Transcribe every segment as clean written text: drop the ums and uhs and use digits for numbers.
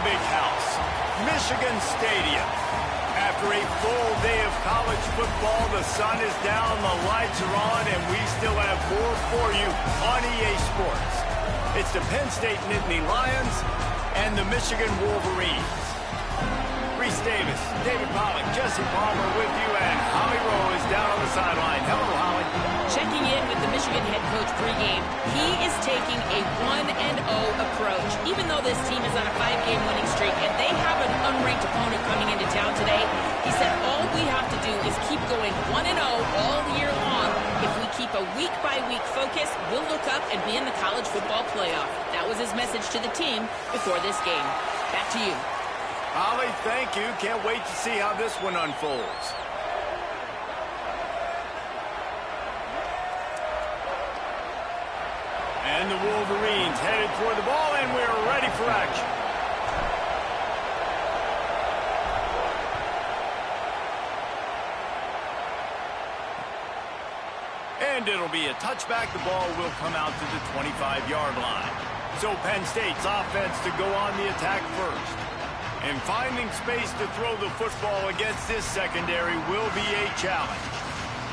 the big house, Michigan Stadium. After a full day of college football, the sun is down, the lights are on, and we still have more for you on EA Sports. It's the Penn State Nittany Lions and the Michigan Wolverines. Reese Davis, David Pollack, Jesse Palmer with you, and Holly Rowe is down on the sideline. Hello, Holly. Checking in with the Michigan head coach pregame, he is taking a 1-0 approach. Even though this team is on a 5-game winning streak and they have an unranked opponent coming into town today, he said all we have to do is keep going 1-0 all year long. If we keep a week-by-week focus, we'll look up and be in the college football playoff. That was his message to the team before this game. Back to you. Holly, thank you. Can't wait to see how this one unfolds. And the Wolverines headed toward the ball, and we're ready for action. And it'll be a touchback. The ball will come out to the 25-yard line. So Penn State's offense to go on the attack first. And finding space to throw the football against this secondary will be a challenge.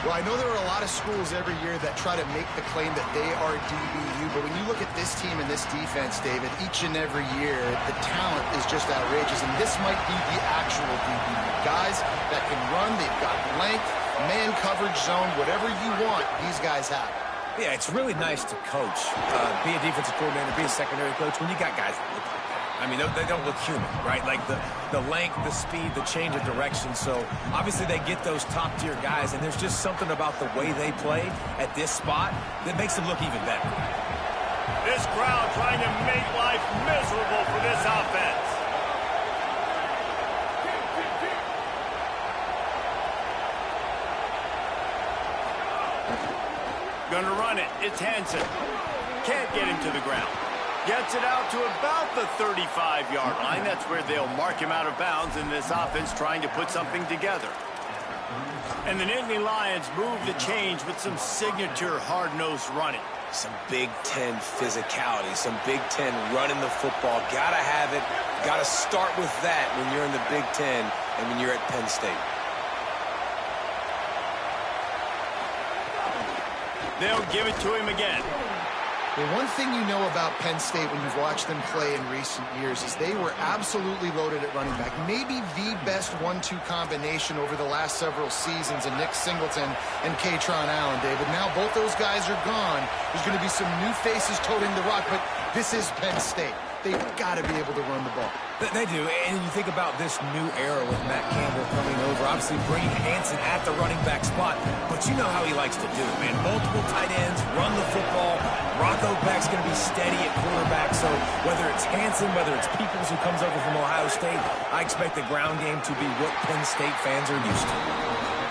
Well, I know there are a lot of schools every year that try to make the claim that they are DBU, but when you look at this team and this defense, David, each and every year, the talent is just outrageous, and this might be the actual DBU. Guys that can run, they've got length, man coverage zone, whatever you want, these guys have. Yeah, it's really nice to coach, be a defensive coordinator, be a secondary coach when you got guys that look like that. I mean, they don't look human, right? Like the length, the speed, the change of direction. So obviously they get those top-tier guys, and there's just something about the way they play at this spot that makes them look even better. This crowd trying to make life miserable for this offense. Gonna run it. It's Hansen. Can't get him to the ground. Gets it out to about the 35-yard line. That's where they'll mark him out of bounds in this offense trying to put something together. And the Nittany Lions move the change with some signature hard-nosed running. Some Big Ten physicality, some Big Ten running the football. Gotta have it. Gotta start with that when you're in the Big Ten and when you're at Penn State. They'll give it to him again. Well, one thing you know about Penn State when you've watched them play in recent years is they were absolutely loaded at running back. Maybe the best 1-2 combination over the last several seasons in Nick Singleton and Kaytron Allen, David. Now both those guys are gone. There's going to be some new faces toting the rock, but this is Penn State. They've got to be able to run the ball. They do, and you think about this new era with Matt Campbell coming over, obviously bringing Hansen at the running back spot, but you know how he likes to do it, man. Multiple tight ends, run the football. Rocco Beck's going to be steady at quarterback, so whether it's Hansen, whether it's Peoples who comes over from Ohio State, I expect the ground game to be what Penn State fans are used to.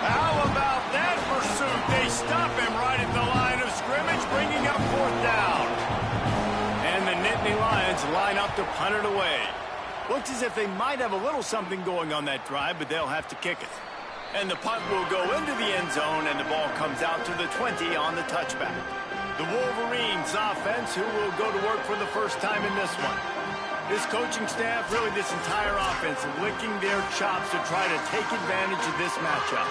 How about that pursuit? They stop him right at the line of scrimmage, bringing up 4th down. And the Nittany Lions line up to punt it away. Looks as if they might have a little something going on that drive, but they'll have to kick it. And the punt will go into the end zone, and the ball comes out to the 20 on the touchback. The Wolverines offense, who will go to work for the first time in this one. This coaching staff, really this entire offense, licking their chops to try to take advantage of this matchup.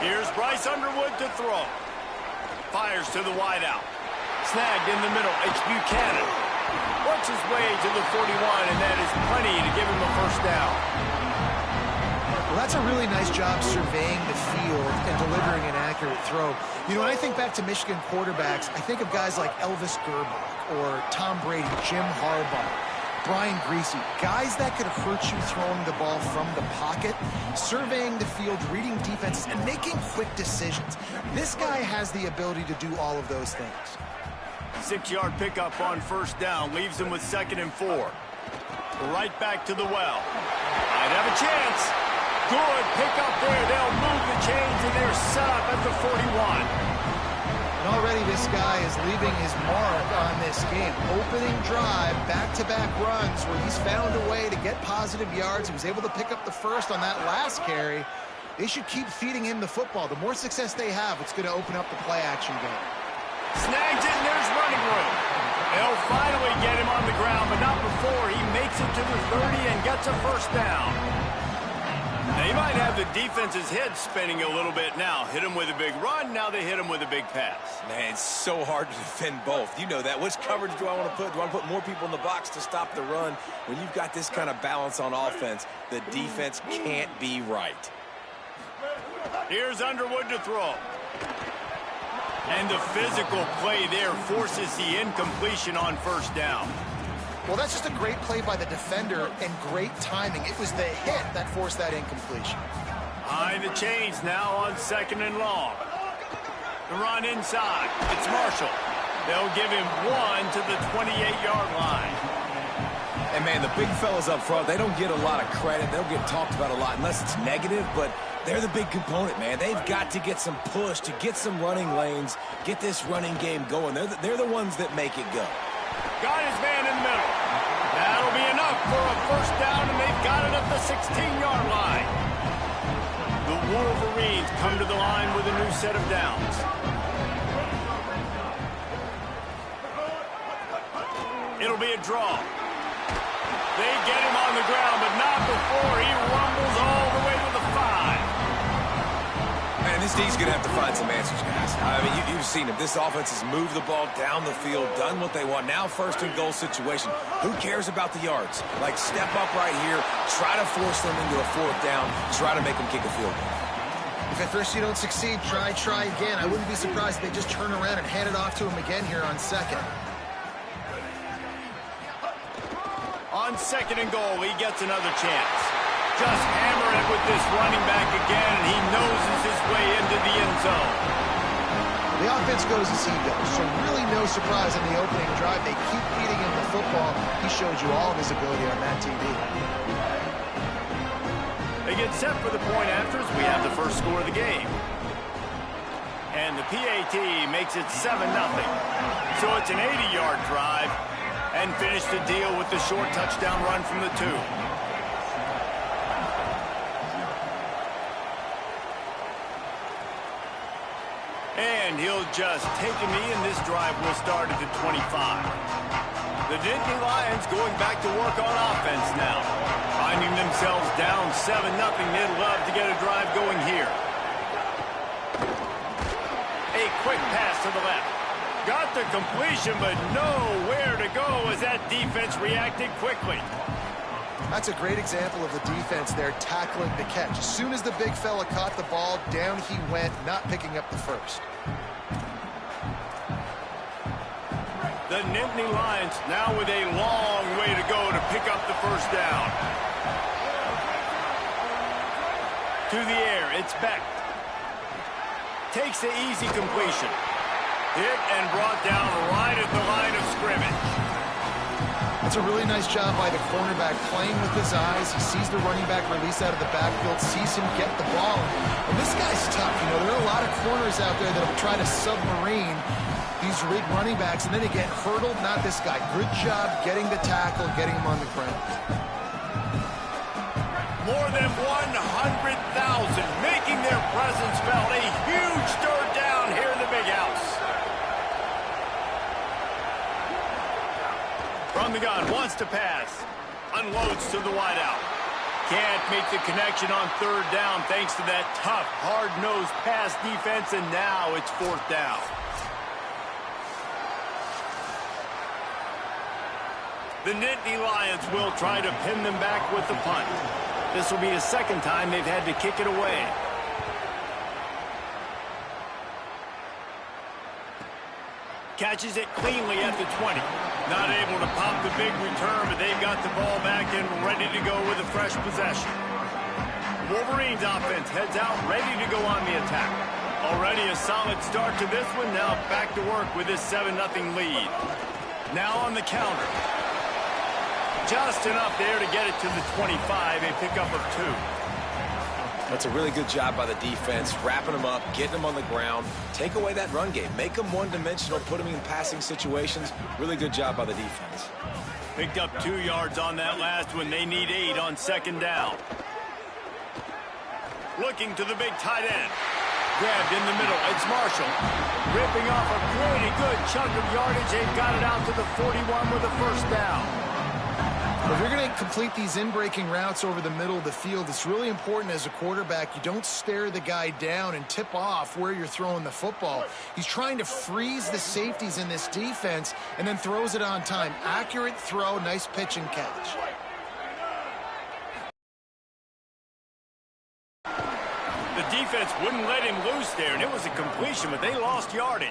Here's Bryce Underwood to throw. Fires to the wideout. Snagged in the middle. It's Buchanan. Works his way to the 41, and that is plenty to give him a first down. Well, that's a really nice job surveying the field and delivering an accurate throw. You know, when I think back to Michigan quarterbacks, I think of guys like Elvis Gerbach or Tom Brady, Jim Harbaugh, Brian Greasy, guys that could hurt you throwing the ball from the pocket, surveying the field, reading defenses, and making quick decisions. This guy has the ability to do all of those things. 6-yard pickup on first down, leaves them with 2nd and 4. Right back to the well. Might have a chance. Good pickup there. They'll move the chains, and they're set up at the 41. And already this guy is leaving his mark on this game. Opening drive, back-to-back runs where he's found a way to get positive yards. He was able to pick up the first on that last carry. They should keep feeding him the football. The more success they have, it's going to open up the play-action game. Snags it, and there's running room. They'll finally get him on the ground, but not before he makes it to the 30 and gets a first down. They might have the defense's head spinning a little bit now. Hit him with a big run, now they hit him with a big pass. Man, it's so hard to defend both. You know that. Which coverage do I want to put? Do I want to put more people in the box to stop the run? When you've got this kind of balance on offense, the defense can't be right. Here's Underwood to throw. And the physical play there forces the incompletion on first down. Well, that's just a great play by the defender and great timing. It was the hit that forced that incompletion. Behind the chains now on 2nd and long. The run inside. It's Marshall. They'll give him 1 to the 28-yard line. And, man, the big fellas up front, they don't get a lot of credit. They don't get talked about a lot unless it's negative, but they're the big component, man. They've got to get some push to get some running lanes, get this running game going. They're the ones that make it go. Got his man in the middle. That'll be enough for a first down, and they've got it at the 16-yard line. The Wolverines come to the line with a new set of downs. It'll be a draw. They get him on the ground, but not before he rumbles all the way to the 5. Man, this D's going to have to find some answers, guys. I mean, you've seen him. This offense has moved the ball down the field, done what they want. Now 1st and goal situation. Who cares about the yards? Like, step up right here, try to force them into a 4th down, try to make them kick a field goal. If at first you don't succeed, try again. I wouldn't be surprised if they just turn around and hand it off to him again here on 2nd. On 2nd and goal, he gets another chance. Just hammer it with this running back again, and he noses his way into the end zone. The offense goes as he goes, so really no surprise on the opening drive. They keep feeding him the football. He showed you all of his ability on that TV. They get set for the point afters. We have the first score of the game. And the PAT makes it 7-0. So it's an 80-yard drive. And finish the deal with the short touchdown run from the 2. And he'll just take a knee, and this drive will start at the 25. The Nittany Lions going back to work on offense now. Finding themselves down 7-0, they'd love to get a drive going here. A quick pass to the left. Got the completion, but nowhere to go as that defense reacted quickly. That's a great example of the defense there tackling the catch. As soon as the big fella caught the ball, down he went, not picking up the first. The Nittany Lions now with a long way to go to pick up the first down. To the air, it's Beck. Takes the easy completion. Hit and brought down right at the line of scrimmage. That's a really nice job by the cornerback, playing with his eyes. He sees the running back release out of the backfield, sees him get the ball. And this guy's tough. You know, there are a lot of corners out there that will try to submarine these big running backs, and then they get hurdled. Not this guy. Good job getting the tackle, getting him on the ground. More than 100,000 making their presence felt. A huge third down here in the big house. From the gun, wants to pass. Unloads to the wideout. Can't make the connection on 3rd down thanks to that tough, hard-nosed pass defense, and now it's 4th down. The Nittany Lions will try to pin them back with the punt. This will be the 2nd time they've had to kick it away. Catches it cleanly at the 20. Not able to pop the big return, but they've got the ball back and ready to go with a fresh possession. Wolverines offense heads out, ready to go on the attack. Already a solid start to this one. Now back to work with this 7-0 lead. Now on the counter. Just enough there to get it to the 25, a pickup of 2. That's a really good job by the defense, wrapping them up, getting them on the ground. Take away that run game. Make them one-dimensional, put them in passing situations. Really good job by the defense. Picked up 2 yards on that last one. They need 8 on 2nd down. Looking to the big tight end. Grabbed in the middle. It's Marshall. Ripping off a pretty good chunk of yardage. They've got it out to the 41 with a first down. If you're going to complete these in-breaking routes over the middle of the field, it's really important as a quarterback you don't stare the guy down and tip off where you're throwing the football. He's trying to freeze the safeties in this defense and then throws it on time. Accurate throw, nice pitch and catch. The defense wouldn't let him loose there, and it was a completion, but they lost yardage.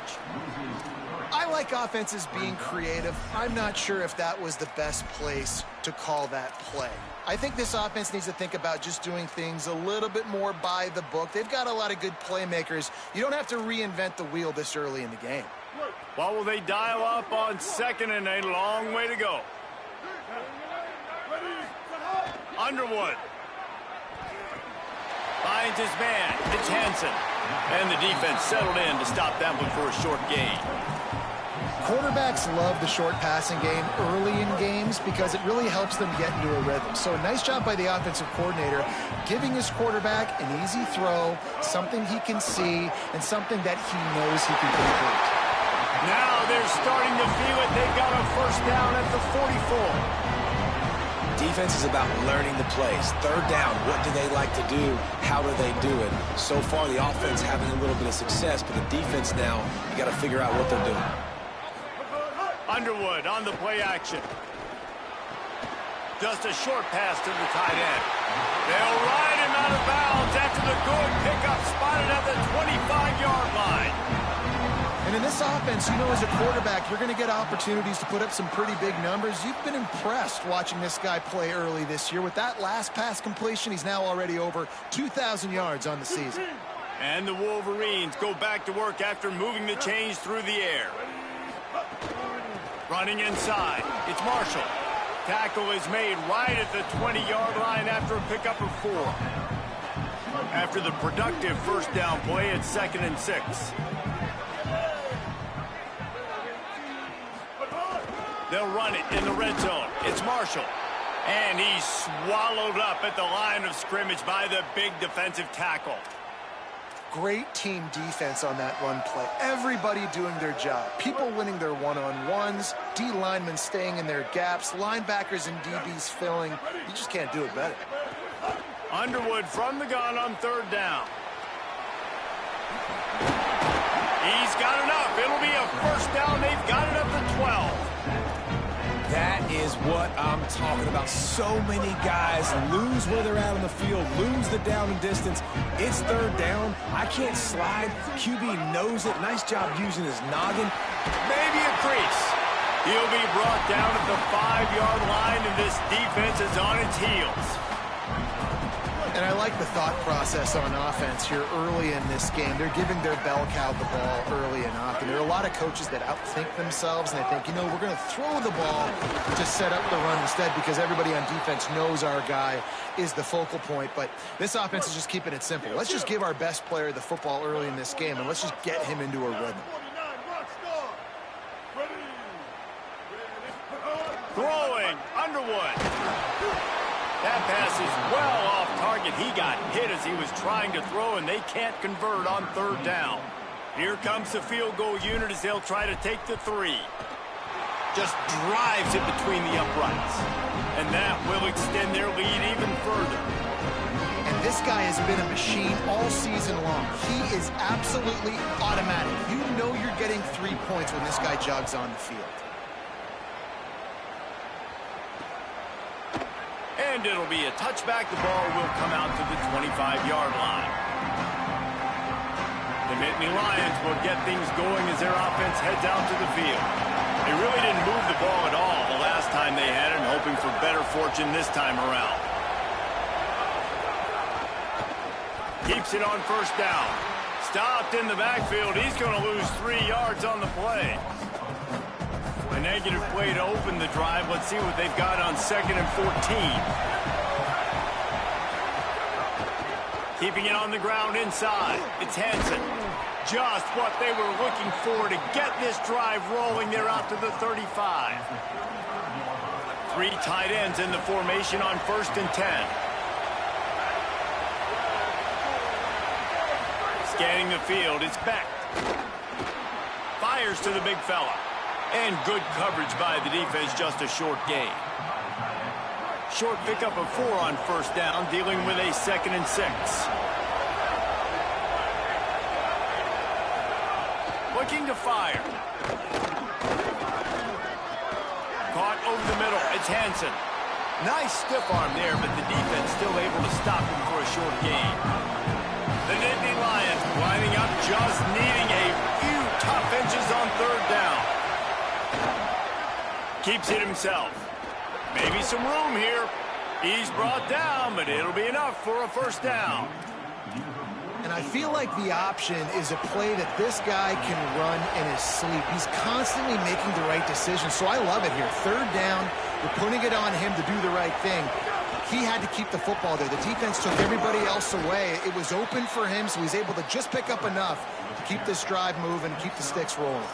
I like offenses being creative. I'm not sure if that was the best place to call that play. I think this offense needs to think about just doing things a little bit more by the book. They've got a lot of good playmakers. You don't have to reinvent the wheel this early in the game. What will they dial up on second and a long way to go? Underwood. Finds his man. It's Hansen. And the defense settled in to stop that one for a short gain. Quarterbacks love the short passing game early in games because it really helps them get into a rhythm. So nice job by the offensive coordinator giving his quarterback an easy throw, something he can see, and something that he knows he can complete. Now they're starting to feel it. They've got a first down at the 44. Defense is about learning the plays. Third down, what do they like to do? How do they do it? So far, the offense having a little bit of success, but the defense now, you got to figure out what they're doing. Underwood on the play action. Just a short pass to the tight end. They'll ride him out of bounds after the good pickup spotted at the 25-yard line. And in this offense, you know, as a quarterback, you're going to get opportunities to put up some pretty big numbers. You've been impressed watching this guy play early this year. With that last pass completion, he's now already over 2,000 yards on the season. And the Wolverines go back to work after moving the chains through the air. Running inside, it's Marshall. Tackle is made right at the 20-yard line after a pickup of 4. After the productive first down play, it's 2nd and 6. They'll run it in the red zone. It's Marshall. And he's swallowed up at the line of scrimmage by the big defensive tackle. Great team defense on that run play. Everybody doing their job. People winning their one-on-ones, D linemen staying in their gaps, linebackers and DBs filling. You just can't do it better. Underwood from the gun on 3rd down. He's got enough. It'll be a first down. They've got it up to 12. That is what I'm talking about. So many guys lose where they're at on the field, lose the down and distance. It's 3rd down. I can't slide. QB knows it. Nice job using his noggin. Maybe a crease. He'll be brought down at the 5-yard line, and this defense is on its heels. And I like the thought process on offense here early in this game. They're giving their bell cow the ball early and often. There are a lot of coaches that outthink themselves, and they think, you know, we're going to throw the ball to set up the run instead because everybody on defense knows our guy is the focal point. But this offense is just keeping it simple. Let's just give our best player the football early in this game, and let's just get him into a rhythm. Throwing, Underwood. That pass is well off target. He got hit as he was trying to throw, and they can't convert on 3rd down. Here comes the field goal unit as they'll try to take the 3. Just drives it between the uprights. And that will extend their lead even further. And this guy has been a machine all season long. He is absolutely automatic. You know you're getting 3 points when this guy jogs on the field. And it'll be a touchback. The ball will come out to the 25-yard line. The Nittany Lions will get things going as their offense heads out to the field. They really didn't move the ball at all the last time they had it, hoping for better fortune this time around. Keeps it on 1st down. Stopped in the backfield. He's going to lose 3 yards on the play. A negative play to open the drive. Let's see what they've got on 2nd and 14. Keeping it on the ground inside. It's Hansen. Just what they were looking for to get this drive rolling. They're out to the 35. 3 tight ends in the formation on 1st and 10. Scanning the field, it's Beck. Fires to the big fella. And good coverage by the defense, just a short gain. Short pickup of 4 on first down, dealing with a 2nd and 6. Looking to fire. Caught over the middle, it's Hansen. Nice stiff arm there, but the defense still able to stop him for a short gain. The Nittany Lions lining up, just needing a few tough inches on third down. Keeps it himself. Maybe some room here. He's brought down, but it'll be enough for a first down. And I feel like the option is a play that this guy can run in his sleep. He's constantly making the right decision, so I love it here. Third down, we're putting it on him to do the right thing. He had to keep the football there. The defense took everybody else away. It was open for him, so he's able to just pick up enough to keep this drive moving, keep the sticks rolling.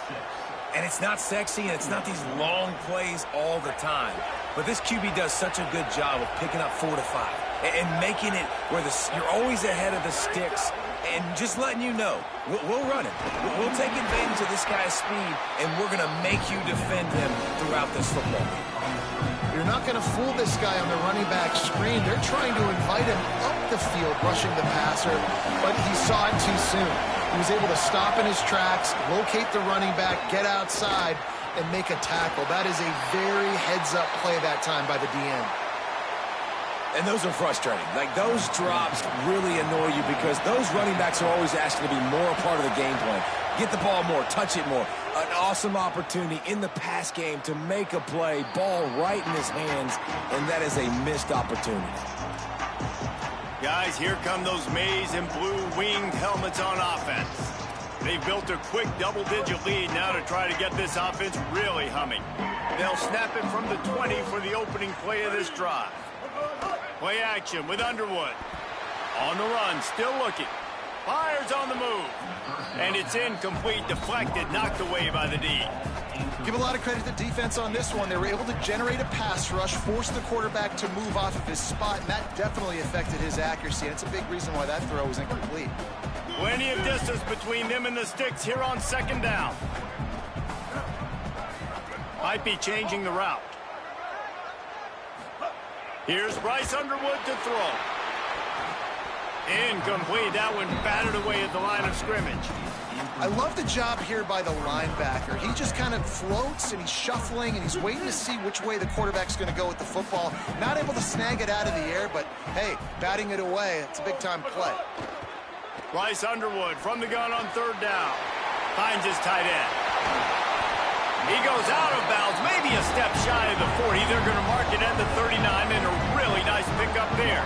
And it's not sexy, and it's not these long plays all the time. But this QB does such a good job of picking up 4 to 5 and making it where you're always ahead of the sticks and just letting you know, we'll run it. We'll take advantage of this guy's speed, and we're going to make you defend him throughout this football game. You're not going to fool this guy on the running back screen. They're trying to invite him up the field, rushing the passer, but he saw it too soon. He was able to stop in his tracks, locate the running back, get outside, and make a tackle. That is a very heads-up play that time by the DN. And those are frustrating. Like, those drops really annoy you because those running backs are always asking to be more a part of the game plan. Get the ball more, touch it more. An awesome opportunity in the pass game to make a play, ball right in his hands, and that is a missed opportunity. Guys, here come those maize and blue winged helmets on offense. They've built a quick double-digit lead now to try to get this offense really humming. They'll snap it from the 20 for the opening play of this drive. Play action with Underwood. On the run, still looking. Fires on the move. And it's incomplete, deflected, knocked away by the D. Give a lot of credit to defense on this one. They were able to generate a pass rush, force the quarterback to move off of his spot, and that definitely affected his accuracy. That's a big reason why that throw was incomplete. Plenty of distance between them and the sticks here on 2nd down. Might be changing the route. Here's Bryce Underwood to throw. Incomplete. That one batted away at the line of scrimmage. I love the job here by the linebacker. He just kind of floats, and he's shuffling, and he's waiting to see which way the quarterback's going to go with the football. Not able to snag it out of the air, but, hey, batting it away, it's a big-time play. Bryce Underwood from the gun on 3rd down. Finds his tight end. He goes out of bounds, maybe a step shy of the 40. They're going to mark it at the 39, and a really nice pickup there.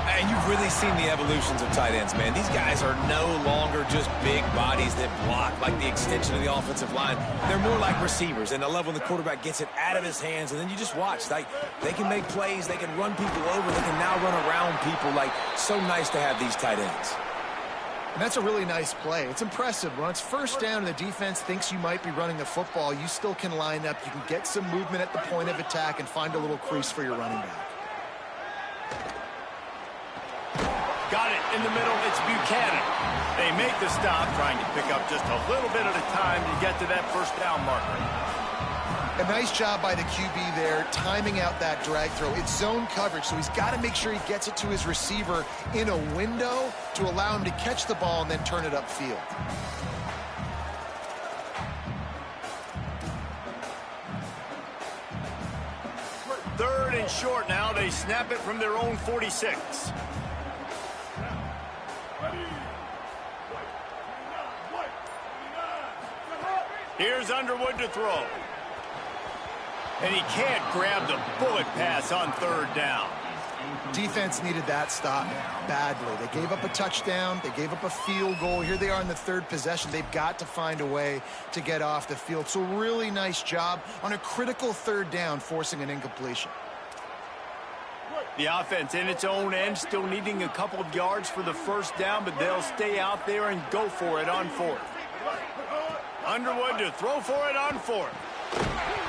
And you've really seen the evolutions of tight ends, man. These guys are no longer just big bodies that block like the extension of the offensive line. They're more like receivers, and I love when the quarterback gets it out of his hands, and then you just watch. Like, they can make plays, they can run people over, they can now run around people. Like, so nice to have these tight ends. And that's a really nice play. It's impressive. When it's 1st down and the defense thinks you might be running the football, you still can line up. You can get some movement at the point of attack and find a little crease for your running back. Got it in the middle. It's Buchanan. They make the stop, trying to pick up just a little bit at a time to get to that 1st down marker. A nice job by the QB there, timing out that drag throw. It's zone coverage, so he's got to make sure he gets it to his receiver in a window to allow him to catch the ball and then turn it upfield. Third and short now. They snap it from their own 46. Here's Underwood to throw. And he can't grab the bullet pass on 3rd down. Defense needed that stop badly. They gave up a touchdown. They gave up a field goal. Here they are in the 3rd possession. They've got to find a way to get off the field. So really nice job on a critical 3rd down, forcing an incompletion. The offense in its own end, still needing a couple of yards for the 1st down, but they'll stay out there and go for it on 4th. Underwood to throw for it on 4th.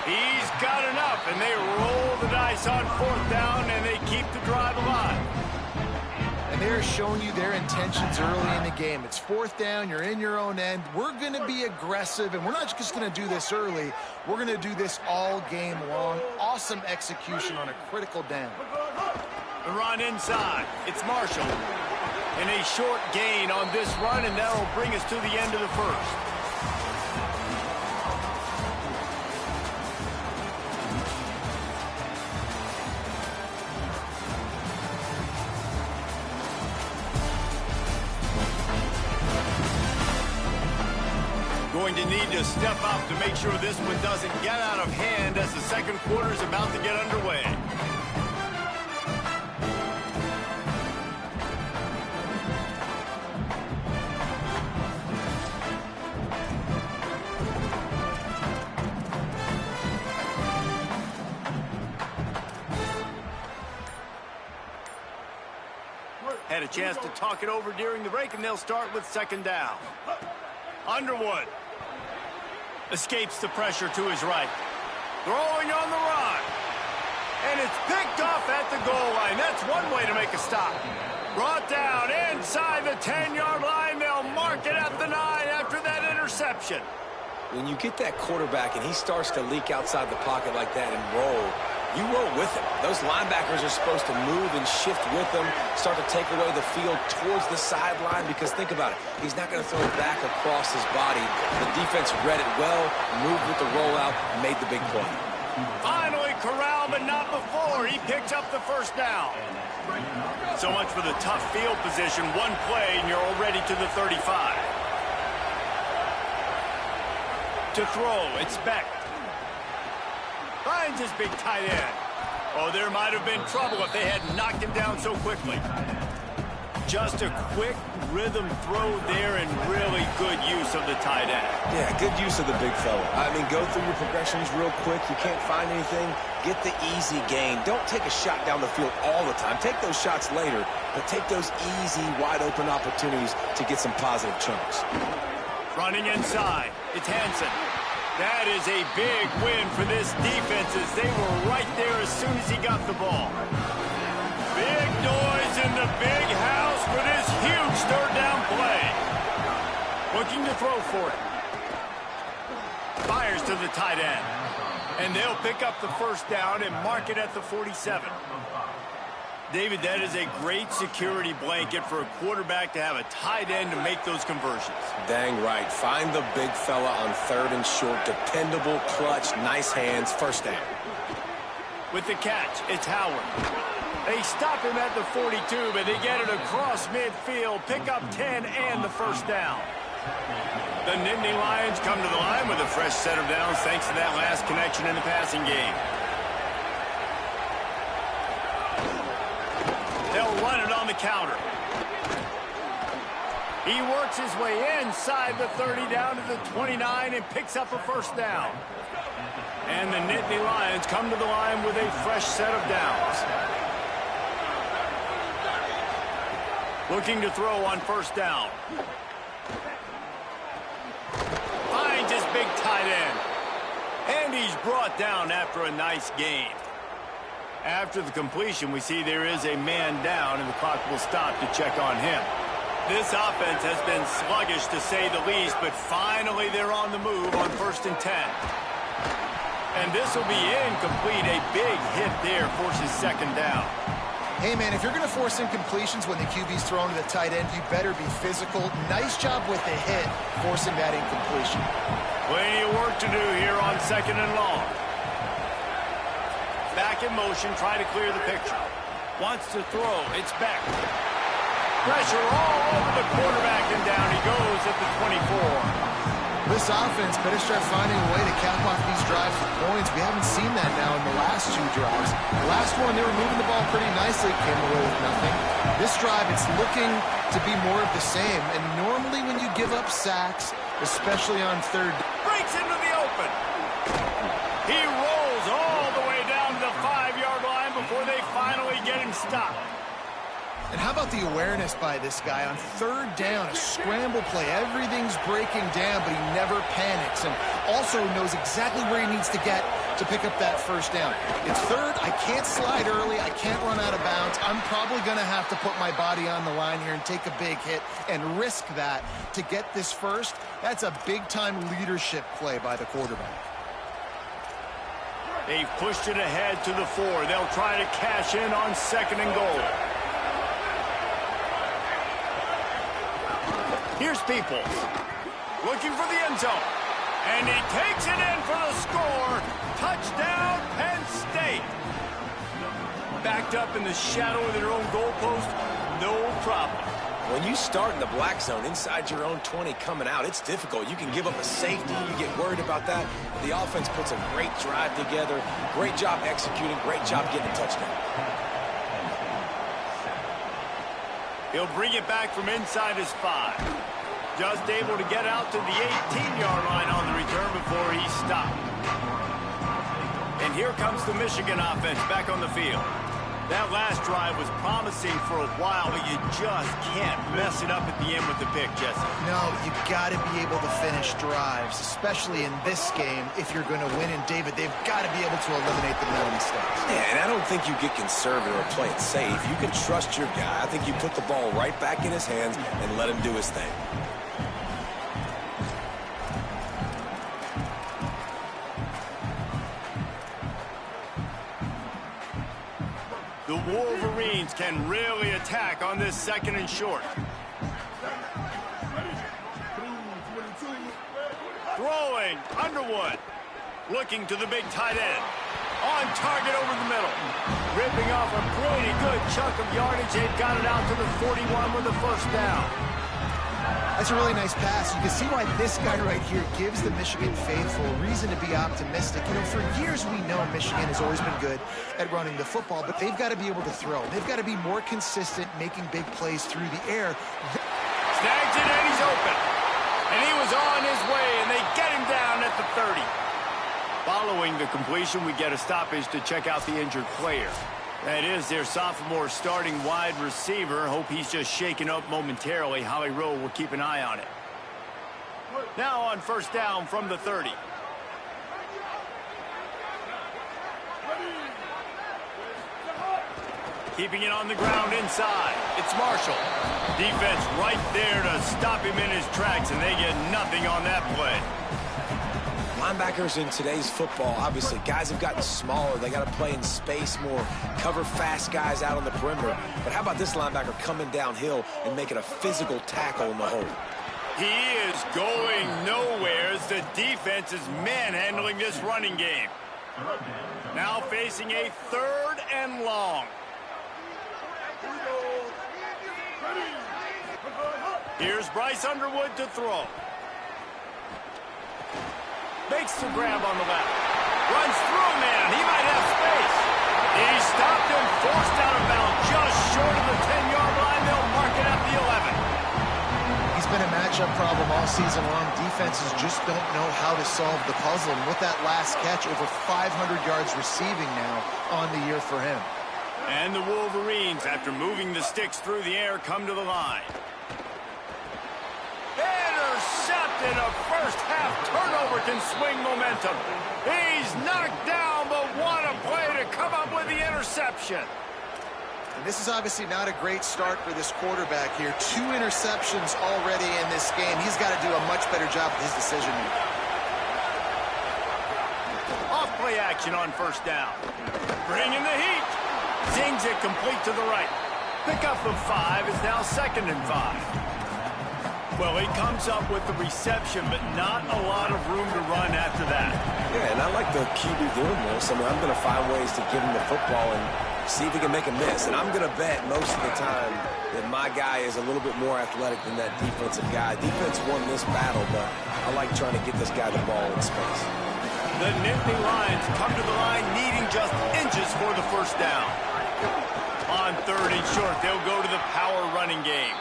He's got enough, and they roll the dice on 4th down, and they keep the drive alive. and they are showing you their intentions early in the game. It's fourth down. You're in your own end. We're going to be aggressive, and we're not just going to do this early. We're going to do this all game long. Awesome execution on a critical down. The run inside. It's Marshall. And a short gain on this run, and that will bring us to the end of the first. Going to need to step up to make sure this one doesn't get out of hand as the second quarter is about to get underway. Had a chance to talk it over during the break, and they'll start with second down. Underwood escapes the pressure to his right. Throwing on the run. And it's picked off at the goal line. That's one way to make a stop. Brought down inside the 10-yard line. They'll mark it at the 9 after that interception. When you get that quarterback and he starts to leak outside the pocket like that and roll, you roll with him. Those linebackers are supposed to move and shift with him, start to take away the field towards the sideline, because think about it. He's not going to throw it back across his body. The defense read it well, moved with the rollout, and made the big play. Finally corralled, but not before. He picks up the first down. So much for the tough field position. One play, and you're already to the 35. To throw, it's Beck. Finds his big tight end. Oh, there might have been trouble if they had knocked him down so quickly. Just a quick rhythm throw there, and really good use of the tight end. Yeah, good use of the big fella. I mean, go through your progressions real quick. You can't find anything, get the easy gain. Don't take a shot down the field all the time. Take those shots later, but take those easy, wide-open opportunities to get some positive chunks. Running inside, it's Hansen. That is a big win for this defense, as they were right there as soon as he got the ball. Big noise in the big house for this huge third down play. Looking to throw for it. Fires to the tight end. And they'll pick up the first down and mark it at the 47. David, that is a great security blanket for a quarterback to have a tight end to make those conversions. Dang right. Find the big fella on third and short. Dependable, clutch, nice hands, first down. With the catch, it's Howard. They stop him at the 42, but they get it across midfield, pick up 10 and the first down. The Nittany Lions come to the line with a fresh set of downs thanks to that last connection in the passing game. They'll run it on the counter. He works his way inside the 30 down to the 29 and picks up a first down. And the Nittany Lions come to the line with a fresh set of downs. Looking to throw on first down. Finds his big tight end. And he's brought down after a nice gain. After the completion, we see there is a man down, and the clock will stop to check on him. This offense has been sluggish, to say the least, but finally they're on the move on 1st and 10. And this will be incomplete. A big hit there forces second down. Hey, man, if you're going to force incompletions when the QB's thrown to the tight end, you better be physical. Nice job with the hit, forcing that incompletion. Plenty of work to do here on 2nd and long. Back in motion, try to clear the picture. Wants to throw, it's Beck. Pressure all over the quarterback, and down he goes at the 24. This offense better start finding a way to cap off these drives with points. We haven't seen that now in the last 2 drives. The last one, they were moving the ball pretty nicely, came away with nothing. This drive, it's looking to be more of the same. And normally when you give up sacks, especially on third, breaks into the open. He rolls all the way down to the 5-yard line before they finally get him stopped. And how about the awareness by this guy on third down, a scramble play. Everything's breaking down, but he never panics, and also knows exactly where he needs to get to pick up that first down. It's third. I can't slide early. I can't run out of bounds. I'm probably going to have to put my body on the line here and take a big hit and risk that to get this first. That's a big-time leadership play by the quarterback. They've pushed it ahead to the 4. They'll try to cash in on 2nd and goal. Here's Peoples, looking for the end zone. And he takes it in for the score. Touchdown, Penn State. Backed up in the shadow of their own goalpost, no problem. When you start in the black zone inside your own 20 coming out, it's difficult. You can give up a safety. You get worried about that. The offense puts a great drive together. Great job executing. Great job getting a touchdown. He'll bring it back from inside his 5. Just able to get out to the 18-yard line on the return before he stopped. And here comes the Michigan offense back on the field. That last drive was promising for a while, but you just can't mess it up at the end with the pick, Jesse. No, you got to be able to finish drives, especially in this game if you're going to win. And, David, they've got to be able to eliminate the middle mistakes. Yeah, and I don't think you get conservative or play it safe. You can trust your guy. I think you put the ball right back in his hands and let him do his thing. The Wolverines can really attack on this 2nd and short. Throwing, Underwood. Looking to the big tight end. On target over the middle. Ripping off a pretty good chunk of yardage. They've got it out to the 41 with the first down. That's a really nice pass. You can see why this guy right here gives the Michigan faithful reason to be optimistic. You know, for years we know Michigan has always been good at running the football, but they've got to be able to throw. They've got to be more consistent making big plays through the air. Snags it and he's open. And he was on his way, and they get him down at the 30. Following the completion, we get a stoppage to check out the injured player. That is their sophomore starting wide receiver. Hope he's just shaken up momentarily. Holly Rowe will keep an eye on it. Now on first down from the 30. Keeping it on the ground inside. It's Marshall. Defense right there to stop him in his tracks, and they get nothing on that play. Linebackers in today's football, obviously, guys have gotten smaller. They got to play in space more, cover fast guys out on the perimeter. But how about this linebacker coming downhill and making a physical tackle in the hole? He is going nowhere as the defense is manhandling this running game. Now facing a 3rd and long. Here's Bryce Underwood to throw. Makes the grab on the left. Runs through a man. He might have space. He stopped him, forced out of bounds just short of the 10-yard line. They'll mark it at the 11. He's been a matchup problem all season long. Defenses just don't know how to solve the puzzle. And with that last catch, over 500 yards receiving now on the year for him. And the Wolverines, after moving the sticks through the air, come to the line. Intercepted. A first-half turnover can swing momentum. He's knocked down, but what a play to come up with the interception. And this is obviously not a great start for this quarterback here. 2 interceptions already in this game. He's got to do a much better job with his decision-making. Off-play action on first down. Bringing the heat. Zings it complete to the right. Pickup of 5 is now 2nd and 5. Well, he comes up with the reception, but not a lot of room to run after that. Yeah, and I like the QB doing this. I mean, I'm going to find ways to give him the football and see if he can make a miss. And I'm going to bet most of the time that my guy is a little bit more athletic than that defensive guy. Defense won this battle, but I like trying to get this guy the ball in space. The Nittany Lions come to the line needing just inches for the first down. On 3rd and short, they'll go to the power running game.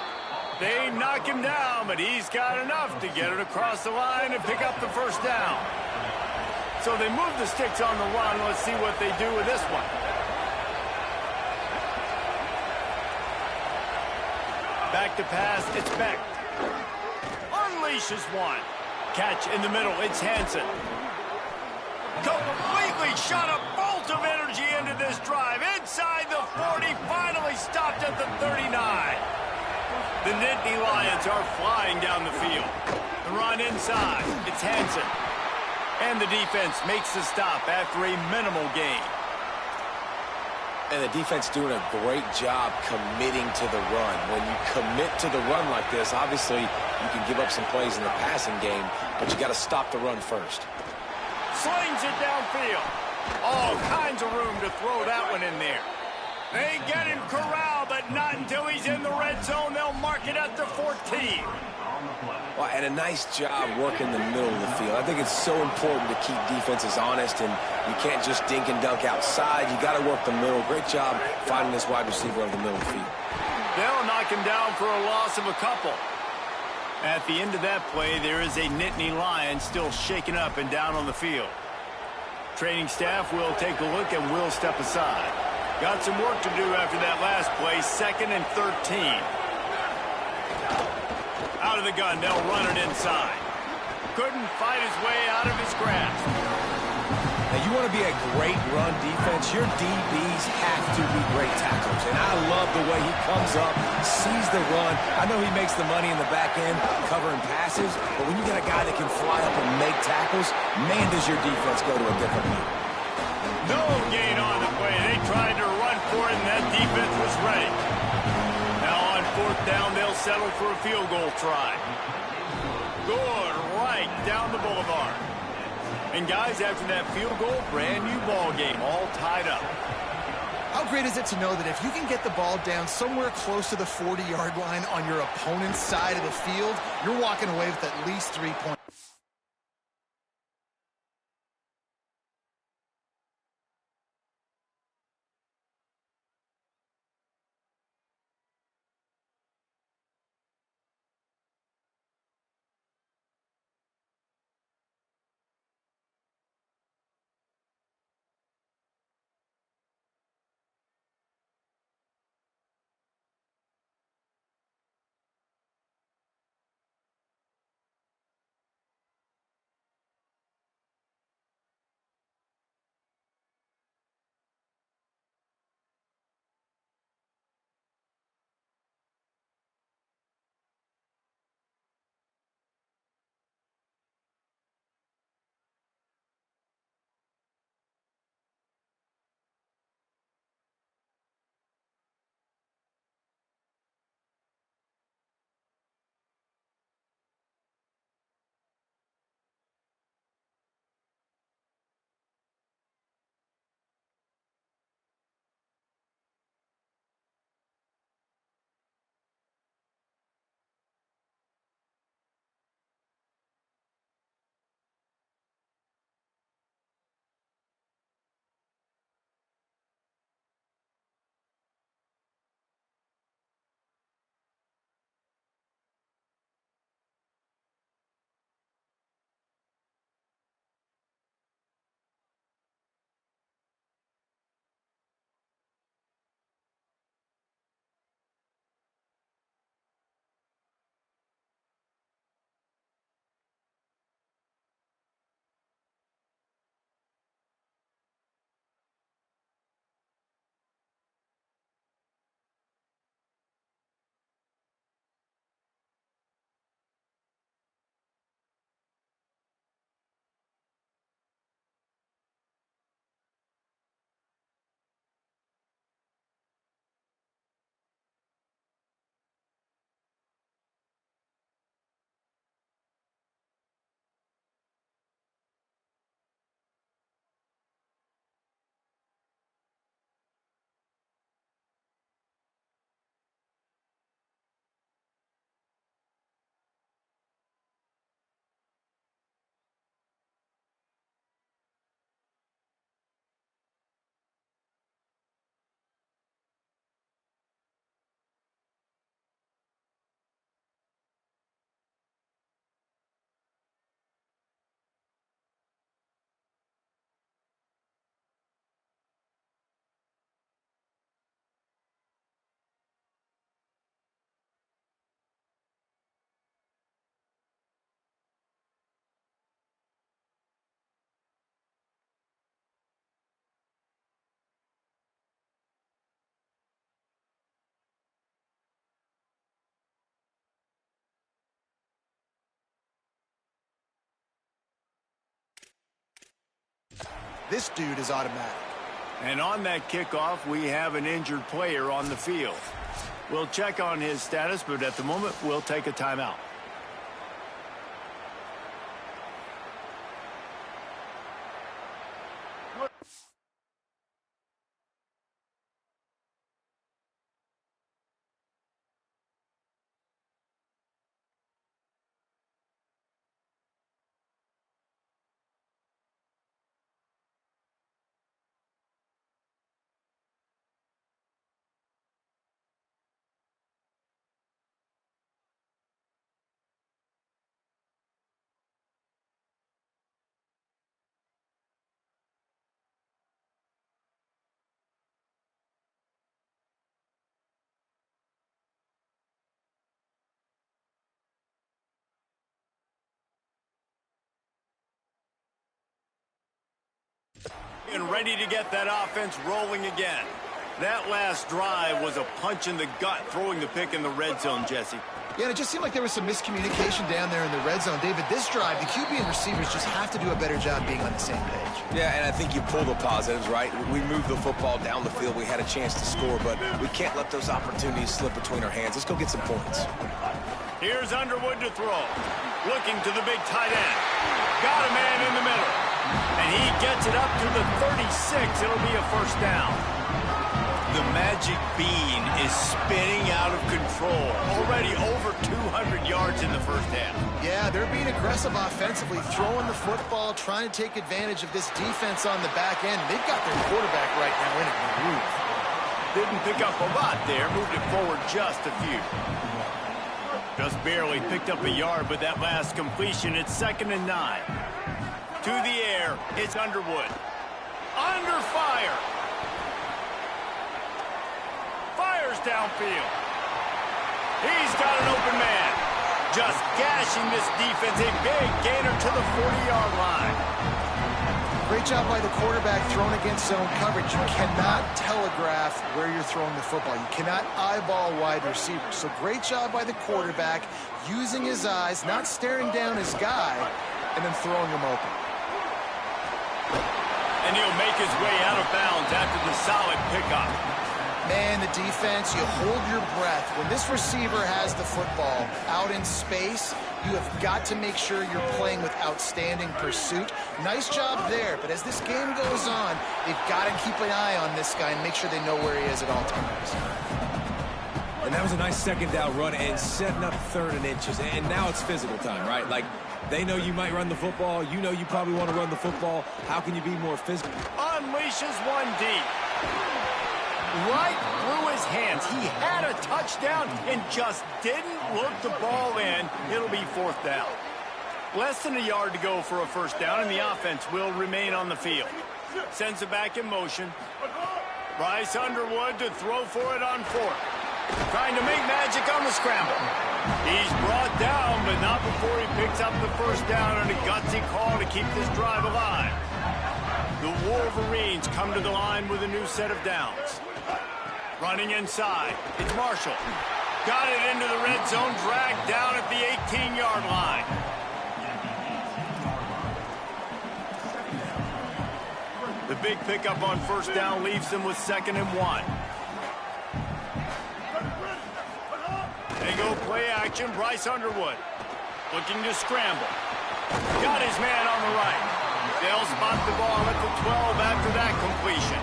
They knock him down, but he's got enough to get it across the line and pick up the first down. So they move the sticks on the run. Let's see what they do with this one. Back to pass, it's Beck. Unleashes one. Catch in the middle, it's Hansen. Completely shot a bolt of energy into this drive. Inside the 40, finally stopped at the 39. The Nittany Lions are flying down the field. The run inside. It's Hansen. And the defense makes the stop after a minimal gain. And the defense doing a great job committing to the run. When you commit to the run like this, obviously you can give up some plays in the passing game, but you got to stop the run first. Slings it downfield. All kinds of room to throw that one in there. They get him corralled, but not until he's in the red zone. They'll mark it at the 14. Well, and a nice job working the middle of the field. I think it's so important to keep defenses honest, and you can't just dink and dunk outside. You got to work the middle. Great job finding this wide receiver over the middle of the field. They'll knock him down for a loss of a couple. At the end of that play, there is a Nittany Lion still shaken up and down on the field. Training staff will take a look and will step aside. Got some work to do after that last play, 2nd and 13. Out of the gun, they'll run it inside. Couldn't fight his way out of his grasp. Now, you want to be a great run defense, your DBs have to be great tacklers. And I love the way he comes up, sees the run. I know he makes the money in the back end covering passes, but when you got a guy that can fly up and make tackles, man, does your defense go to a different level. No gain on the play. They tried to run for it, and that defense was ready. Now on 4th down, they'll settle for a field goal try. Good right down the boulevard. And guys, after that field goal, brand new ball game, all tied up. How great is it to know that if you can get the ball down somewhere close to the 40-yard line on your opponent's side of the field, you're walking away with at least 3 points. This dude is automatic. And on that kickoff, we have an injured player on the field. We'll check on his status, but at the moment, we'll take a timeout. And ready to get that offense rolling again. That last drive was a punch in the gut, throwing the pick in the red zone, Jesse. Yeah, and it just seemed like there was some miscommunication down there in the red zone. David, this drive, the QB and receivers just have to do a better job being on the same page. Yeah, and I think you pull the positives, right? We moved the football down the field. We had a chance to score, but we can't let those opportunities slip between our hands. Let's go get some points. Here's Underwood to throw. Looking to the big tight end. Got a man in the middle. And he gets it up to the 36. It'll be a first down. The magic bean is spinning out of control. Already over 200 yards in the first half. Yeah, they're being aggressive offensively, throwing the football, trying to take advantage of this defense on the back end. They've got their quarterback right now in a groove. Didn't pick up a lot there. Moved it forward just a few. Just barely picked up a yard, but that last completion, it's 2nd and 9. To the air, it's Underwood. Under fire. Fires downfield. He's got an open man. Just gashing this defense. A big gainer to the 40-yard line. Great job by the quarterback throwing against zone coverage. You cannot telegraph where you're throwing the football. You cannot eyeball wide receivers. So great job by the quarterback using his eyes, not staring down his guy, and then throwing him open. And he'll make his way out of bounds after the solid pickup. Man, the defense, you hold your breath. When this receiver has the football out in space, you have got to make sure you're playing with outstanding pursuit. Nice job there, but as this game goes on, they've got to keep an eye on this guy and make sure they know where he is at all times. And that was a nice second down run and setting up 3rd and inches. And now it's physical time, right? Like, they know you might run the football. You know you probably want to run the football. How can you be more physical? Unleashes one deep. Right through his hands. He had a touchdown and just didn't look the ball in. It'll be 4th down. Less than a yard to go for a first down, and the offense will remain on the field. Sends it back in motion. Bryce Underwood to throw for it on 4th. Trying to make magic on the scramble. He's brought down, but not before he picks up the first down and a gutsy call to keep this drive alive. The Wolverines come to the line with a new set of downs. Running inside, it's Marshall. Got it into the red zone, dragged down at the 18-yard line. The big pickup on first down leaves them with 2nd and 1. They go play action. Bryce Underwood looking to scramble. Got his man on the right. They'll spot the ball at the 12 after that completion.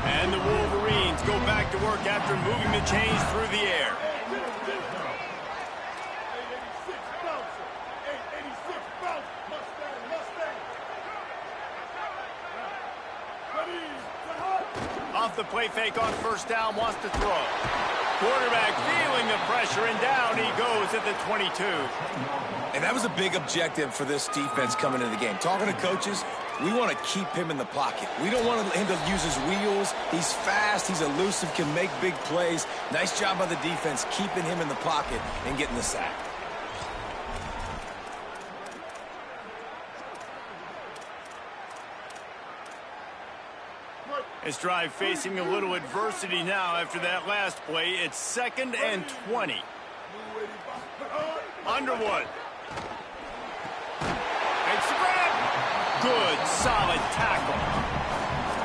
And the Wolverines go back to work after moving the chains through the air. Off the play fake on first down, wants to throw. Quarterback feeling the pressure, and down he goes at the 22. And that was a big objective for this defense coming into the game. Talking to coaches, we want to keep him in the pocket. We don't want him to use his wheels. He's fast, he's elusive, can make big plays. Nice job by the defense keeping him in the pocket and getting the sack. This drive facing a little adversity now after that last play. It's 2nd and 20. Underwood. Makes the grab. good, solid tackle.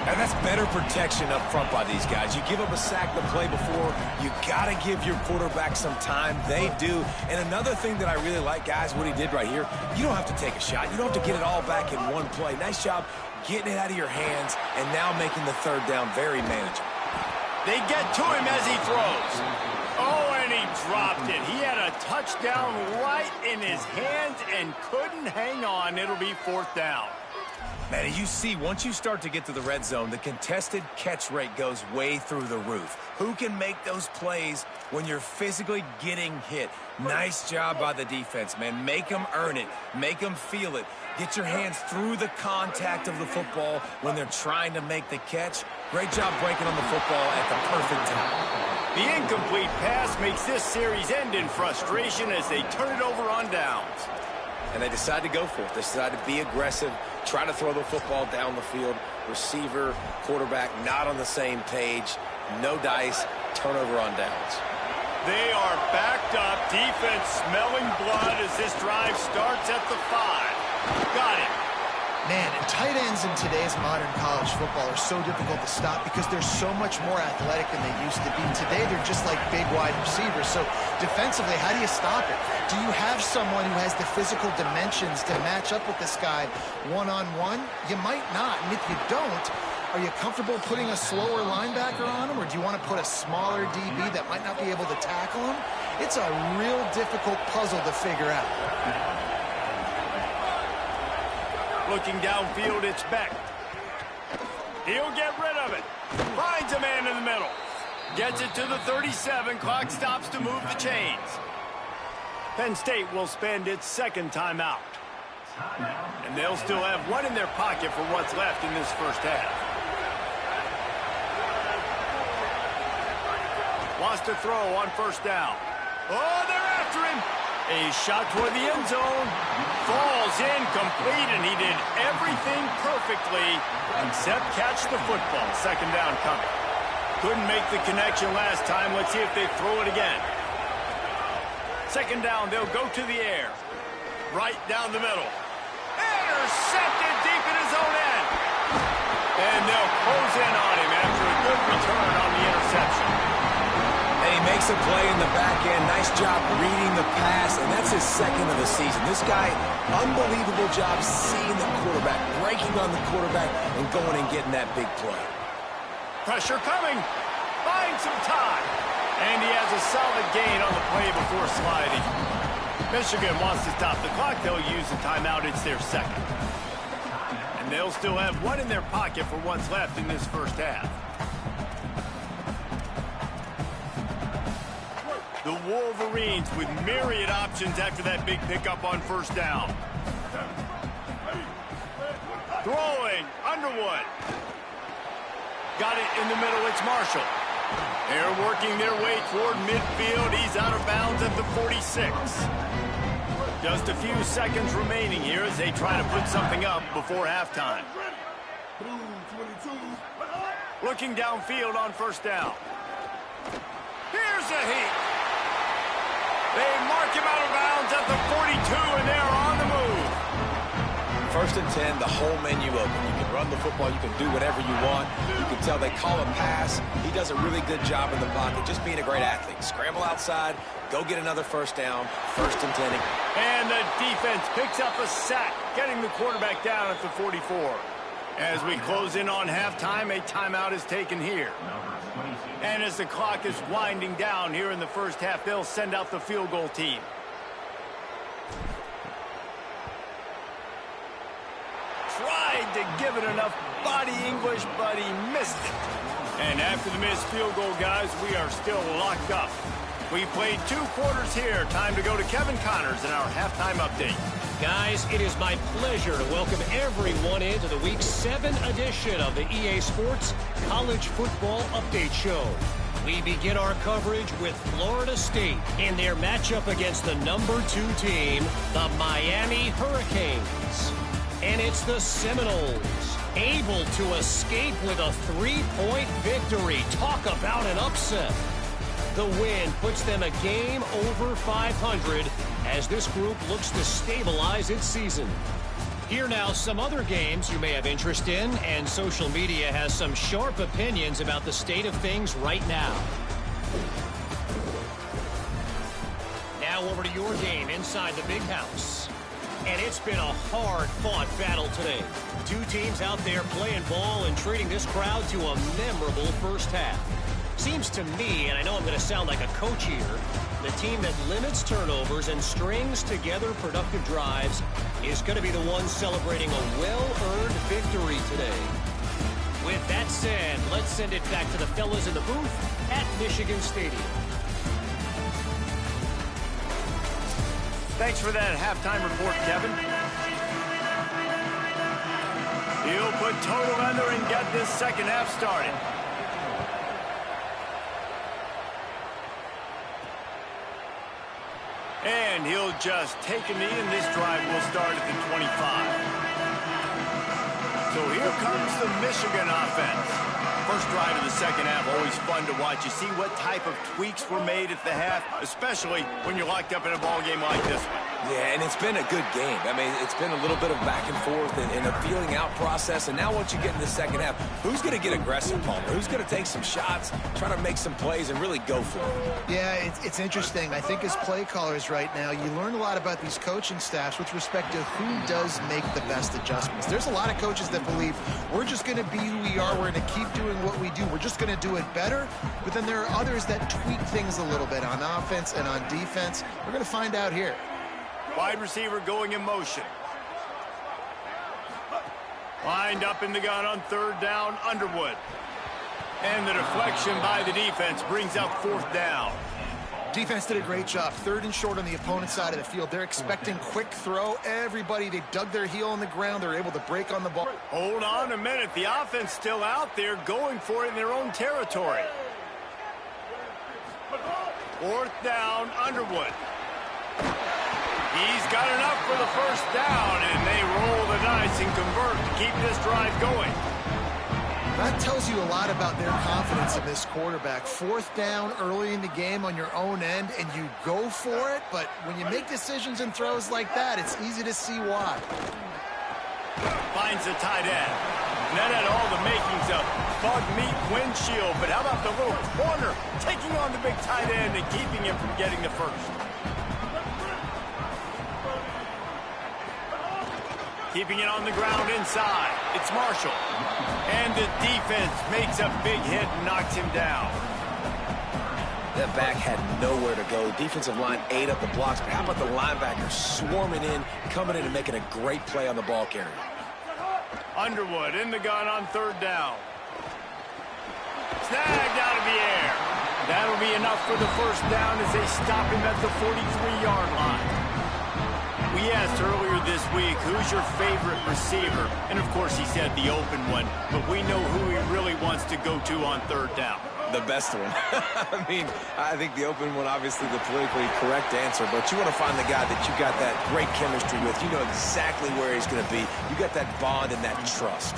And that's better protection up front by these guys. You give up a sack the play before, you got to give your quarterback some time. They do. And another thing that I really like, guys, what he did right here, you don't have to take a shot. You don't have to get it all back in one play. Nice job getting it out of your hands and now making the third down very manageable. They get to him as he throws. Oh, and he dropped it. He had a touchdown right in his hands and couldn't hang on. It'll be fourth down. Man, you see, once you start to get to the red zone, the contested catch rate goes way through the roof. Who can make those plays when you're physically getting hit? Nice job by the defense, man. Make them earn it. Make them feel it. Get your hands through the contact of the football when they're trying to make the catch. Great job breaking on the football at the perfect time. The incomplete pass makes this series end in frustration as they turn it over on downs. And they decide to go for it. They decide to be aggressive, try to throw the football down the field. Receiver, quarterback, not on the same page. No dice, turnover on downs. They are backed up, defense smelling blood as this drive starts at the 5. Got it. Man, and tight ends in today's modern college football are so difficult to stop because they're so much more athletic than they used to be. Today, they're just like big wide receivers. So defensively, how do you stop it? Do you have someone who has the physical dimensions to match up with this guy one-on-one? You might not. And if you don't, are you comfortable putting a slower linebacker on him? Or do you want to put a smaller DB that might not be able to tackle him? It's a real difficult puzzle to figure out. Looking downfield, it's Beck. He'll get rid of it. Finds a man in the middle. Gets it to the 37. Clock stops to move the chains. Penn State will spend its second timeout. And they'll still have one in their pocket for what's left in this first half. Wants to throw on first down. Oh, they're after him. A shot toward the end zone. Falls incomplete, and he did everything perfectly except catch the football. Second down coming. Couldn't make the connection last time. Let's see if they throw it again. Second down, they'll go to the air. Right down the middle. Intercepted deep in his own end. And they'll close in on him after a good return on the interception. And he makes a play in the back end. Nice job reading the pass, and that's his second of the season. This guy, unbelievable job seeing the quarterback, breaking on the quarterback, and going and getting that big play. Pressure coming. Finds some time. And he has a solid gain on the play before sliding. Michigan wants to stop the clock. They'll use the timeout. It's their second. And they'll still have one in their pocket for what's left in this first half. The Wolverines with myriad options after that big pickup on first down. Throwing, Underwood. Got it in the middle, it's Marshall. They're working their way toward midfield. He's out of bounds at the 46. Just a few seconds remaining here as they try to put something up before halftime. Looking downfield on first down. Here's a heat. They mark him out of bounds at the 42, and they're on the move. First and 10, the whole menu open. You can run the football. You can do whatever you want. You can tell they call a pass. He does a really good job in the pocket, just being a great athlete. Scramble outside, go get another first down, first and 10. And the defense picks up a sack, getting the quarterback down at the 44. As we close in on halftime, a timeout is taken here. And as the clock is winding down here in the first half, they'll send out the field goal team. Tried to give it enough body English, but he missed it. And after the missed field goal, guys, we are still locked up. We played 2 quarters here. Time to go to Kevin Connors in our halftime update. Guys, it is my pleasure to welcome everyone into the Week 7 edition of the EA Sports College Football Update Show. We begin our coverage with Florida State in their matchup against the number 2 team, the Miami Hurricanes. And it's the Seminoles, able to escape with a 3-point victory. Talk about an upset. The win puts them a game over 500 as this group looks to stabilize its season. Here now, some other games you may have interest in, and social media has some sharp opinions about the state of things right now. Now over to your game inside the big house. And it's been a hard-fought battle today. Two teams out there playing ball and treating this crowd to a memorable first half. Seems to me, and I know I'm going to sound like a coach here, the team that limits turnovers and strings together productive drives is going to be the one celebrating a well-earned victory today. With that said, let's send it back to the fellas in the booth at Michigan Stadium. Thanks for that halftime report, Kevin. He'll put total under and get this second half started. And he'll just take a knee, and this drive will start at the 25. So here comes the Michigan offense. First drive of the second half, always fun to watch. You see what type of tweaks were made at the half, especially when you're locked up in a ball game like this one. Yeah, and it's been a good game. I mean, it's been a little bit of back and forth and a feeling out process. And now once you get in the second half, who's going to get aggressive, Palmer? Who's going to take some shots, try to make some plays, and really go for it? Yeah, it's interesting. I think as play callers right now, you learn a lot about these coaching staffs with respect to who does make the best adjustments. There's a lot of coaches that believe we're just going to be who we are. We're going to keep doing what we do. We're just going to do it better. But then there are others that tweak things a little bit on offense and on defense. We're going to find out here. Wide receiver going in motion. Lined up in the gun on third down, Underwood. And the deflection by the defense brings up fourth down. Defense did a great job. Third and short on the opponent's side of the field. They're expecting quick throw. Everybody, they dug their heel on the ground. They're able to break on the ball. Hold on a minute. The offense still out there going for it in their own territory. Fourth down, Underwood. He's got enough for the first down, and they roll the dice and convert to keep this drive going. That tells you a lot about their confidence in this quarterback. Fourth down early in the game on your own end, and you go for it, but when you make decisions and throws like that, it's easy to see why. Finds the tight end. And that had all the makings of bug meat windshield, but how about the little corner taking on the big tight end and keeping him from getting the first? Keeping it on the ground inside. It's Marshall. And the defense makes a big hit and knocks him down. That back had nowhere to go. Defensive line ate up the blocks. But how about the linebacker swarming in, coming in and making a great play on the ball carrier? Underwood in the gun on third down. Snagged out of the air. That'll be enough for the first down as they stop him at the 43-yard line. We asked earlier this week, who's your favorite receiver? And, of course, he said the open one. But we know who he really wants to go to on third down. The best one. I mean, I think the open one, obviously the politically correct answer. But you want to find the guy that you got that great chemistry with. You know exactly where he's going to be. You got that bond and that trust.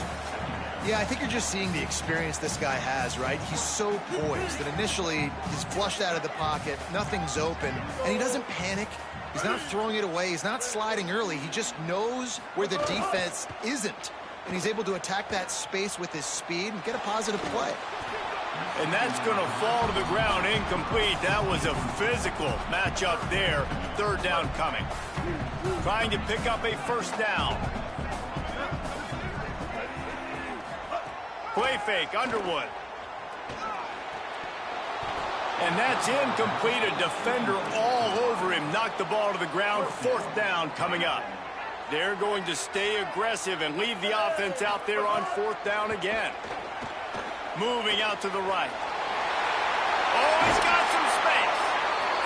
Yeah, I think you're just seeing the experience this guy has, right? He's so poised that initially he's flushed out of the pocket, nothing's open, and he doesn't panic. He's not throwing it away. He's not sliding early. He just knows where the defense isn't, and he's able to attack that space with his speed and get a positive play. And that's going to fall to the ground incomplete. That was a physical matchup there. Third down coming. Trying to pick up a first down. Play fake, Underwood. And that's incomplete. A defender all over him. Knocked the ball to the ground. Fourth down coming up. They're going to stay aggressive and leave the offense out there on fourth down again. Moving out to the right. Oh, he's got some space.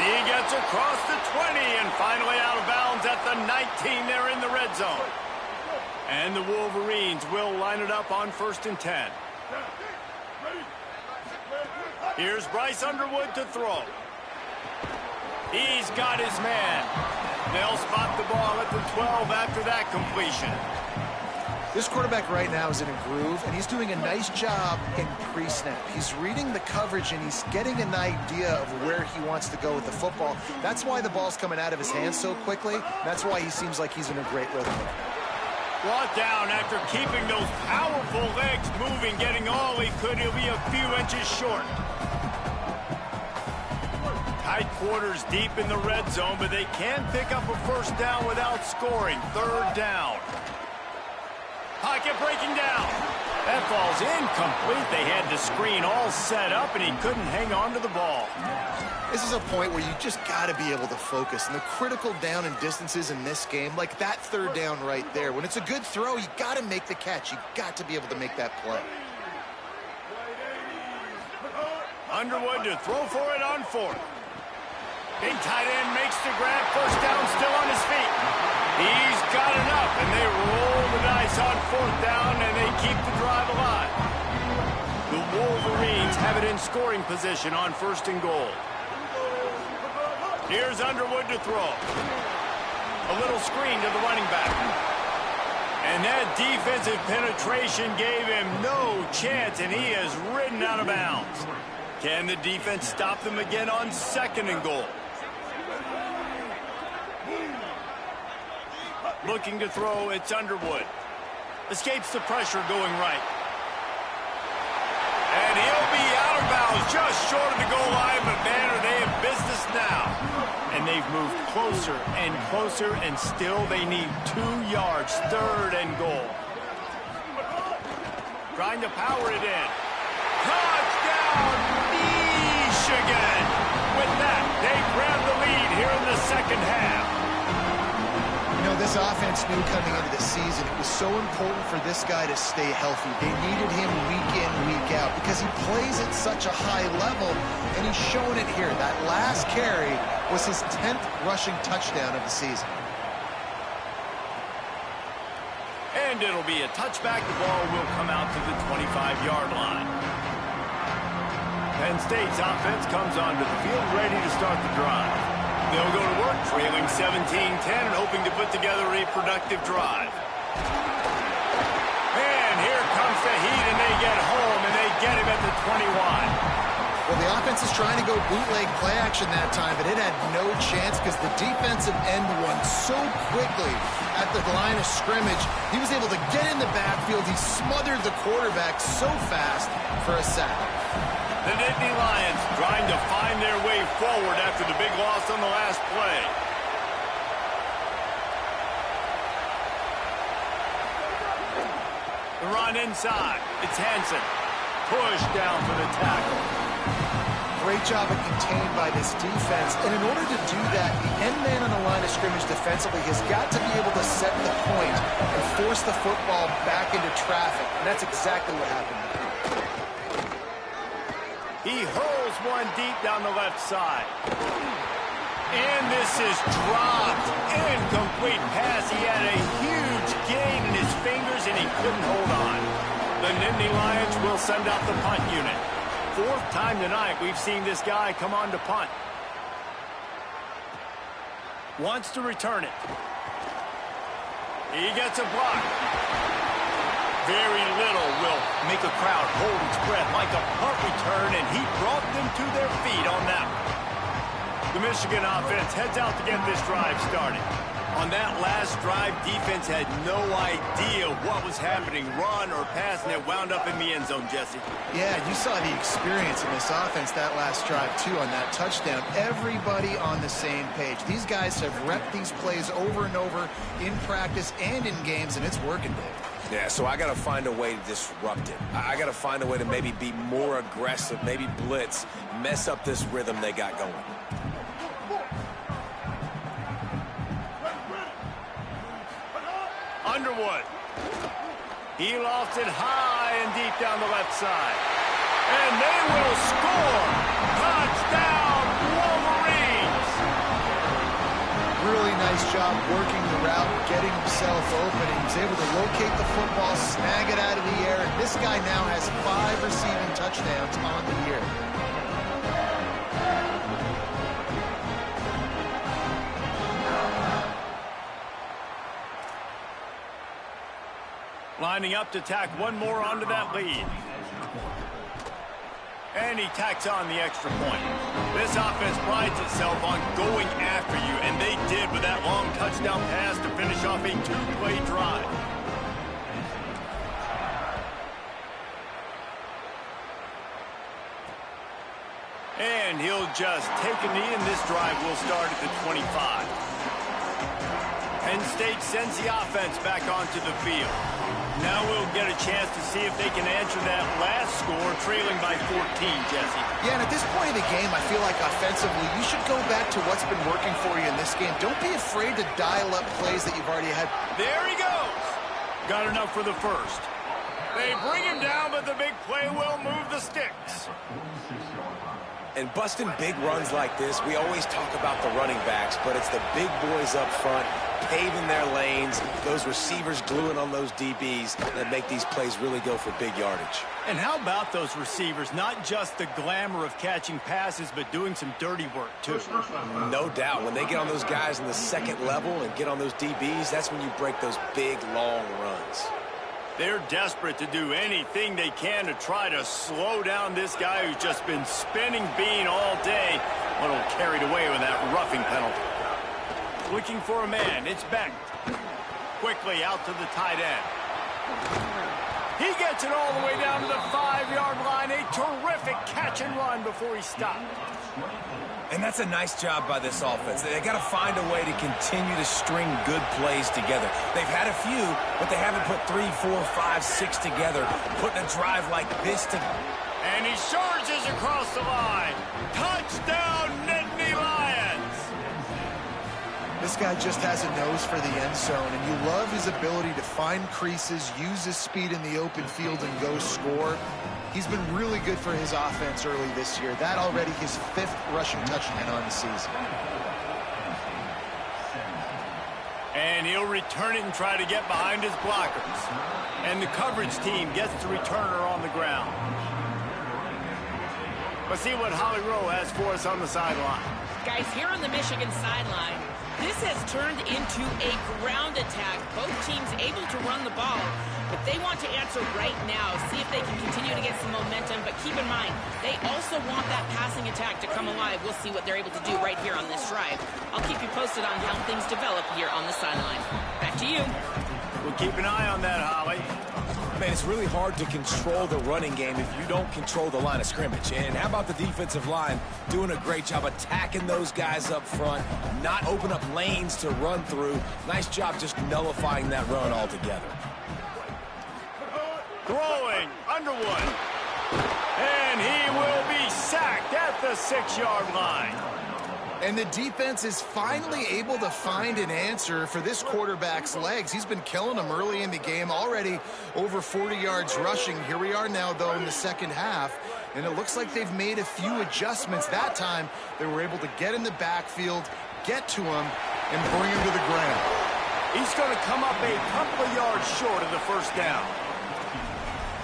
He gets across the 20 and finally out of bounds at the 19 there in the red zone. And the Wolverines will line it up on 1st and 10. Here's Bryce Underwood to throw. He's got his man. They'll spot the ball at the 12 after that completion. This quarterback right now is in a groove, and he's doing a nice job in pre-snap. He's reading the coverage, and he's getting an idea of where he wants to go with the football. That's why the ball's coming out of his hands so quickly. That's why he seems like he's in a great rhythm. Brought down after keeping those powerful legs moving, getting all he could. He'll be a few inches short. Tight quarters deep in the red zone, but they can pick up a first down without scoring. Third down. Pocket breaking down. That ball's incomplete. They had the screen all set up, and he couldn't hang on to the ball. This is a point where you just got to be able to focus. And the critical down and distances in this game, like that third down right there, when it's a good throw, you got to make the catch. You got to be able to make that play. Underwood to throw for it on fourth. Big tight end makes the grab. First down, still on his feet. He's got enough, and they roll the dice on fourth down, and they keep the drive alive. The Wolverines have it in scoring position on first and goal. Here's Underwood to throw. A little screen to the running back. And that defensive penetration gave him no chance, and he is ridden out of bounds. Can the defense stop them again on second and goal? Looking to throw, it's Underwood. Escapes the pressure going right. And he'll be out of bounds just short of the goal line, but man, are they in business now. And they've moved closer and closer, and still they need 2 yards, third and goal. Trying to power it in. Touchdown, Michigan! With that, they grab the lead here in the second half. You know, this offense knew coming into the season it was so important for this guy to stay healthy. They needed him week in, week out because he plays at such a high level, and he's shown it here. That last carry was his 10th rushing touchdown of the season. And it'll be a touchback. The ball will come out to the 25-yard line. Penn State's offense comes onto the field ready to start the drive. They'll go to work, trailing 17-10 and hoping to put together a productive drive. And here comes the heat, and they get home, and they get him at the 21. Well, the offense is trying to go bootleg play action that time, but it had no chance because the defensive end won so quickly at the line of scrimmage. He was able to get in the backfield. He smothered the quarterback so fast for a sack. The Nittany Lions trying to find their way forward after the big loss on the last play. The run inside. It's Hansen. Push down for the tackle. Great job of contained by this defense. And in order to do that, the end man on the line of scrimmage defensively has got to be able to set the point and force the football back into traffic. And that's exactly what happened. He hurls one deep down the left side. And this is dropped. Incomplete pass. He had a huge gain in his fingers, and he couldn't hold on. The Nittany Lions will send out the punt unit. 4th time tonight we've seen this guy come on to punt. Wants to return it. He gets a block. Very little will make a crowd hold its breath like a punt return, and he brought them to their feet on that one. The Michigan offense heads out to get this drive started. On that last drive, defense had no idea what was happening, run or pass, and it wound up in the end zone, Jesse. Yeah, you saw the experience in this offense that last drive, too, on that touchdown. Everybody on the same page. These guys have repped these plays over and over in practice and in games, and it's working, Dave. Yeah, so I got to find a way to disrupt it. I got to find a way to maybe be more aggressive, maybe blitz, mess up this rhythm they got going. Underwood. He lofts it high and deep down the left side. And they will score. Touchdown, Wolverines. Really nice job working the route, getting himself open. He was able to locate the football, snag it out of the air, and this guy now has 5 receiving touchdowns on the year. Lining up to tack one more onto that lead. And he tacks on the extra point. This offense prides itself on going after you, and they did with that long touchdown pass to finish off a 2-play drive. And he'll just take a knee, and this drive will start at the 25. Penn State sends the offense back onto the field. Now we'll get a chance to see if they can answer that last score, trailing by 14, Jesse. Yeah, and at this point in the game, I feel like offensively, you should go back to what's been working for you in this game. Don't be afraid to dial up plays that you've already had. There he goes. Got enough for the first. They bring him down, but the big play will move the sticks. And busting big runs like this, we always talk about the running backs, but it's the big boys up front, paving their lanes, those receivers gluing on those DBs that make these plays really go for big yardage. And how about those receivers? Not just the glamour of catching passes, but doing some dirty work, too. No doubt. When they get on those guys in the second level and get on those DBs, that's when you break those big, long runs. They're desperate to do anything they can to try to slow down this guy who's just been spinning bean all day, but will carried away with that roughing penalty. Looking for a man. It's Beck. Quickly out to the tight end. He gets it all the way down to the 5-yard line. A terrific catch and run before he stopped. And that's a nice job by this offense. They got to find a way to continue to string good plays together. They've had a few, but they haven't put 3, 4, 5, 6 together. Putting a drive like this together. And he charges across the line. Touchdown, Nittany Lions! This guy just has a nose for the end zone, and you love his ability to find creases, use his speed in the open field, and go score. He's been really good for his offense early this year. That already his 5th rushing touchdown on the season. And he'll return it and try to get behind his blockers. And the coverage team gets the returner on the ground. Let's see what Holly Rowe has for us on the sideline. Guys, here on the Michigan sideline, this has turned into a ground attack. Both teams able to run the ball, but they want to answer right now, see if they can continue to get some momentum. But keep in mind, they also want that passing attack to come alive. We'll see what they're able to do right here on this drive. I'll keep you posted on how things develop here on the sideline. Back to you. We'll keep an eye on that, Holly. Man, it's really hard to control the running game if you don't control the line of scrimmage. And how about the defensive line doing a great job attacking those guys up front, not open up lanes to run through. Nice job just nullifying that run altogether. Throwing, Underwood. And he will be sacked at the 6-yard line. And the defense is finally able to find an answer for this quarterback's legs. He's been killing them early in the game, already over 40 yards rushing. Here we are now, though, in the second half, and it looks like they've made a few adjustments. That time, they were able to get in the backfield, get to him, and bring him to the ground. He's going to come up a couple of yards short of the first down.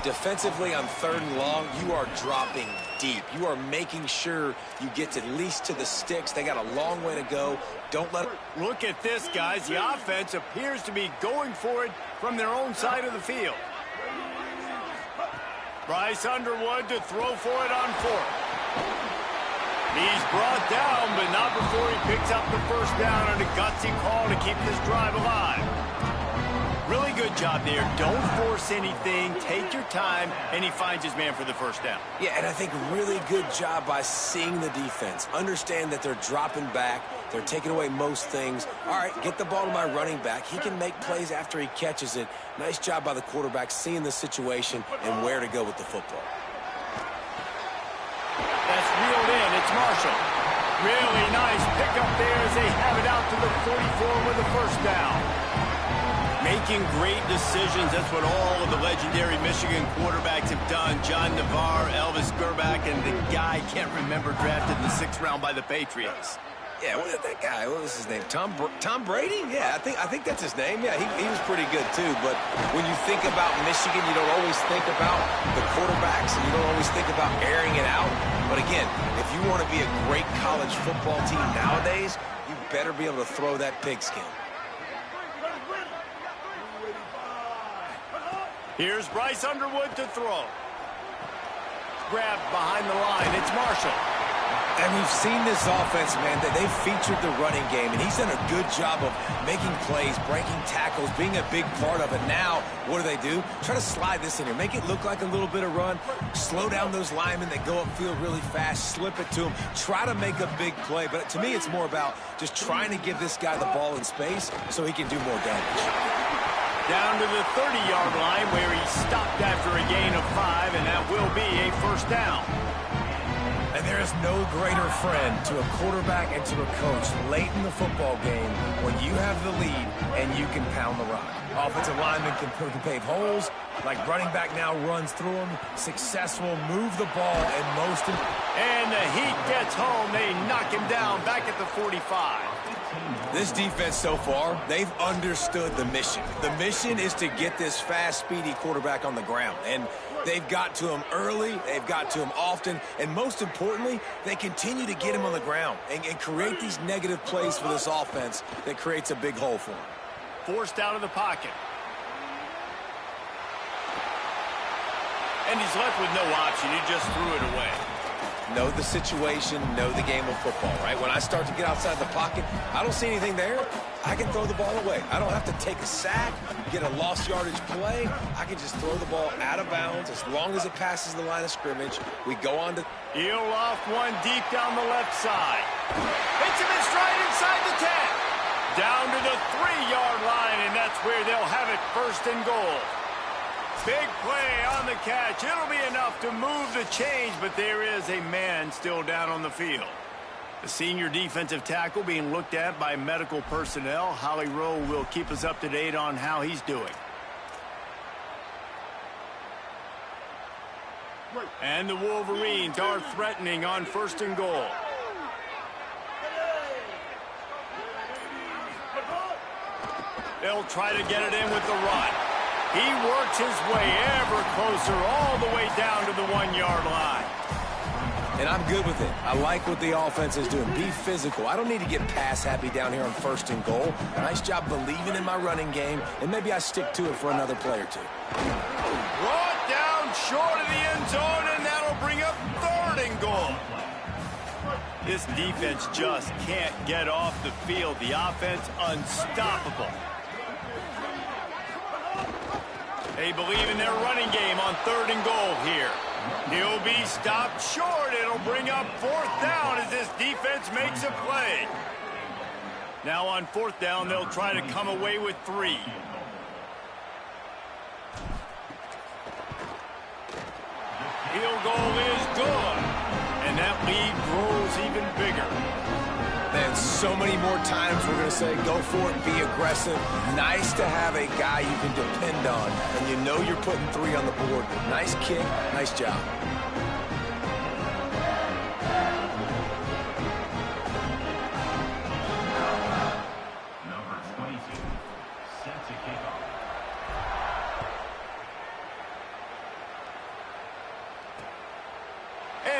Defensively on 3rd and long, you are dropping deep. You are making sure you get at least to the sticks. They got a long way to go. Don't let it... Look at this, guys. The offense appears to be going for it from their own side of the field. Bryce Underwood to throw for it on 4th. He's brought down, but not before he picks up the first down on a gutsy call to keep this drive alive. Really good job there. Don't force anything. Take your time, and he finds his man for the first down. Yeah, and I think really good job by seeing the defense. Understand that they're dropping back. They're taking away most things. All right, get the ball to my running back. He can make plays after he catches it. Nice job by the quarterback seeing the situation and where to go with the football. That's reeled in. It's Marshall. Really nice pickup there as they have it out to the 44 with the first down. Making great decisions. That's what all of the legendary Michigan quarterbacks have done. John Navarre, Elvis Gerbach, and the guy, can't remember, drafted in the 6th round by the Patriots. Yeah, that guy, what was his name? Tom Brady? Yeah, I think that's his name. Yeah, he was pretty good too. But when you think about Michigan, you don't always think about the quarterbacks, and you don't always think about airing it out. But again, if you want to be a great college football team nowadays, you better be able to throw that pigskin. Here's Bryce Underwood to throw. Grabbed behind the line. It's Marshall. And we've seen this offense, man, that they've featured the running game, and he's done a good job of making plays, breaking tackles, being a big part of it. Now, what do? Try to slide this in here. Make it look like a little bit of run. Slow down those linemen that go upfield really fast. Slip it to them. Try to make a big play. But to me, it's more about just trying to give this guy the ball in space so he can do more damage. Down to the 30-yard line where he stopped after a gain of 5, and that will be a first down. And there is no greater friend to a quarterback and to a coach late in the football game when you have the lead and you can pound the rock. Offensive linemen can pave holes, like running back now runs through them. Successful, move the ball, and most... And the heat gets home. They knock him down back at the 45. This defense so far, they've understood the mission. The mission is to get this fast, speedy quarterback on the ground. And they've got to him early, they've got to him often, and most importantly, they continue to get him on the ground and create these negative plays for this offense that creates a big hole for him. Forced out of the pocket. And he's left with no option. He just threw it away. Know the situation, know the game of football, right? When I start to get outside the pocket, I don't see anything there, I can throw the ball away. I don't have to take a sack, get a lost yardage play. I can just throw the ball out of bounds as long as it passes the line of scrimmage. We go on to... He'll off one deep down the left side. Hits him in stride inside the 10. Down to the 3-yard line, and that's where they'll have it, first and goal. Big play on the catch. It'll be enough to move the chains, but there is a man still down on the field. The senior defensive tackle being looked at by medical personnel. Holly Rowe will keep us up to date on how he's doing. And the Wolverines are threatening on first and goal. They'll try to get it in with the run. He works his way ever closer all the way down to the 1-yard line. And I'm good with it. I like what the offense is doing. Be physical. I don't need to get pass happy down here on first and goal. Nice job believing in my running game, and maybe I stick to it for another play or two. Brought down short of the end zone, and that'll bring up third and goal. This defense just can't get off the field. The offense unstoppable. They believe in their running game on third and goal here. He'll be stopped short. It'll bring up fourth down as this defense makes a play. Now on fourth down, they'll try to come away with 3. Field goal is good. And that lead grows even bigger. And so many more times we're going to say, go for it, be aggressive. Nice to have a guy you can depend on, and you know you're putting 3 on the board. Nice kick, nice job. Number 22, set to kick off.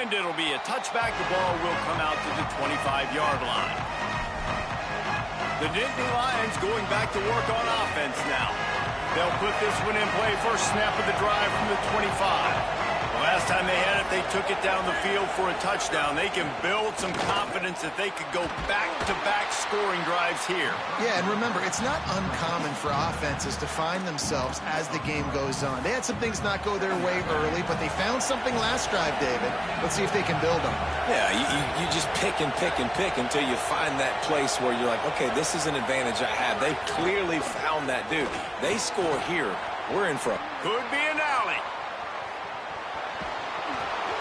And it'll be a touchback. The ball will come out to the 25-yard line. The Nittany Lions going back to work on offense now. They'll put this one in play, first snap of the drive from the 25. The last time they had it, they took it down the field for a touchdown. They can build some confidence that they could go back-to-back scoring drives here. Yeah, and remember, it's not uncommon for offenses to find themselves as the game goes on. They had some things not go their way early, but they found something last drive, David. Let's see if they can build on it. Yeah, you just pick and pick and pick until you find that place where you're like, okay, this is an advantage I have. They clearly found that dude. They score here. We're in for it. Could be an alley.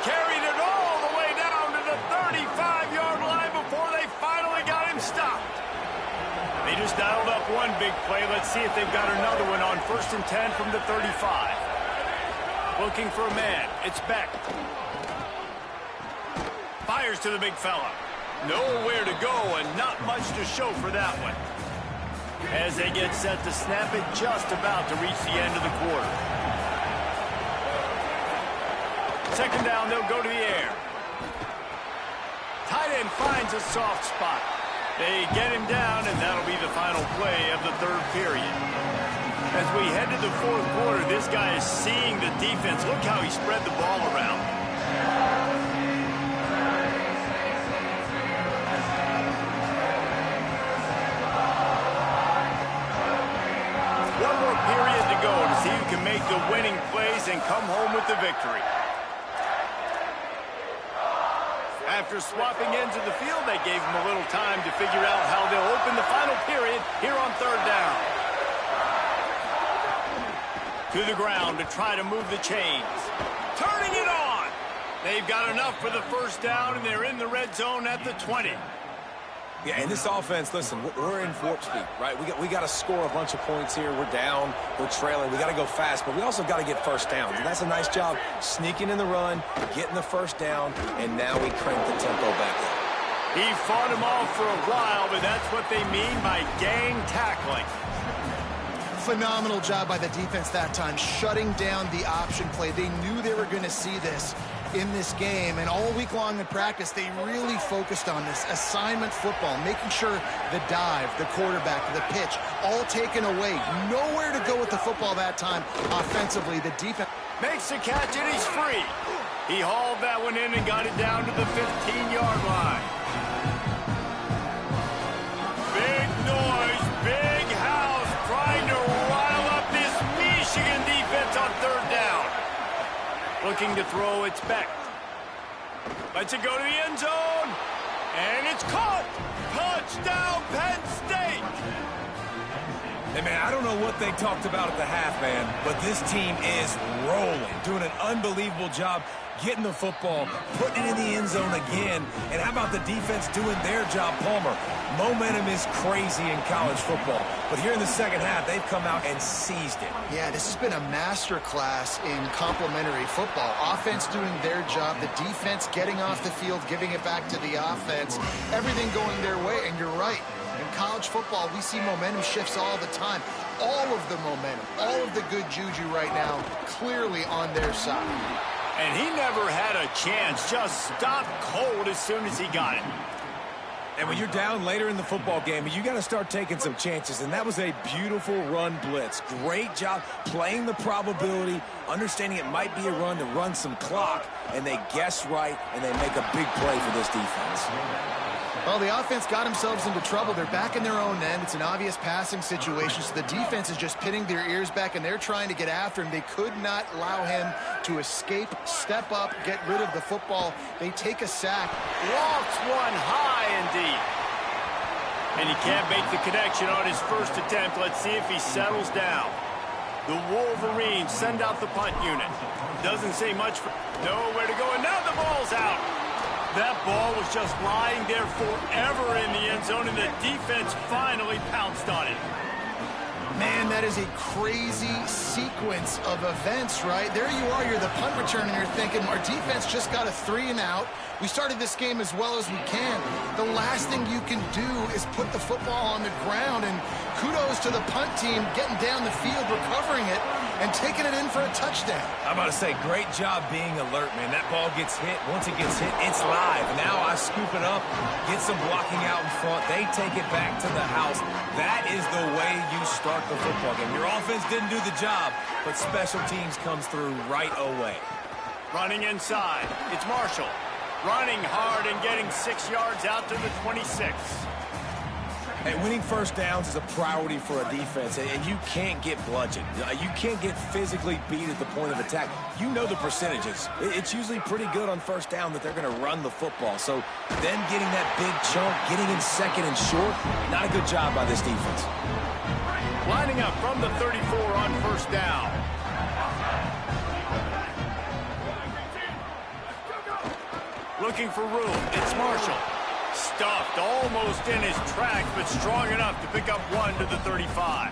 Carried it all the way down to the 35-yard line before they finally got him stopped. They just dialed up one big play. Let's see if they've got another one on first and 10 from the 35. Looking for a man. It's Beck. Fires to the big fella. Nowhere to go and not much to show for that one. As they get set to snap it, just about to reach the end of the quarter. Second down, they'll go to the air. Tight end finds a soft spot. They get him down, and that'll be the final play of the third period. As we head to the fourth quarter, this guy is seeing the defense. Look how he spread the ball around. After swapping ends of the field, they gave him a little time to figure out how they'll open the final period here on third down. To the ground to try to move the chains. Turning it on. They've got enough for the first down, and they're in the red zone at the 20. Yeah, and this offense, listen, we're in warp speed, right? We got to score a bunch of points here. We're down. We're trailing. We got to go fast, but we also got to get first downs. And that's a nice job sneaking in the run, getting the first down, and now we crank the tempo back up. He fought him off for a while, but that's what they mean by gang tackling. Phenomenal job by the defense that time, shutting down the option play. They knew they were going to see this in this game, and all week long in practice, they really focused on this assignment football, making sure the dive, the quarterback, the pitch, all taken away. Nowhere to go with the football that time offensively. The defense makes the catch, and he's free. He hauled that one in and got it down to the 15-yard line. Big noise, big house, trying to rile up this Michigan defense on third down. Looking to throw, it's Beck. Lets it go to the end zone. And it's caught. Touchdown, Penn State. Hey, man, I don't know what they talked about at the half, man, but this team is rolling, doing an unbelievable job getting the football, putting it in the end zone again. And how about the defense doing their job, Palmer? Momentum is crazy in college football. But here in the second half, they've come out and seized it. Yeah, this has been a master class in complementary football. Offense doing their job, the defense getting off the field, giving it back to the offense, everything going their way. And you're right. In college football, we see momentum shifts all the time. All of the momentum, all of the good juju right now, clearly on their side. And he never had a chance, just stopped cold as soon as he got it. And when you're down later in the football game, you got to start taking some chances. And that was a beautiful run blitz. Great job playing the probability, understanding it might be a run to run some clock. And they guess right, and they make a big play for this defense. Well, the offense got themselves into trouble. They're back in their own end. It's an obvious passing situation, so the defense is just pinning their ears back, and they're trying to get after him. They could not allow him to escape, step up, get rid of the football. They take a sack. Walks one high and deep. And he can't make the connection on his first attempt. Let's see if he settles down. The Wolverines send out the punt unit. Doesn't say much for nowhere to go, and now the ball's out. That ball was just lying there forever in the end zone, and the defense finally pounced on it. Man, that is a crazy sequence of events, right? There you are, you're the punt returner, and you're thinking, our defense just got a 3 and out. We started this game as well as we can. The last thing you can do is put the football on the ground, and kudos to the punt team getting down the field, recovering it, and taking it in for a touchdown. I'm about to say, great job being alert, man. That ball gets hit. Once it gets hit, it's live. Now I scoop it up, get some blocking out in front. They take it back to the house. That is the way you start the football game. Your offense didn't do the job, but special teams comes through right away. Running inside, it's Marshall. Running hard and getting 6 yards out to the 26. Hey, winning first downs is a priority for a defense, and you can't get bludgeoned. You can't get physically beat at the point of attack. You know the percentages. It's usually pretty good on first down that they're going to run the football. So then getting that big chunk, getting in second and short, not a good job by this defense. Lining up from the 34 on first down. Looking for room, it's Marshall. Stuffed almost in his tracks, but strong enough to pick up 1 to the 35.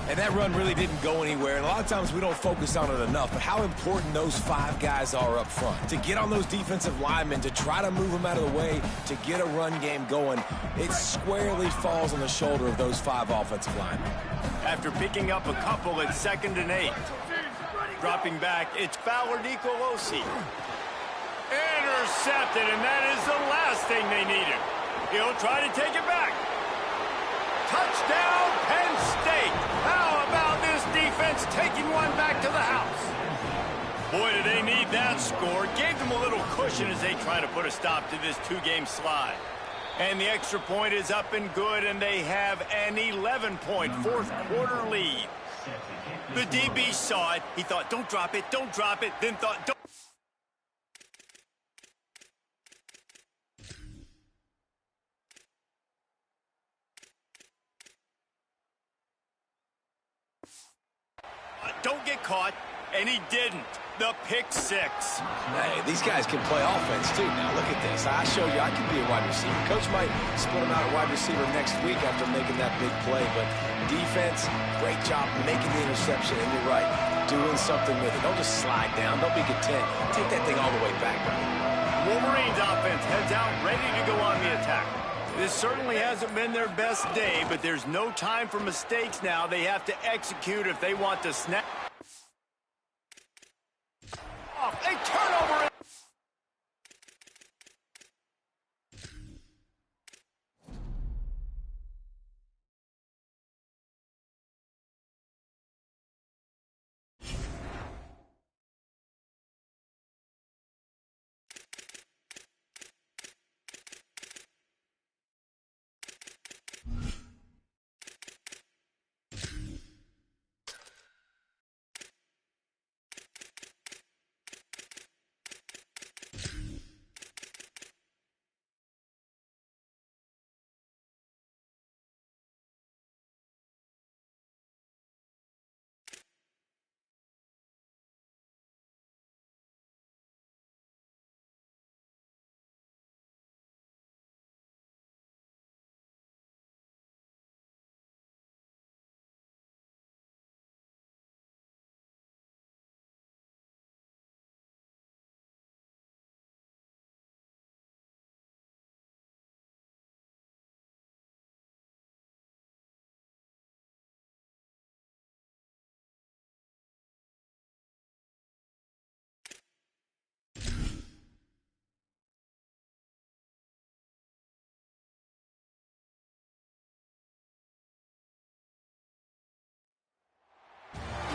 And that run really didn't go anywhere. And a lot of times we don't focus on it enough, but how important those 5 guys are up front. To get on those defensive linemen, to try to move them out of the way, to get a run game going, it squarely falls on the shoulder of those 5 offensive linemen. After picking up a couple at 2nd and 8. Dropping back, it's Fowler Nicolosi. Intercepted, and that is the last thing they needed. He'll try to take it back. Touchdown, Penn State. How about this defense taking one back to the house? Boy, do they need that score. Gave them a little cushion as they try to put a stop to this 2-game slide. And the extra point is up and good, and they have an 11-point fourth-quarter lead. The DB saw it. He thought, don't drop it, then thought, don't. get caught, and he didn't. The pick six. Hey, these guys can play offense, too. Now, look at this. I showed you I can be a wide receiver. Coach might split him out at wide receiver next week after making that big play. But defense, great job making the interception. And you're right, doing something with it. Don't just slide down. Don't be content. Take that thing all the way back, brother. Wolverines offense heads out, ready to go on the attack. This certainly hasn't been their best day, but there's no time for mistakes now. They have to execute if they want to snap. A turnover.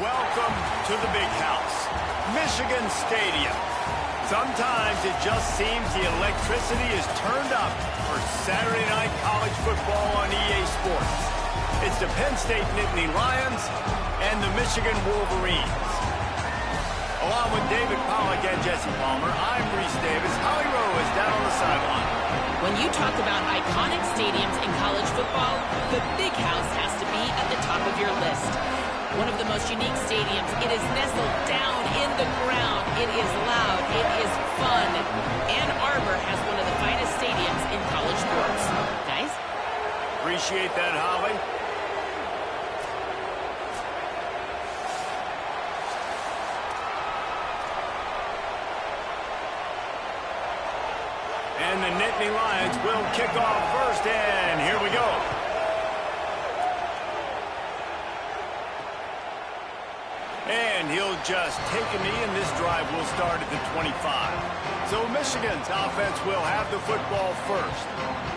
Welcome to the big house, Michigan Stadium. Sometimes it just seems the electricity is turned up for Saturday night college football on EA Sports. It's the Penn State Nittany Lions and the Michigan Wolverines. Along with David Pollack and Jesse Palmer, I'm Reese Davis. Howie Rowe is down on the sideline. When you talk about iconic stadiums in college football, the Big House has to be at the top of your list. One of the most unique stadiums. It is nestled down in the ground. It is loud. It is fun. Ann Arbor has one of the finest stadiums in college sports. Guys? Appreciate that, Holly. And the Nittany Lions will kick off first, and here we go. And he'll just take a knee, and this drive will start at the 25. So Michigan's offense will have the football first.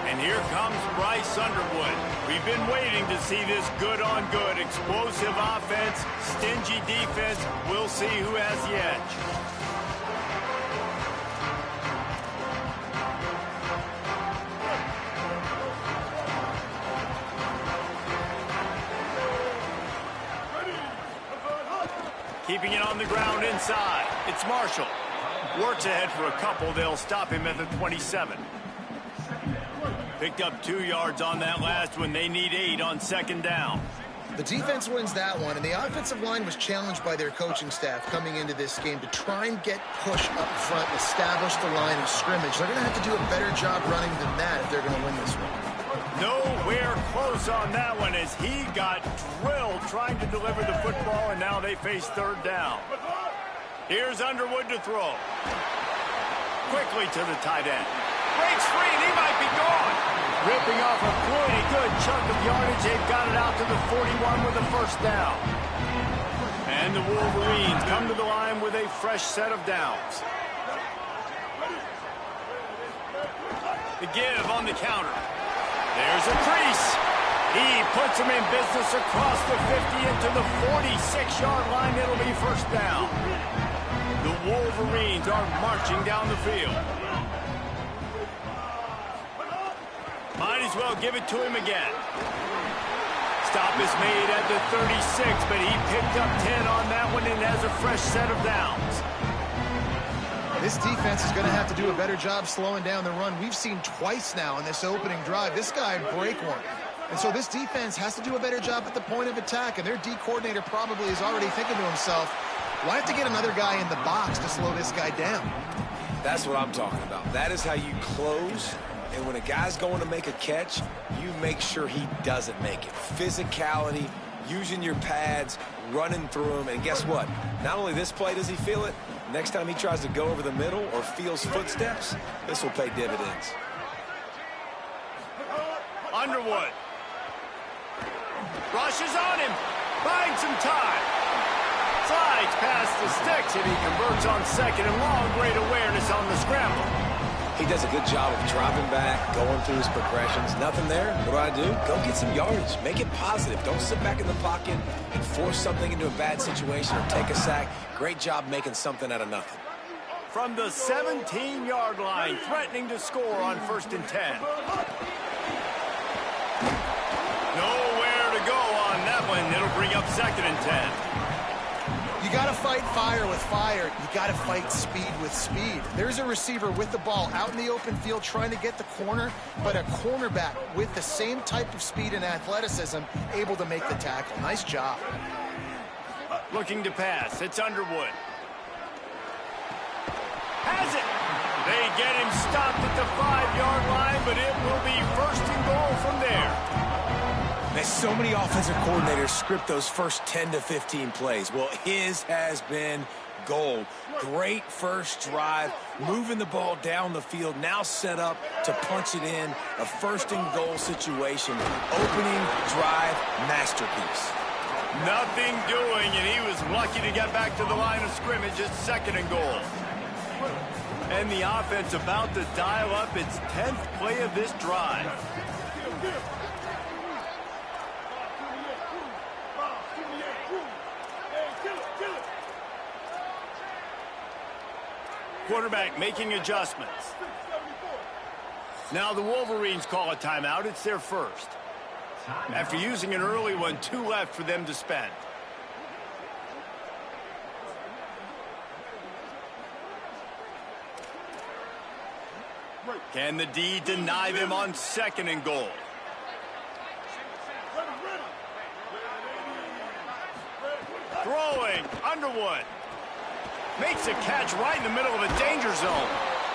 And here comes Bryce Underwood. We've been waiting to see this good-on-good, explosive offense, stingy defense. We'll see who has the edge. Keeping it on the ground inside. It's Marshall. Works ahead for a couple. They'll stop him at the 27. Picked up 2 yards on that last one. They need 8 on second down. The defense wins that one, and the offensive line was challenged by their coaching staff coming into this game to try and get push up front and establish the line of scrimmage. They're going to have to do a better job running than that if they're going to win this one. Nowhere close on that one as he got drilled trying to deliver the football, and now they face third down. Here's Underwood to throw. Quickly to the tight end. Breaks free, and he might be gone. Ripping off a pretty good chunk of yardage. They've got it out to the 41 with a first down. And the Wolverines come to the line with a fresh set of downs. The give on the counter. There's a crease. He puts him in business across the 50 into the 46-yard line. It'll be first down. The Wolverines are marching down the field. Might as well give it to him again. Stop is made at the 36, but he picked up 10 on that one and has a fresh set of downs. This defense is going to have to do a better job slowing down the run. We've seen twice now in this opening drive. This guy break one. And so this defense has to do a better job at the point of attack, and their D coordinator probably is already thinking to himself, well, I have to get another guy in the box to slow this guy down. That's what I'm talking about. That is how you close. And when a guy's going to make a catch, you make sure he doesn't make it. Physicality, using your pads, running through them. And guess what? Not only this play does he feel it, next time he tries to go over the middle or feels footsteps, this will pay dividends. Underwood. Rushes on him. Buying some time. Slides past the sticks, and he converts on second and long. Great awareness on the scramble. He does a good job of dropping back, going through his progressions. Nothing there. What do? Go get some yardage. Make it positive. Don't sit back in the pocket and force something into a bad situation or take a sack. Great job making something out of nothing. From the 17-yard line, threatening to score on 1st and 10. Nowhere to go on that one. It'll bring up 2nd and 10. You got to fight fire with fire. You got to fight speed with speed. There's a receiver with the ball out in the open field trying to get the corner, but a cornerback with the same type of speed and athleticism able to make the tackle. Nice job. Looking to pass. It's Underwood. Has it. They get him stopped at the 5-yard line, but it will be 1st and goal from there. There's so many offensive coordinators script those first 10 to 15 plays. Well, his has been gold. Great first drive, moving the ball down the field, now set up to punch it in. A 1st and goal situation. Opening drive masterpiece. Nothing doing, and he was lucky to get back to the line of scrimmage at 2nd and goal. And the offense about to dial up its 10th play of this drive. Quarterback making adjustments. Now the Wolverines call a timeout. It's their first. After using an early one, 2 left for them to spend. Can the D deny them on 2nd and goal? Throwing, Underwood. Makes a catch right in the middle of a danger zone.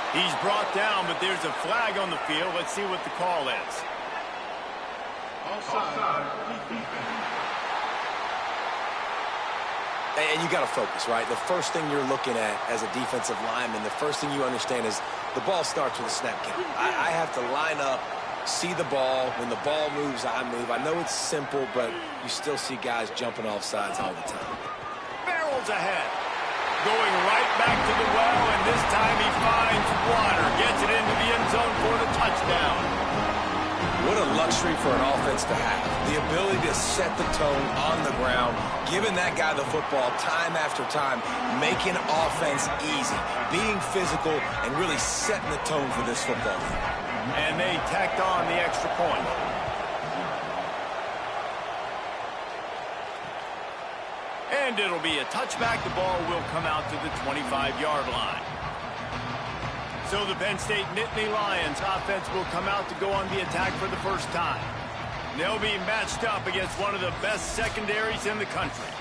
He's brought down, but there's a flag on the field. Let's see what the call is. And you got to focus, right? The first thing you're looking at as a defensive lineman, the first thing you understand is the ball starts with a snap count. I have to line up, see the ball. When the ball moves, I move. I know it's simple, but you still see guys jumping off sides all the time. Barrels ahead. Going right back to the well, and this time he finds water. Gets it into the end zone for the touchdown. What a luxury for an offense to have. The ability to set the tone on the ground, giving that guy the football time after time, making offense easy, being physical, and really setting the tone for this football game. And they tacked on the extra point. And it'll be a touchback. The ball will come out to the 25-yard line. So the Penn State Nittany Lions offense will come out to go on the attack for the first time. They'll be matched up against one of the best secondaries in the country.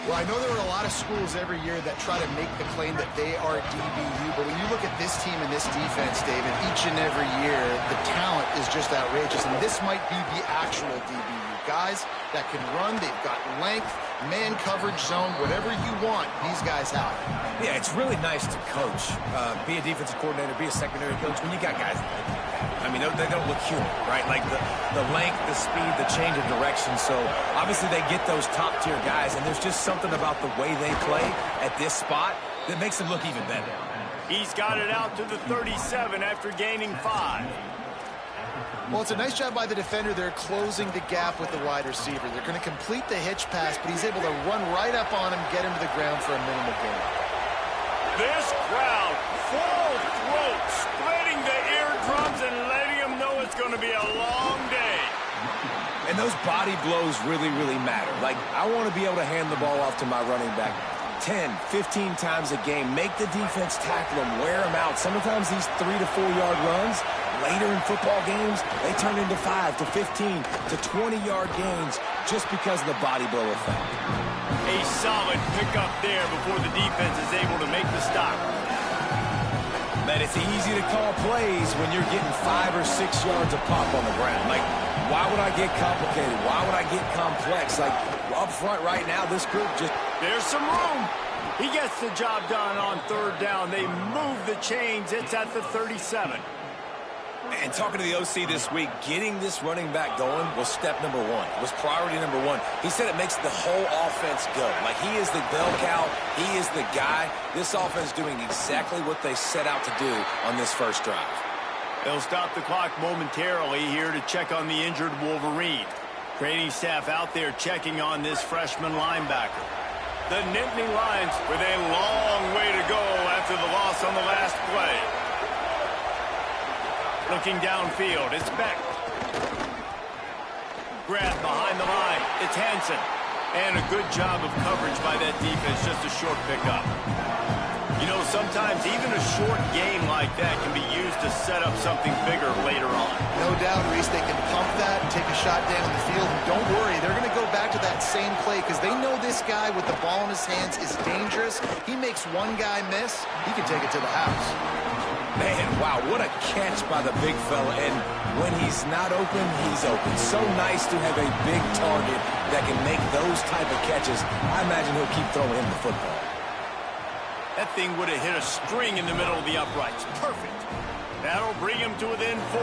Well, I know there are a lot of schools every year that try to make the claim that they are DBU, but when you look at this team and this defense, David, each and every year, the talent is just outrageous, and this might be the actual DBU. Guys that can run, they've got length, man coverage zone, whatever you want, these guys have. Yeah, it's really nice to coach, be a defensive coordinator, be a secondary coach when you got guys like that. I mean, they don't look human, right? Like the length, the speed, the change of direction. So obviously they get those top-tier guys, and there's just something about the way they play at this spot that makes them look even better. He's got it out to the 37 after gaining 5. Well, it's a nice job by the defender. They're closing the gap with the wide receiver. They're going to complete the hitch pass, but he's able to run right up on him, get him to the ground for a minimal gain. This crowd, full throat, splitting the eardrums and letting them know it's going to be a long day. And those body blows really, really matter. Like, I want to be able to hand the ball off to my running back 10, 15 times a game. Make the defense tackle them, wear them out. Sometimes these 3 to 4 yard runs, later in football games, they turn into 5 to 15 to 20-yard gains just because of the body blow effect. A solid pickup there before the defense is able to make the stop. Man, it's easy to call plays when you're getting 5 or 6 yards of pop on the ground. Like, why would I get complicated? Why would I get complex? Like, up front right now, this group just... There's some room. He gets the job done on third down. They move the chains. It's at the 37. And talking to the OC this week, getting this running back going was step number one. It was priority number one. He said it makes the whole offense go. Like, he is the bell cow. He is the guy. This offense doing exactly what they set out to do on this first drive. They'll stop the clock momentarily here to check on the injured Wolverine. Training staff out there checking on this freshman linebacker. The Nittany Lions with a long way to go after the loss on the last play. Looking downfield, it's Beck. Grab behind the line, it's Hansen. And a good job of coverage by that defense, just a short pickup. You know, sometimes even a short game like that can be used to set up something bigger later on. No doubt, Reese, they can pump that and take a shot down the field. And don't worry, they're going to go back to that same play because they know this guy with the ball in his hands is dangerous. He makes one guy miss, he can take it to the house. Man, wow, what a catch by the big fella. And when he's not open, he's open. So nice to have a big target that can make those type of catches. I imagine he'll keep throwing him the football. That thing would have hit a string in the middle of the uprights. Perfect. That'll bring him to within 4.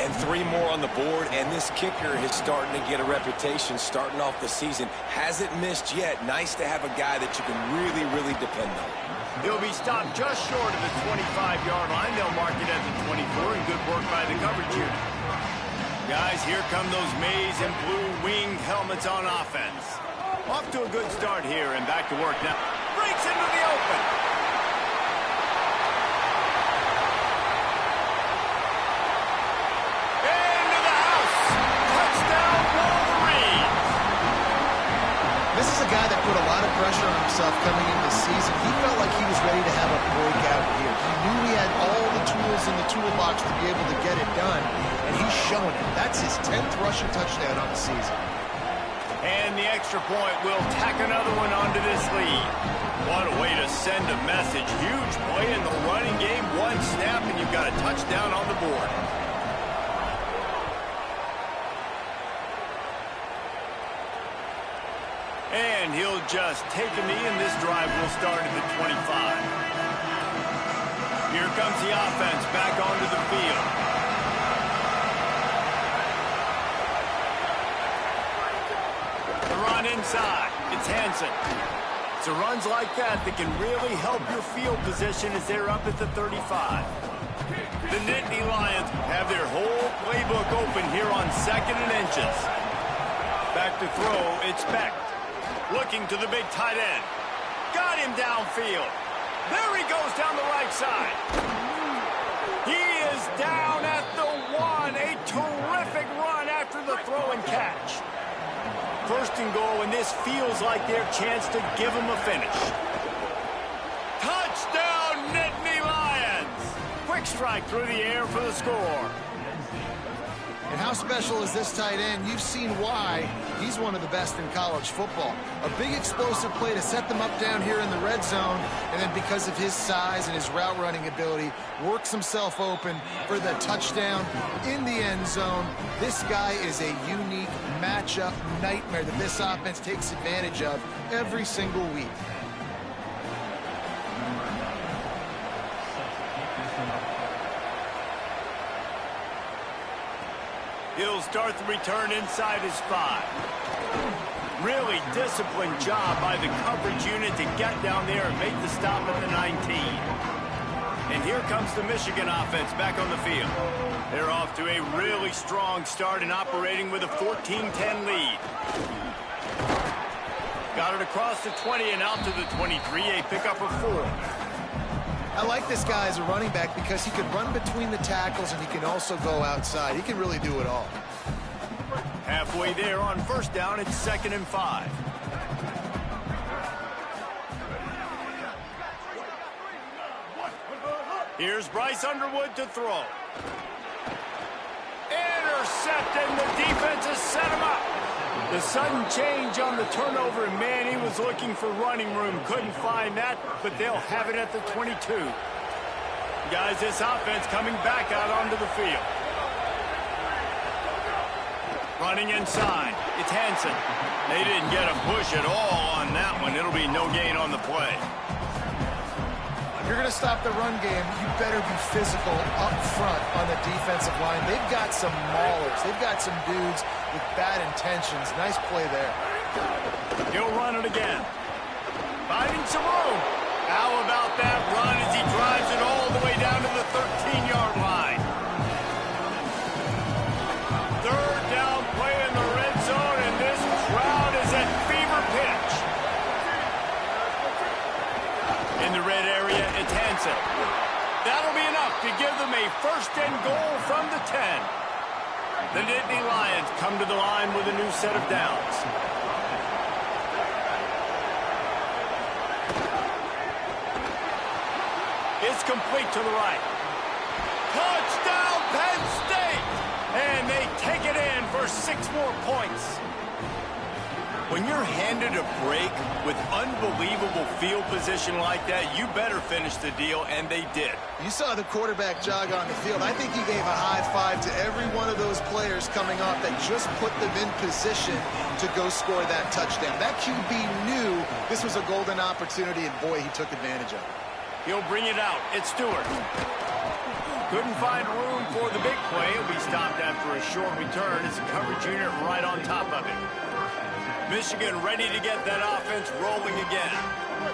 And 3 more on the board, and this kicker is starting to get a reputation starting off the season. Hasn't missed yet. Nice to have a guy that you can really, really depend on. He'll be stopped just short of the 25-yard line. They'll mark it at the 24, and good work by the coverage unit. Guys, here come those maize and blue winged helmets on offense. Off to a good start here, and back to work now. Breaks into the open. Into the house. Touchdown, Wolverine. This is a guy that put a lot of pressure on himself coming into the season. He felt like he was ready to have a breakout year. He knew he had all the tools in the toolbox to be able to get it done, and he's showing it. That's his 10th rushing touchdown on the season. And the extra point will tack another one onto this lead. What a way to send a message. Huge play in the running game. One snap, and you've got a touchdown on the board. And he'll just take a knee, and this drive will start at the 25. Here comes the offense back onto the field. The run inside. It's Hansen. It's the runs like that that can really help your field position as they're up at the 35. The Nittany Lions have their whole playbook open here on 2nd and inches. Back to throw, it's Beck. Looking to the big tight end. Got him downfield. There he goes down the right side. He is down at the 1. A terrific run after the throw and catch. 1st and goal, and this feels like their chance to give them a finish. Touchdown, Nittany Lions! Quick strike through the air for the score. And how special is this tight end? You've seen why he's one of the best in college football. A big explosive play to set them up down here in the red zone, and then because of his size and his route running ability, works himself open for the touchdown in the end zone. This guy is a unique matchup nightmare that this offense takes advantage of every single week. He'll start the return inside his 5. Really disciplined job by the coverage unit to get down there and make the stop at the 19. And here comes the Michigan offense back on the field. They're off to a really strong start and operating with a 14-10 lead. Got it across the 20 and out to the 23, a pickup of 4. I like this guy as a running back because he can run between the tackles and he can also go outside. He can really do it all. Halfway there on 1st down, it's 2nd and 5. Here's Bryce Underwood to throw. Intercepted, and the defense has set him up. The sudden change on the turnover, and man, he was looking for running room. Couldn't find that, but they'll have it at the 22. Guys, this offense coming back out onto the field. Running inside. It's Hansen. They didn't get a push at all on that one. It'll be no gain on the play. If you're going to stop the run game, you better be physical up front on the defensive line. They've got some maulers. They've got some dudes with bad intentions. Nice play there. He'll run it again. Finding some room. How about that run as he drives it all the way down to the 13-yard line? Third down play in the red zone, and this crowd is at fever pitch. In the red area, it's Hansen. That'll be enough to give them a first and goal from the 10. The Nittany Lions come to the line with a new set of downs. It's complete to the right. Touchdown, Penn State! And they take it in for 6 more points. When you're handed a break with unbelievable field position like that, you better finish the deal, and they did. You saw the quarterback jog on the field. I think he gave a high five to every one of those players coming off that just put them in position to go score that touchdown. That QB knew this was a golden opportunity, and boy, he took advantage of it. He'll bring it out. It's Stewart. Couldn't find room for the big play. He'll be stopped after a short return. It's a coverage unit right on top of it. Michigan ready to get that offense rolling again.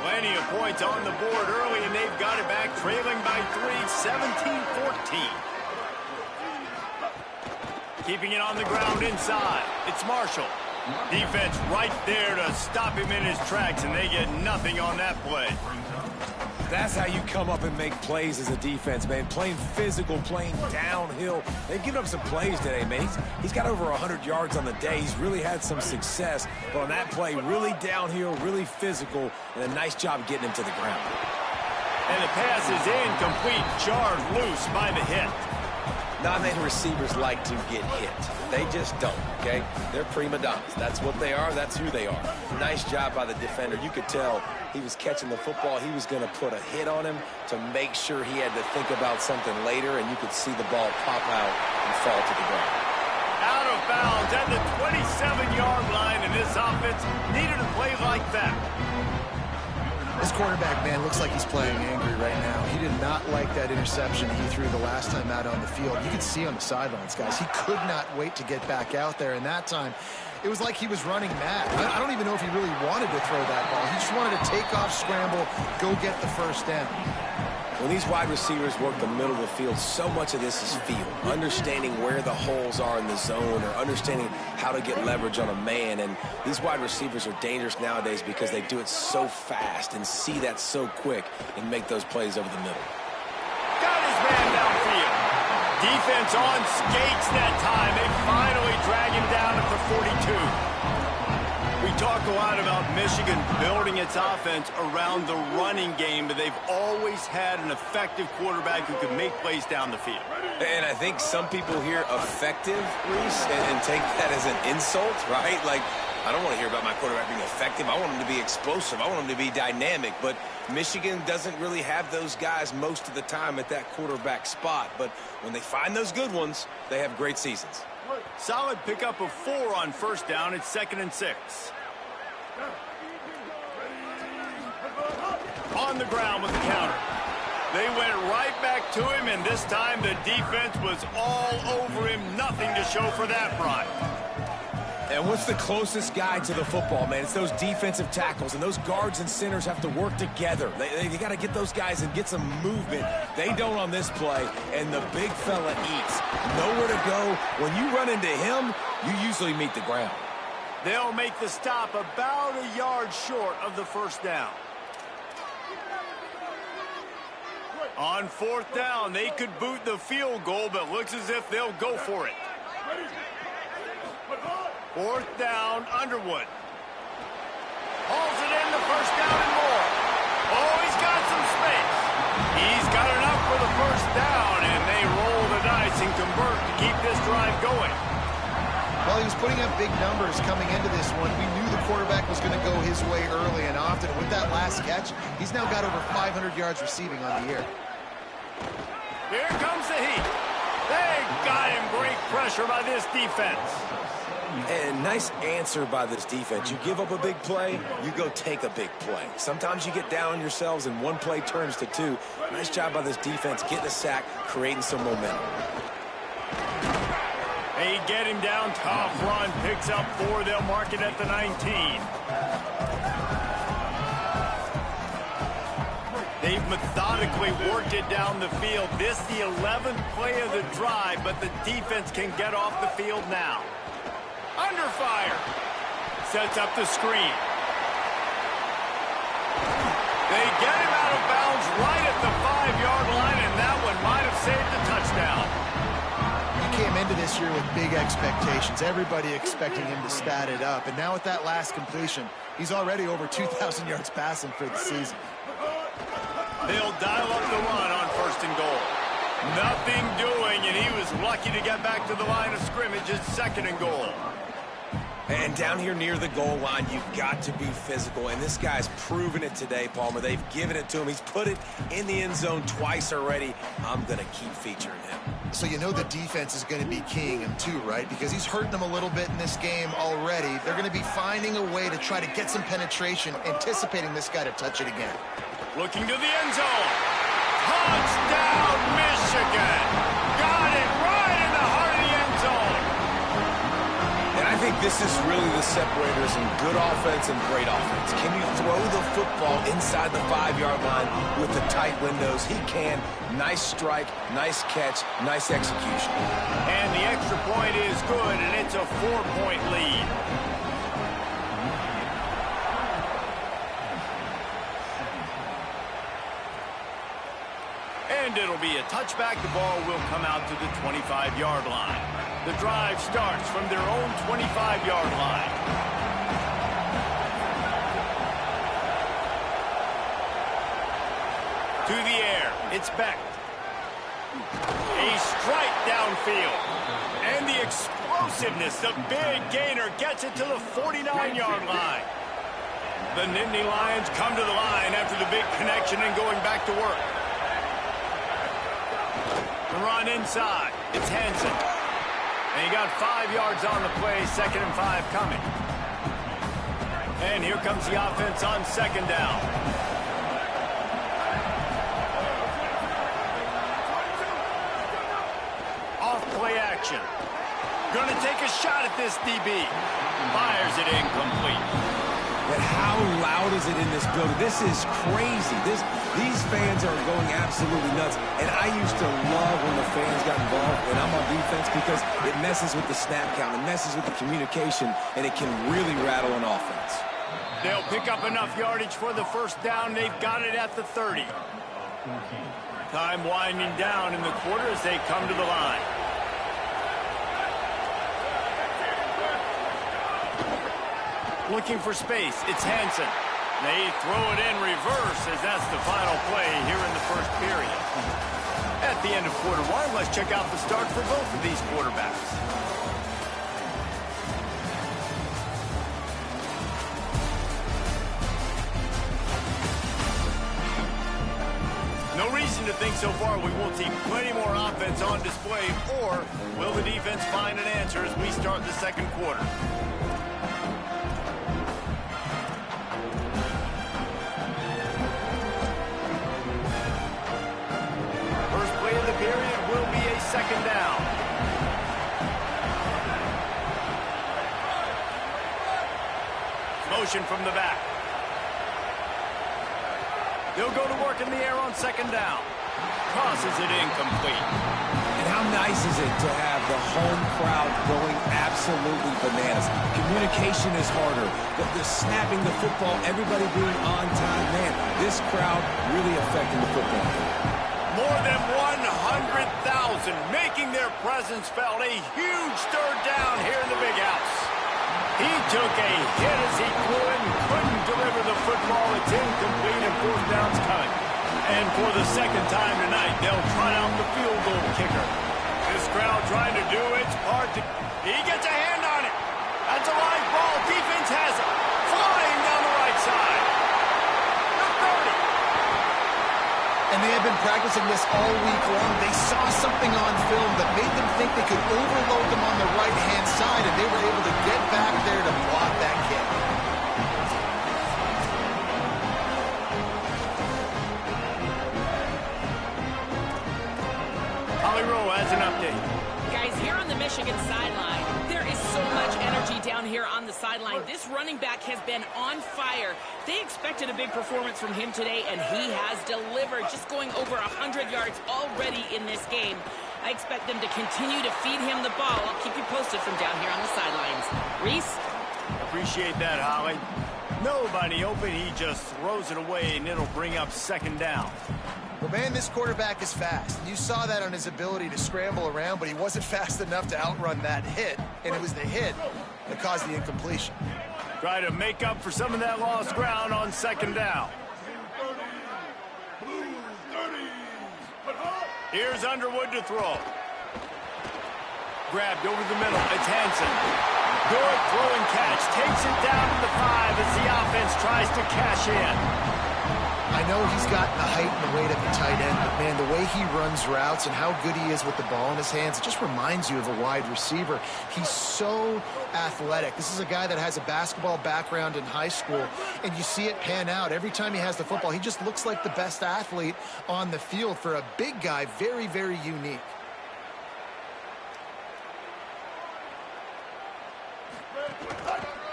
Plenty of points on the board early, and they've got it back, trailing by 3, 17-14. Keeping it on the ground inside. It's Marshall. Defense right there to stop him in his tracks, and they get nothing on that play. That's how you come up and make plays as a defense, man. Playing physical, playing downhill. They've given up some plays today, man. He's got over 100 yards on the day. He's really had some success. But on that play, really downhill, really physical, and a nice job getting him to the ground. And the pass is incomplete, jarred loose by the hit. Not many receivers like to get hit. They just don't, okay? They're prima donnas. That's what they are. That's who they are. Nice job by the defender. You could tell he was catching the football. He was going to put a hit on him to make sure he had to think about something later, and you could see the ball pop out and fall to the ground. Out of bounds at the 27-yard line, and this offense needed a play like that. This quarterback, man, looks like he's playing angry right now. He did not like that interception he threw the last time out on the field. You could see on the sidelines, guys. He could not wait to get back out there, and that time it was like he was running mad. I don't even know if he really wanted to throw that ball. He just wanted to take off, scramble, go get the first down. When these wide receivers work the middle of the field, so much of this is feel. Understanding where the holes are in the zone or understanding how to get leverage on a man. And these wide receivers are dangerous nowadays because they do it so fast and see that so quick and make those plays over the middle. Got his man downfield. Defense on skates that time. They finally drag him down at the 42. We talk a lot about Michigan building its offense around the running game, but they've always had an effective quarterback who can make plays down the field. And I think some people hear effective, Reese, and take that as an insult, right? Like, I don't want to hear about my quarterback being effective. I want him to be explosive. I want him to be dynamic. But Michigan doesn't really have those guys most of the time at that quarterback spot. But when they find those good ones, they have great seasons. Solid pickup of 4 on first down. It's 2nd and 6. On the ground with the counter. They went right back to him, and this time the defense was all over him. Nothing to show for that run. And what's the closest guy to the football, man? It's those defensive tackles, and those guards and centers have to work together. They got to get those guys and get some movement. They don't on this play, and the big fella eats. Nowhere to go. When you run into him, you usually meet the ground. They'll make the stop about a yard short of the first down. On 4th down, they could boot the field goal, but looks as if they'll go for it. 4th down, Underwood. Hauls it in, the first down and more. Oh, he's got some space. He's got enough for the first down, and they roll the dice and convert to keep this drive going. Well, he was putting up big numbers coming into this one. We knew the quarterback was going to go his way early and often. With that last catch, he's now got over 500 yards receiving on the year. Here comes the heat. They got him. Great pressure by this defense. And nice answer by this defense. You give up a big play, you go take a big play. Sometimes you get down on yourselves and one play turns to two. Nice job by this defense getting a sack, creating some momentum. They get him down. Tough run. Picks up 4. They'll mark it at the 19. They've methodically worked it down the field. This the 11th play of the drive, but the defense can get off the field now. Under fire. Sets up the screen. They get him out of bounds right at the 5-yard line, and that one might have saved a touchdown. He came into this year with big expectations. Everybody expecting him to stat it up. And now with that last completion, he's already over 2,000 yards passing for the season. They'll dial up the run on 1st and goal. Nothing doing, and he was lucky to get back to the line of scrimmage at 2nd and goal. And down here near the goal line, you've got to be physical. And this guy's proven it today, Palmer. They've given it to him. He's put it in the end zone twice already. I'm going to keep featuring him. So you know the defense is going to be keying him too, right? Because he's hurting them a little bit in this game already. They're going to be finding a way to try to get some penetration, anticipating this guy to touch it again. Looking to the end zone. Touchdown, Michigan. Got it right in the heart of the end zone. And I think this is really the separators in good offense and great offense. Can you throw the football inside the 5-yard line with the tight windows? He can. Nice strike, nice catch, nice execution. And the extra point is good, and it's a 4-point lead. And it'll be a touchback. The ball will come out to the 25-yard line. The drive starts from their own 25-yard line. To the air. It's Beck. A strike downfield. And the explosiveness, the big gainer, gets it to the 49-yard line. The Nittany Lions come to the line after the big connection and going back to work. The run inside. It's Hansen. And he got 5 yards on the play. 2nd and 5 coming. And here comes the offense on 2nd down. Off play action. Gonna take a shot at this DB. Fires it incomplete. But how loud is it in this building? This is crazy. These fans are going absolutely nuts. And I used to love when the fans got involved when I'm on defense because it messes with the snap count. It messes with the communication, and it can really rattle an offense. They'll pick up enough yardage for the first down. They've got it at the 30. Time winding down in the quarter as they come to the line. Looking for space. It's Hansen. They throw it in reverse as that's the final play here in the first period. At the end of quarter one, let's check out the start for both of these quarterbacks. No reason to think so far we won't see plenty more offense on display, or will the defense find an answer as we start the second quarter? Period will be a 2nd down. Motion from the back. They'll go to work in the air on 2nd down. Tosses it incomplete. And how nice is it to have the home crowd going absolutely bananas? Communication is harder. The snapping the football, everybody being on time. Man, this crowd really affecting the football game. More than 100,000 making their presence felt. A huge 3rd down here in the big house. He took a hit as he threw it and couldn't deliver the football. It's incomplete and 4th down's coming. And for the second time tonight, they'll try out the field goal kicker. This crowd trying to do its part. He gets a hand on it. That's a live ball. Defense has it. Flying down the right side. The 30. And they have been practicing this all week long. They saw something on film that made them think they could overload them on the right-hand side, and they were able to get back there to block that kick. Has an update. Guys, here on the Michigan sideline, there is so much energy down here on the sideline. This running back has been on fire. They expected a big performance from him today, and he has delivered, just going over 100 yards already in this game. I expect them to continue to feed him the ball. I'll keep you posted from down here on the sidelines. Reese? Appreciate that, Holly. Nobody open. He just throws it away, and it'll bring up second down. Well, man, this quarterback is fast. You saw that on his ability to scramble around, but he wasn't fast enough to outrun that hit, and it was the hit that caused the incompletion. Try to make up for some of that lost ground on second down. Here's Underwood to throw. Grabbed over the middle. It's Hansen. Good throw and catch. Takes it down to the 5 as the offense tries to cash in. I know he's got the height and the weight at the tight end, but, man, the way he runs routes and how good he is with the ball in his hands, it just reminds you of a wide receiver. He's so athletic. This is a guy that has a basketball background in high school, and you see it pan out. Every time he has the football, he just looks like the best athlete on the field. For a big guy, very, very unique.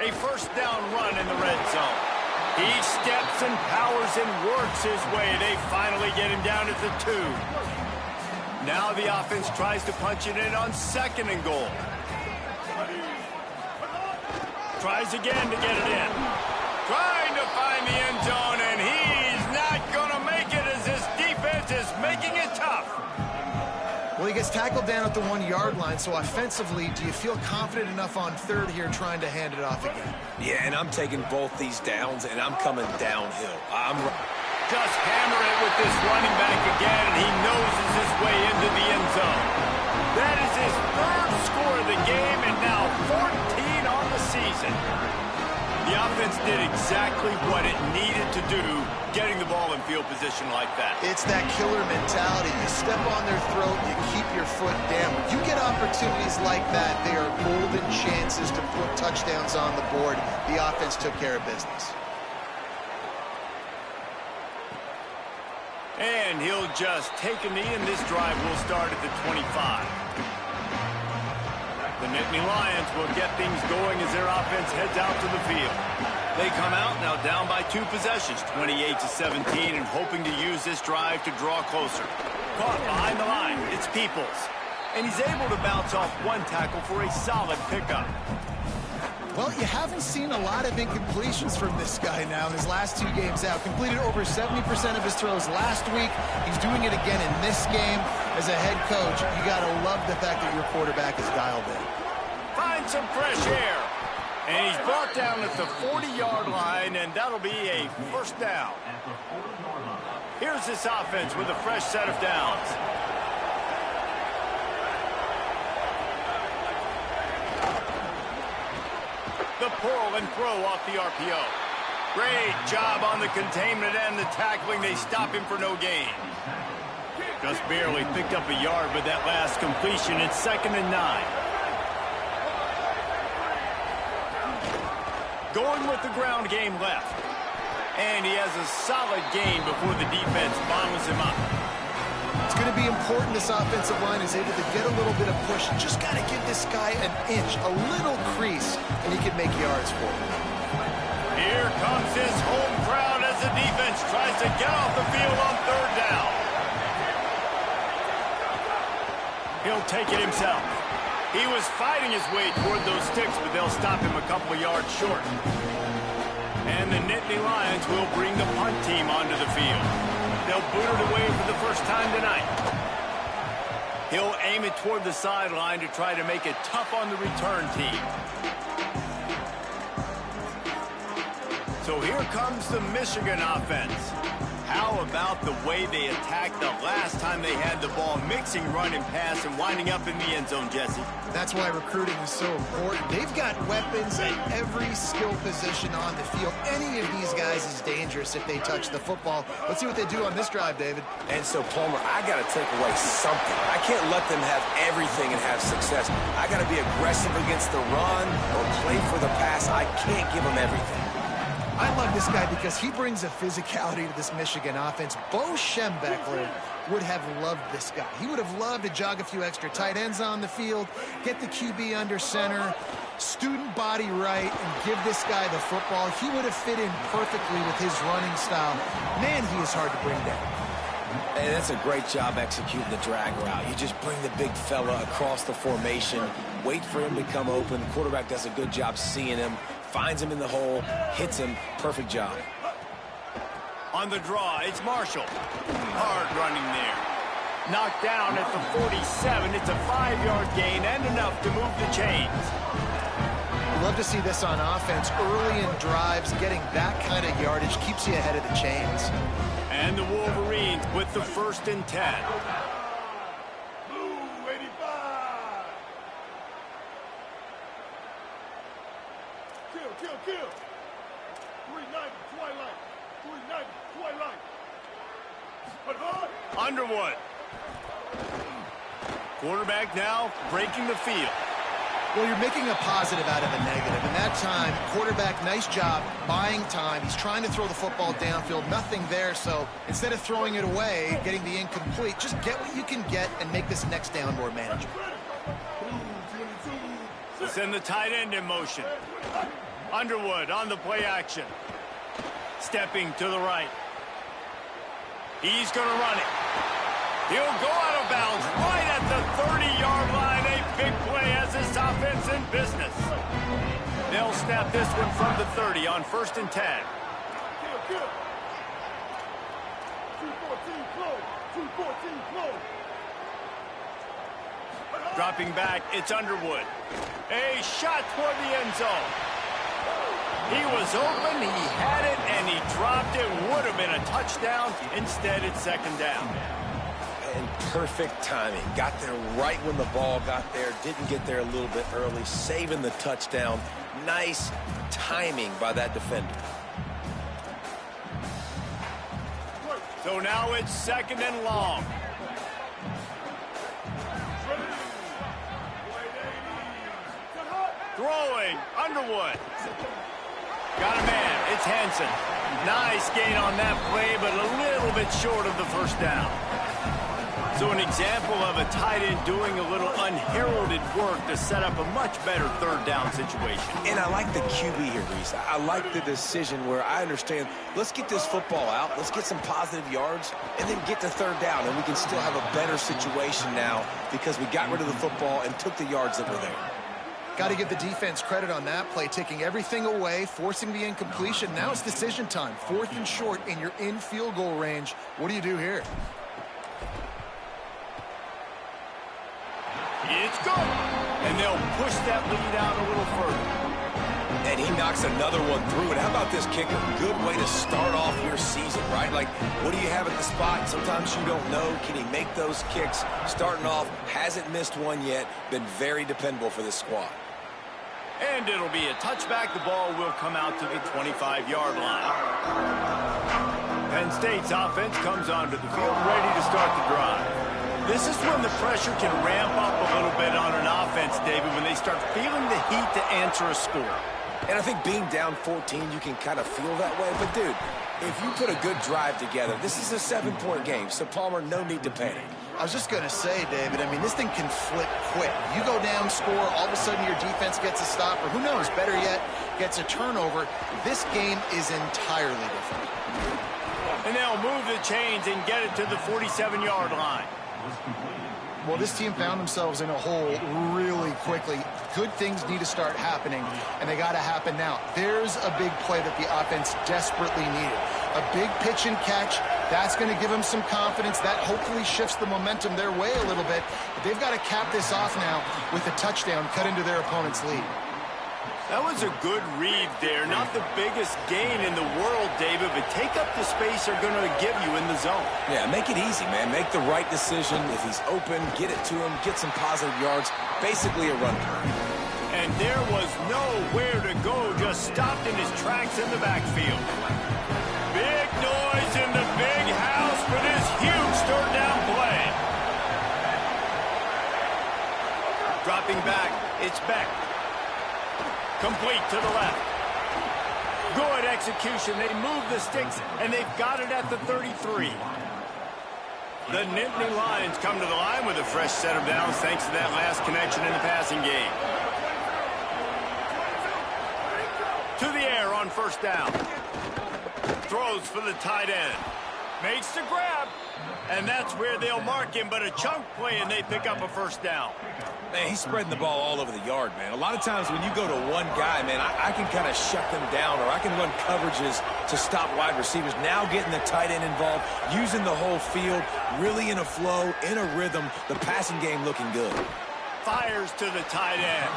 A first down run in the red zone. He steps and powers and works his way. They finally get him down at the 2. Now the offense tries to punch it in on second and goal. Tries again to get it in. Trying to find the end zone, and he's not going to make it as his defense is making it tough. Well, he gets tackled down at the 1-yard line, so offensively, do you feel confident enough on third here trying to hand it off again? Yeah, and I'm taking both these downs, and I'm coming downhill. Just hammer it with this running back again, and he noses his way into the end zone. That is his 3rd score of the game, and now 14 on the season. The offense did exactly what it needed to do, getting the ball in field position like that. It's that killer mentality. You step on their throat, you keep your foot down. When you get opportunities like that, they are golden chances to put touchdowns on the board. The offense took care of business. And he'll just take a knee, and this drive will start at the 25. The Nittany Lions will get things going as their offense heads out to the field. They come out now down by 2 possessions, 28-17, and hoping to use this drive to draw closer. Caught behind the line, it's Peoples. And he's able to bounce off 1 tackle for a solid pickup. Well, you haven't seen a lot of incompletions from this guy now in his last 2 games out. Completed over 70% of his throws last week. He's doing it again in this game. As a head coach, you got to love the fact that your quarterback is dialed in. Find some fresh air. And he's brought down at the 40-yard line, and that'll be a first down. Here's this offense with a fresh set of downs. The pull and throw off the RPO. Great job on the containment and the tackling. They stop him for no gain. Just barely picked up a yard with that last completion. It's 2nd and 9. Going with the ground game left. And he has a solid gain before the defense bottles him up. It's going to be important this offensive line is able to get a little bit of push. Just got to give this guy an inch, a little crease, and he can make yards for him. Here comes his home crowd as the defense tries to get off the field on 3rd down. He'll take it himself. He was fighting his way toward those sticks, but they'll stop him a couple of yards short. And the Nittany Lions will bring the punt team onto the field. They'll boot it away for the first time tonight. He'll aim it toward the sideline to try to make it tough on the return team. So here comes the Michigan offense. How how about the way they attacked the last time they had the ball, mixing run and pass and winding up in the end zone, Jesse? That's why recruiting is so important. They've got weapons at every skill position on the field. Any of these guys is dangerous if they touch the football. Let's see what they do on this drive, David. And so, Palmer, I got to take away something. I can't let them have everything and have success. I got to be aggressive against the run or play for the pass. I can't give them everything. I love this guy because he brings a physicality to this Michigan offense. Bo Schembechler would have loved this guy. He would have loved to jog a few extra tight ends on the field, get the QB under center, student body right, and give this guy the football. He would have fit in perfectly with his running style. Man, he is hard to bring down. And that's a great job executing the drag route. You just bring the big fella across the formation, wait for him to come open. The quarterback does a good job seeing him, finds him in the hole, hits him. Perfect job. On the draw, it's Marshall. Hard running there. Knocked down at the 47. It's a 5-yard gain and enough to move the chains. Love to see this on offense. Early in drives, getting that kind of yardage keeps you ahead of the chains. And the Wolverines with the 1st and 10. Blue 85. Kill. 390, Twilight. 390, Twilight. Underwood. Quarterback now breaking the field. Well, you're making a positive out of a negative. And that time, quarterback, nice job buying time. He's trying to throw the football downfield. Nothing there. So instead of throwing it away, getting the incomplete, just get what you can get and make this next down more manageable. Send the tight end in motion. Underwood on the play action. Stepping to the right. He's going to run it. He'll go out of bounds right at the 30-yard line. A big play as this offense in business. They'll snap this one from the 30 on 1st and 10. Kill. 214 close. 214 close. Dropping back, it's Underwood. A shot toward the end zone. He was open, he had it, and he dropped it. Would have been a touchdown. Instead, it's 2nd down. And perfect timing. Got there right when the ball got there. Didn't get there a little bit early. Saving the touchdown. Nice timing by that defender. So now it's 2nd and long. Throwing, Underwood. Got a man, it's Hansen. Nice gain on that play, but a little bit short of the 1st down. So an example of a tight end doing a little unheralded work to set up a much better 3rd down situation. And I like the QB here, Reese. I like the decision where I understand, let's get this football out, let's get some positive yards, and then get to 3rd down, and we can still have a better situation now because we got rid of the football and took the yards that were there. Got to give the defense credit on that play, taking everything away, forcing the incompletion. Now it's decision time. 4th and short, and you're in field goal range. What do you do here? It's good. And they'll push that lead out a little further. And he knocks another one through. And how about this kicker? Good way to start off your season, right? Like, what do you have at the spot? Sometimes you don't know. Can he make those kicks? Starting off, hasn't missed one yet. Been very dependable for this squad. And it'll be a touchback. The ball will come out to the 25-yard line. Penn State's offense comes onto the field, ready to start the drive. This is when the pressure can ramp up a little bit on an offense, David, when they start feeling the heat to answer a score. And I think being down 14, you can kind of feel that way. But, dude, if you put a good drive together, this is a 7-point game. So, Palmer, no need to panic. I was just going to say, David, I mean, this thing can flip quick. You go down, score, all of a sudden your defense gets a stop, or who knows, better yet, gets a turnover. This game is entirely different. And they'll move the chains and get it to the 47-yard line. Well, this team found themselves in a hole really quickly. Good things need to start happening, and they got to happen now. There's a big play that the offense desperately needed. A big pitch and catch. That's going to give them some confidence. That hopefully shifts the momentum their way a little bit. But they've got to cap this off now with a touchdown cut into their opponent's lead. That was a good read there. Not the biggest gain in the world, David, but take up the space they're going to give you in the zone. Yeah, make it easy, man. Make the right decision. If he's open, get it to him, get some positive yards. Basically a run play. And there was nowhere to go, just stopped in his tracks in the backfield. Big noise in the big house for this huge third down play. Dropping back, it's Beck. Complete to the left. Good execution. They move the sticks, and they've got it at the 33. The Nittany Lions come to the line with a fresh set of downs thanks to that last connection in the passing game. To the air on first down. Throws for the tight end. Makes the grab. And that's where they'll mark him, but a chunk play, and they pick up a first down. Man, he's spreading the ball all over the yard, man. A lot of times when you go to one guy, man, I can kind of shut them down, or I can run coverages to stop wide receivers. Now getting the tight end involved, using the whole field, really in a flow, in a rhythm. The passing game looking good. Fires to the tight end.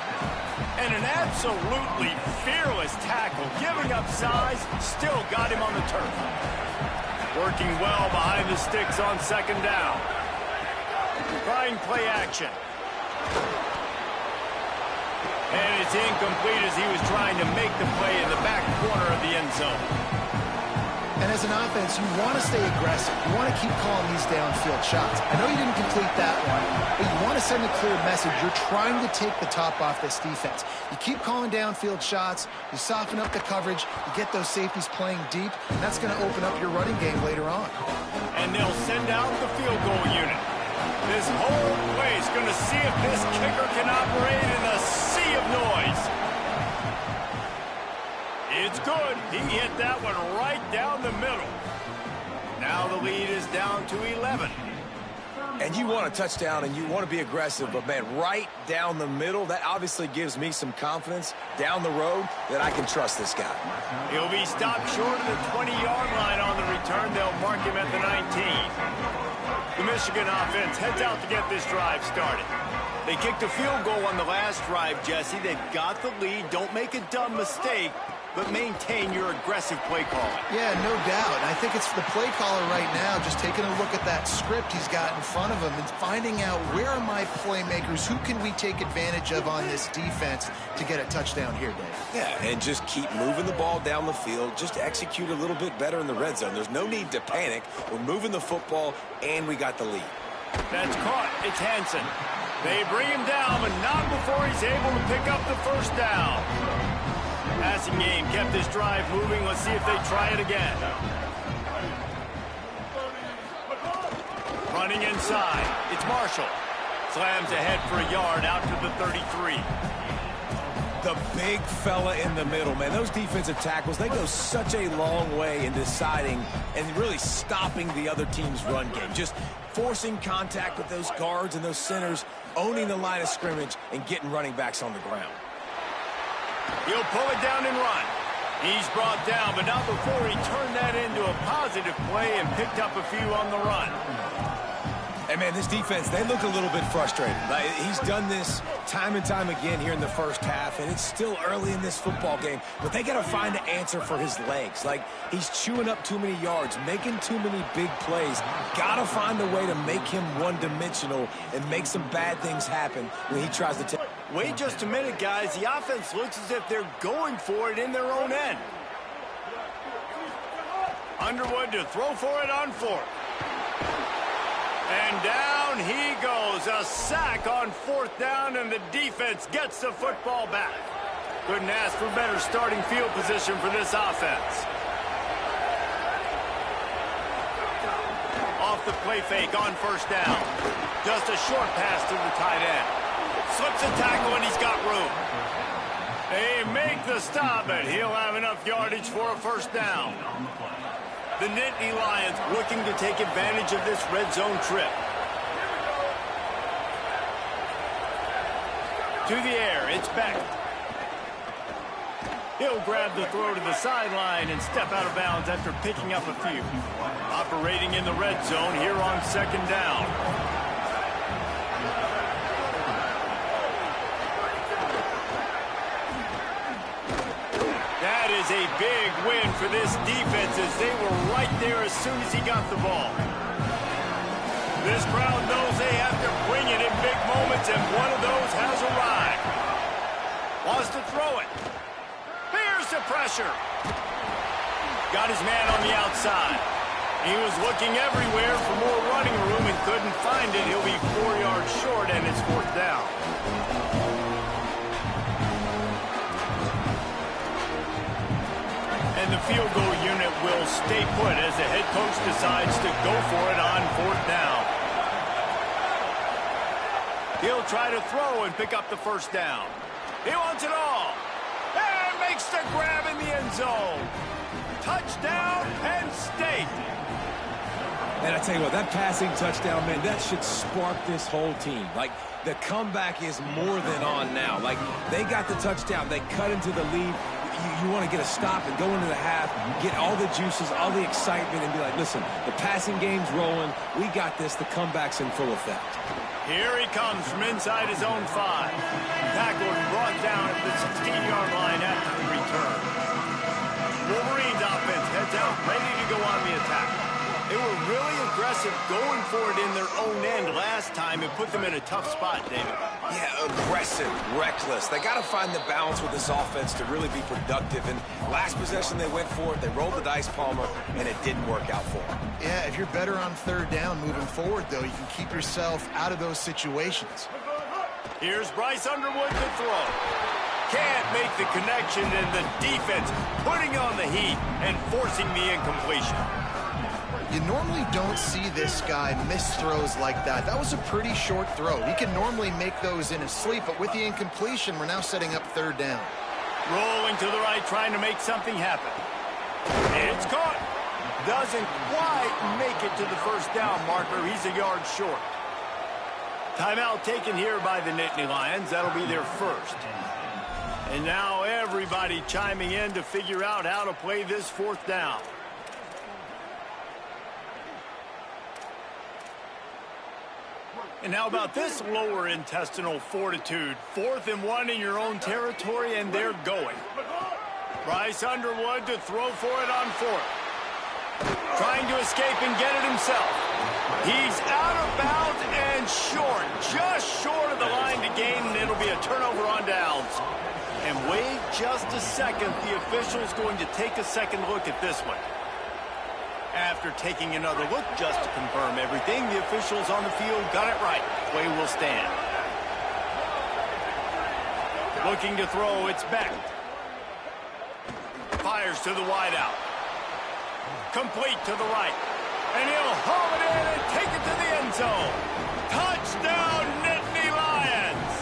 And an absolutely fearless tackle. Giving up size, still got him on the turf. Working well behind the sticks on second down. Trying play action. And it's incomplete as he was trying to make the play in the back corner of the end zone. And as an offense, you want to stay aggressive. You want to keep calling these downfield shots. I know you didn't complete that one, but you want to send a clear message. You're trying to take the top off this defense. You keep calling downfield shots. You soften up the coverage. You get those safeties playing deep, and that's going to open up your running game later on. And they'll send out the field goal unit. This whole place going to see if this kicker can operate in a sea of noise. It's good. He hit that one right down the middle. Now the lead is down to 11. And you want a touchdown and you want to be aggressive, but, man, right down the middle, that obviously gives me some confidence down the road that I can trust this guy. He'll be stopped short of the 20-yard line on the return. They'll mark him at the 19. The Michigan offense heads out to get this drive started. They kicked a field goal on the last drive, Jesse. They've got the lead. Don't make a dumb mistake, but maintain your aggressive play calling. Yeah, no doubt. I think it's the play caller right now just taking a look at that script he's got in front of him and finding out where are my playmakers, who can we take advantage of on this defense to get a touchdown here, Dave. Yeah, and just keep moving the ball down the field. Just execute a little bit better in the red zone. There's no need to panic. We're moving the football, and we got the lead. That's caught. It's Hansen. They bring him down, but not before he's able to pick up the first down. Passing game kept this drive moving. Let's see if they try it again. Running inside. It's Marshall. Slams ahead for a yard out to the 33. The big fella in the middle, man. Those defensive tackles, they go such a long way in deciding and really stopping the other team's run game. Just forcing contact with those guards and those centers, owning the line of scrimmage, and getting running backs on the ground. He'll pull it down and run. He's brought down, but not before he turned that into a positive play and picked up a few on the run. And, man, this defense, they look a little bit frustrated. Like, he's done this time and time again here in the first half, and it's still early in this football game, but they got to find an answer for his legs. Like, he's chewing up too many yards, making too many big plays. Got to find a way to make him one-dimensional and make some bad things happen when he tries to take. Wait just a minute, guys. The offense looks as if they're going for it in their own end. Underwood to throw for it on fourth. And down he goes. A sack on fourth down, and the defense gets the football back. Couldn't ask for better starting field position for this offense. Off the play fake on first down. Just a short pass to the tight end. Slips a tackle, and he's got room. They make the stop, but he'll have enough yardage for a first down. The Nittany Lions looking to take advantage of this red zone trip. To the air, it's Beck. He'll grab the throw to the sideline and step out of bounds after picking up a few. Operating in the red zone here on second down. is a big win for this defense as they were right there as soon as he got the ball. This crowd knows they have to bring it in big moments, and one of those has arrived. Wants to throw it. Here's the pressure. Got his man on the outside. He was looking everywhere for more running room and couldn't find it. He'll be 4 yards short, and it's 4th down. And the field goal unit will stay put as the head coach decides to go for it on 4th down. He'll try to throw and pick up the 1st down. He wants it all. And makes the grab in the end zone. Touchdown, Penn State. And I tell you what, that passing touchdown, man, that should spark this whole team. Like, the comeback is more than on now. Like, they got the touchdown. They cut into the lead. You want to get a stop and go into the half, get all the juices, all the excitement, and be like, listen, the passing game's rolling. We got this. The comeback's in full effect. Here he comes from inside his own 5. Tackled and brought down at the 16-yard line after the return. Wolverines offense heads out, ready to go on the attack. They were really aggressive going for it in their own end last time and put them in a tough spot, David. Yeah, aggressive, reckless. They got to find the balance with this offense to really be productive. And last possession they went for it, they rolled the dice, Palmer, and it didn't work out for them. Yeah, if you're better on 3rd down moving forward, though, you can keep yourself out of those situations. Here's Bryce Underwood to throw. Can't make the connection, and the defense putting on the heat and forcing the incompletion. You normally don't see this guy miss throws like that. That was a pretty short throw. He can normally make those in his sleep, but with the incompletion, we're now setting up 3rd down. Rolling to the right, trying to make something happen. It's caught. Doesn't quite make it to the 1st down marker. He's a yard short. Timeout taken here by the Nittany Lions. That'll be their 1st. And now everybody chiming in to figure out how to play this 4th down. And how about this lower intestinal fortitude? 4th and 1 in your own territory, and they're going. Bryce Underwood to throw for it on 4th. Trying to escape and get it himself. He's out of bounds and short. Just short of the line to gain, and it'll be a turnover on downs. And wait just a second. The official's going to take a second look at this one. After taking another look just to confirm everything, the officials on the field got it right. Play will stand. Looking to throw, it's Beck. Fires to the wideout. Complete to the right. And he'll haul it in and take it to the end zone. Touchdown, Nittany Lions!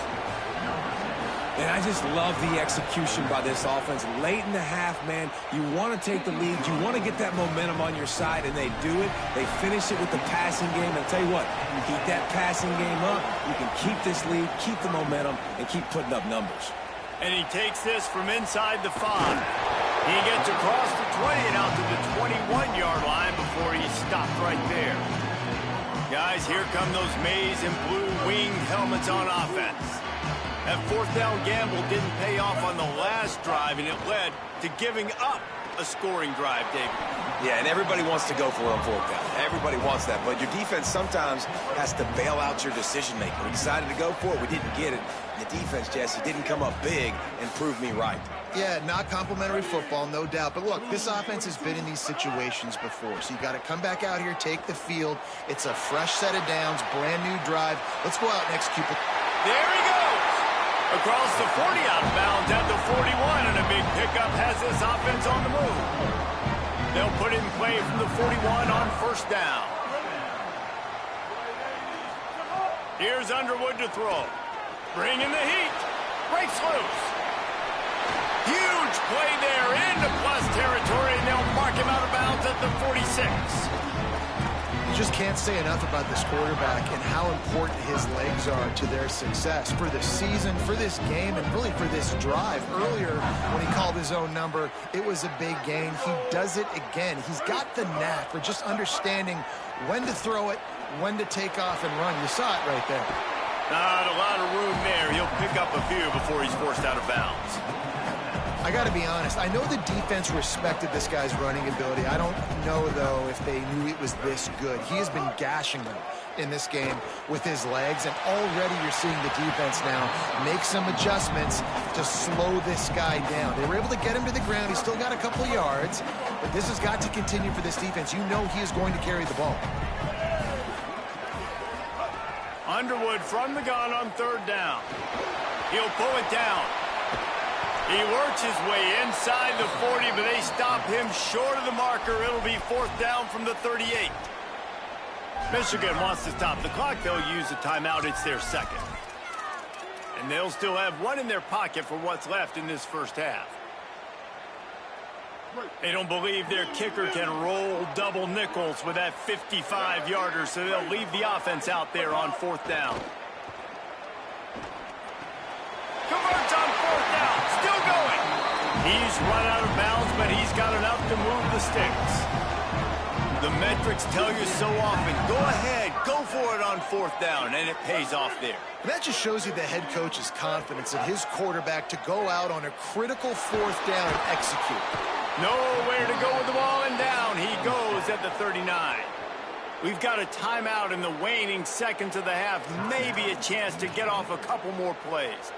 And I just love the execution by this offense. Late in the half, man, you want to take the lead. You want to get that momentum on your side, and they do it. They finish it with the passing game. And I'll tell you what, you keep that passing game up, you can keep this lead, keep the momentum, and keep putting up numbers. And he takes this from inside the 5. He gets across the 20 and out to the 21-yard line before he stopped right there. Guys, here come those maize and blue winged helmets on offense. That 4th down gamble didn't pay off on the last drive, and it led to giving up a scoring drive, David. Yeah, and everybody wants to go for it on 4th down. Everybody wants that, but your defense sometimes has to bail out your decision-making. We decided to go for it. We didn't get it. The defense, Jesse, didn't come up big and prove me right. Yeah, not complimentary football, no doubt. But look, this offense has been in these situations before. So you got to come back out here, take the field. It's a fresh set of downs, brand new drive. Let's go out and execute it. There he goes. Across the 40 out of bounds at the 41, and a big pickup has this offense on the move. They'll put it in play from the 41 on 1st down. Here's Underwood to throw. Bringing the heat. Breaks loose. Huge play there into plus territory, and they'll mark him out of bounds at the 46. You just can't say enough about this quarterback and how important his legs are to their success for the season, for this game, and really for this drive. Earlier, when he called his own number, it was a big gain. He does it again. He's got the knack for just understanding when to throw it, when to take off and run. You saw it right there. Not a lot of room there. He'll pick up a few before he's forced out of bounds. I got to be honest. I know the defense respected this guy's running ability. I don't know, though, if they knew it was this good. He has been gashing them in this game with his legs, and already you're seeing the defense now make some adjustments to slow this guy down. They were able to get him to the ground. He's still got a couple yards, but this has got to continue for this defense. You know he is going to carry the ball. Underwood from the gun on third down. He'll pull it down. He works his way inside the 40, but they stop him short of the marker. It'll be fourth down from the 38. Michigan wants to stop the clock. They'll use a timeout. It's their second. And they'll still have one in their pocket for what's left in this first half. They don't believe their kicker can roll double nickels with that 55-yarder, so they'll leave the offense out there on fourth down. Converts on fourth down. Still going. He's run out of bounds, but he's got enough to move the sticks. The metrics tell you so often, go ahead, go for it on fourth down, and it pays off there. And that just shows you the head coach's confidence in his quarterback to go out on a critical fourth down and execute. Nowhere to go with the ball, and down he goes at the 39. We've got a timeout in the waning seconds of the half, maybe a chance to get off a couple more plays.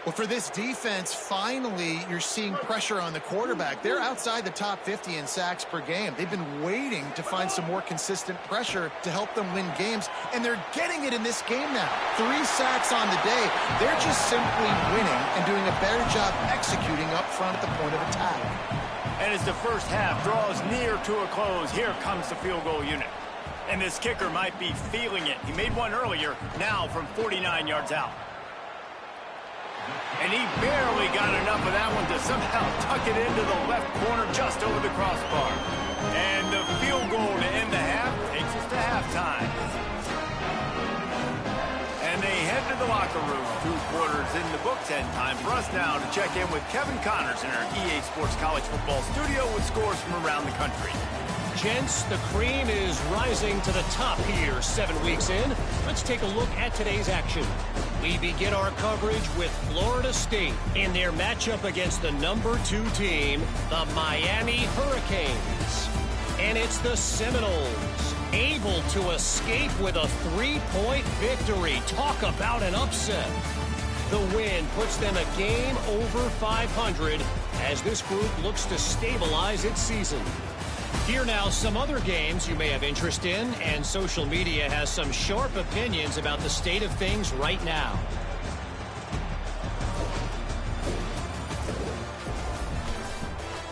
Well, for this defense, finally, you're seeing pressure on the quarterback. They're outside the top 50 in sacks per game. They've been waiting to find some more consistent pressure to help them win games, and they're getting it in this game now. 3 sacks on the day. They're just simply winning and doing a better job executing up front at the point of attack. And as the first half draws near to a close, here comes the field goal unit. And this kicker might be feeling it. He made one earlier, now from 49 yards out. And he barely got enough of that one to somehow tuck it into the left corner just over the crossbar. And the field goal to end the half takes us to halftime. And they head to the locker room. 2 quarters in the books, and time for us now to check in with Kevin Connors in our EA Sports College Football studio with scores from around the country. Gents, the cream is rising to the top here 7 weeks in. Let's take a look at today's action. We begin our coverage with Florida State in their matchup against the number 2 team, the Miami Hurricanes. And it's the Seminoles, able to escape with a 3-point victory. Talk about an upset. The win puts them a game over 500 as this group looks to stabilize its season. Here now some other games you may have interest in, and social media has some sharp opinions about the state of things right now.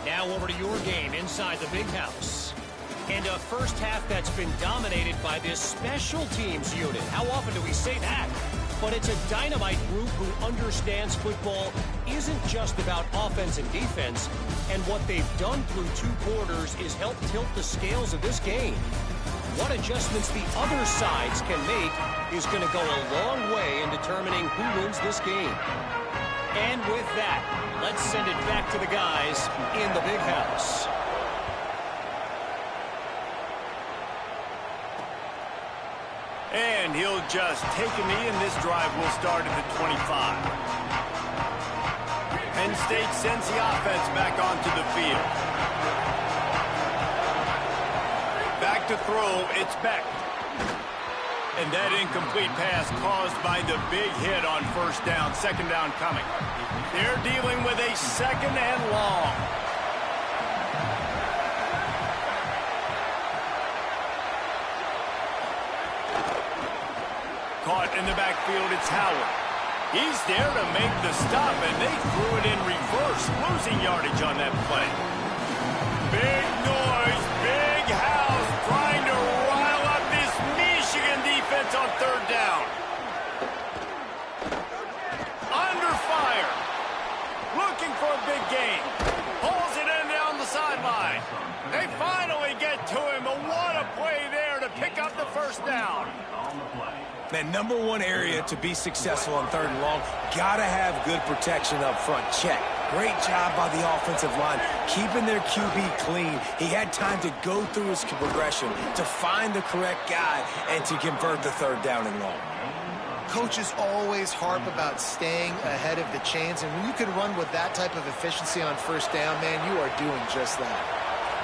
Now over to your game inside the big house. And a first half that's been dominated by this special teams unit. How often do we say that? But it's a dynamite group who understands football isn't just about offense and defense, and what they've done through 2 quarters is help tilt the scales of this game. What adjustments the other sides can make is going to go a long way in determining who wins this game. And with that, let's send it back to the guys in the big house. And he'll just take a knee, and this drive will start at the 25. Penn State sends the offense back onto the field. Back to throw, it's Beck. And that incomplete pass caused by the big hit on first down, second down coming. They're dealing with a second and long. Caught in the backfield, it's Howard. He's there to make the stop, and they threw it in reverse, losing yardage on that play. Big noise, big house, trying to rile up this Michigan defense on third down. Under fire. Looking for a big gain. Pulls it in down the sideline. They finally get to him, but what a play there to pick up the first down. Man, number 1 area to be successful on third and long, gotta have good protection up front. Check. Great job by the offensive line, keeping their QB clean. He had time to go through his progression, to find the correct guy, and to convert the third down and long. Coaches always harp about staying ahead of the chains, and when you can run with that type of efficiency on first down, man, you are doing just that.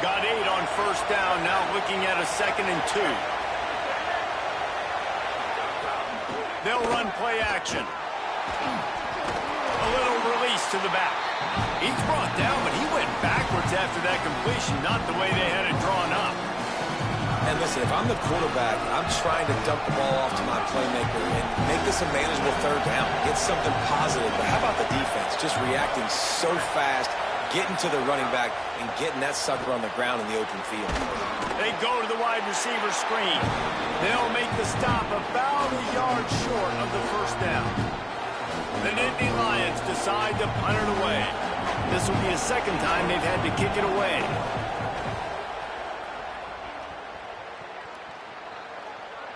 Got 8 on first down, now looking at a 2nd and 2. They'll run play action. A little release to the back. He's brought down, but he went backwards after that completion, not the way they had it drawn up. And listen, if I'm the quarterback, I'm trying to dump the ball off to my playmaker and make this a manageable 3rd down. Get something positive. But how about the defense? Just reacting so fast, getting to the running back, and getting that sucker on the ground in the open field. They go to the wide receiver screen. They'll make the stop about a yard short of the first down. The Nittany Lions decide to punt it away. This will be a 2nd time they've had to kick it away.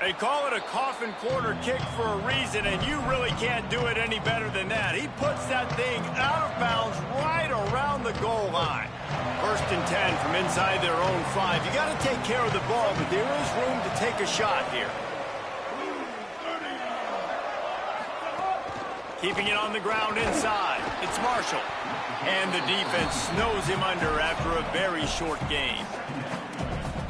They call it a coffin corner kick for a reason, and you really can't do it any better than that. He puts that thing out of bounds right around the goal line. 1st and 10 from inside their own 5. You got to take care of the ball, but there is room to take a shot here. Keeping it on the ground inside. It's Marshall. And the defense snows him under after a very short game.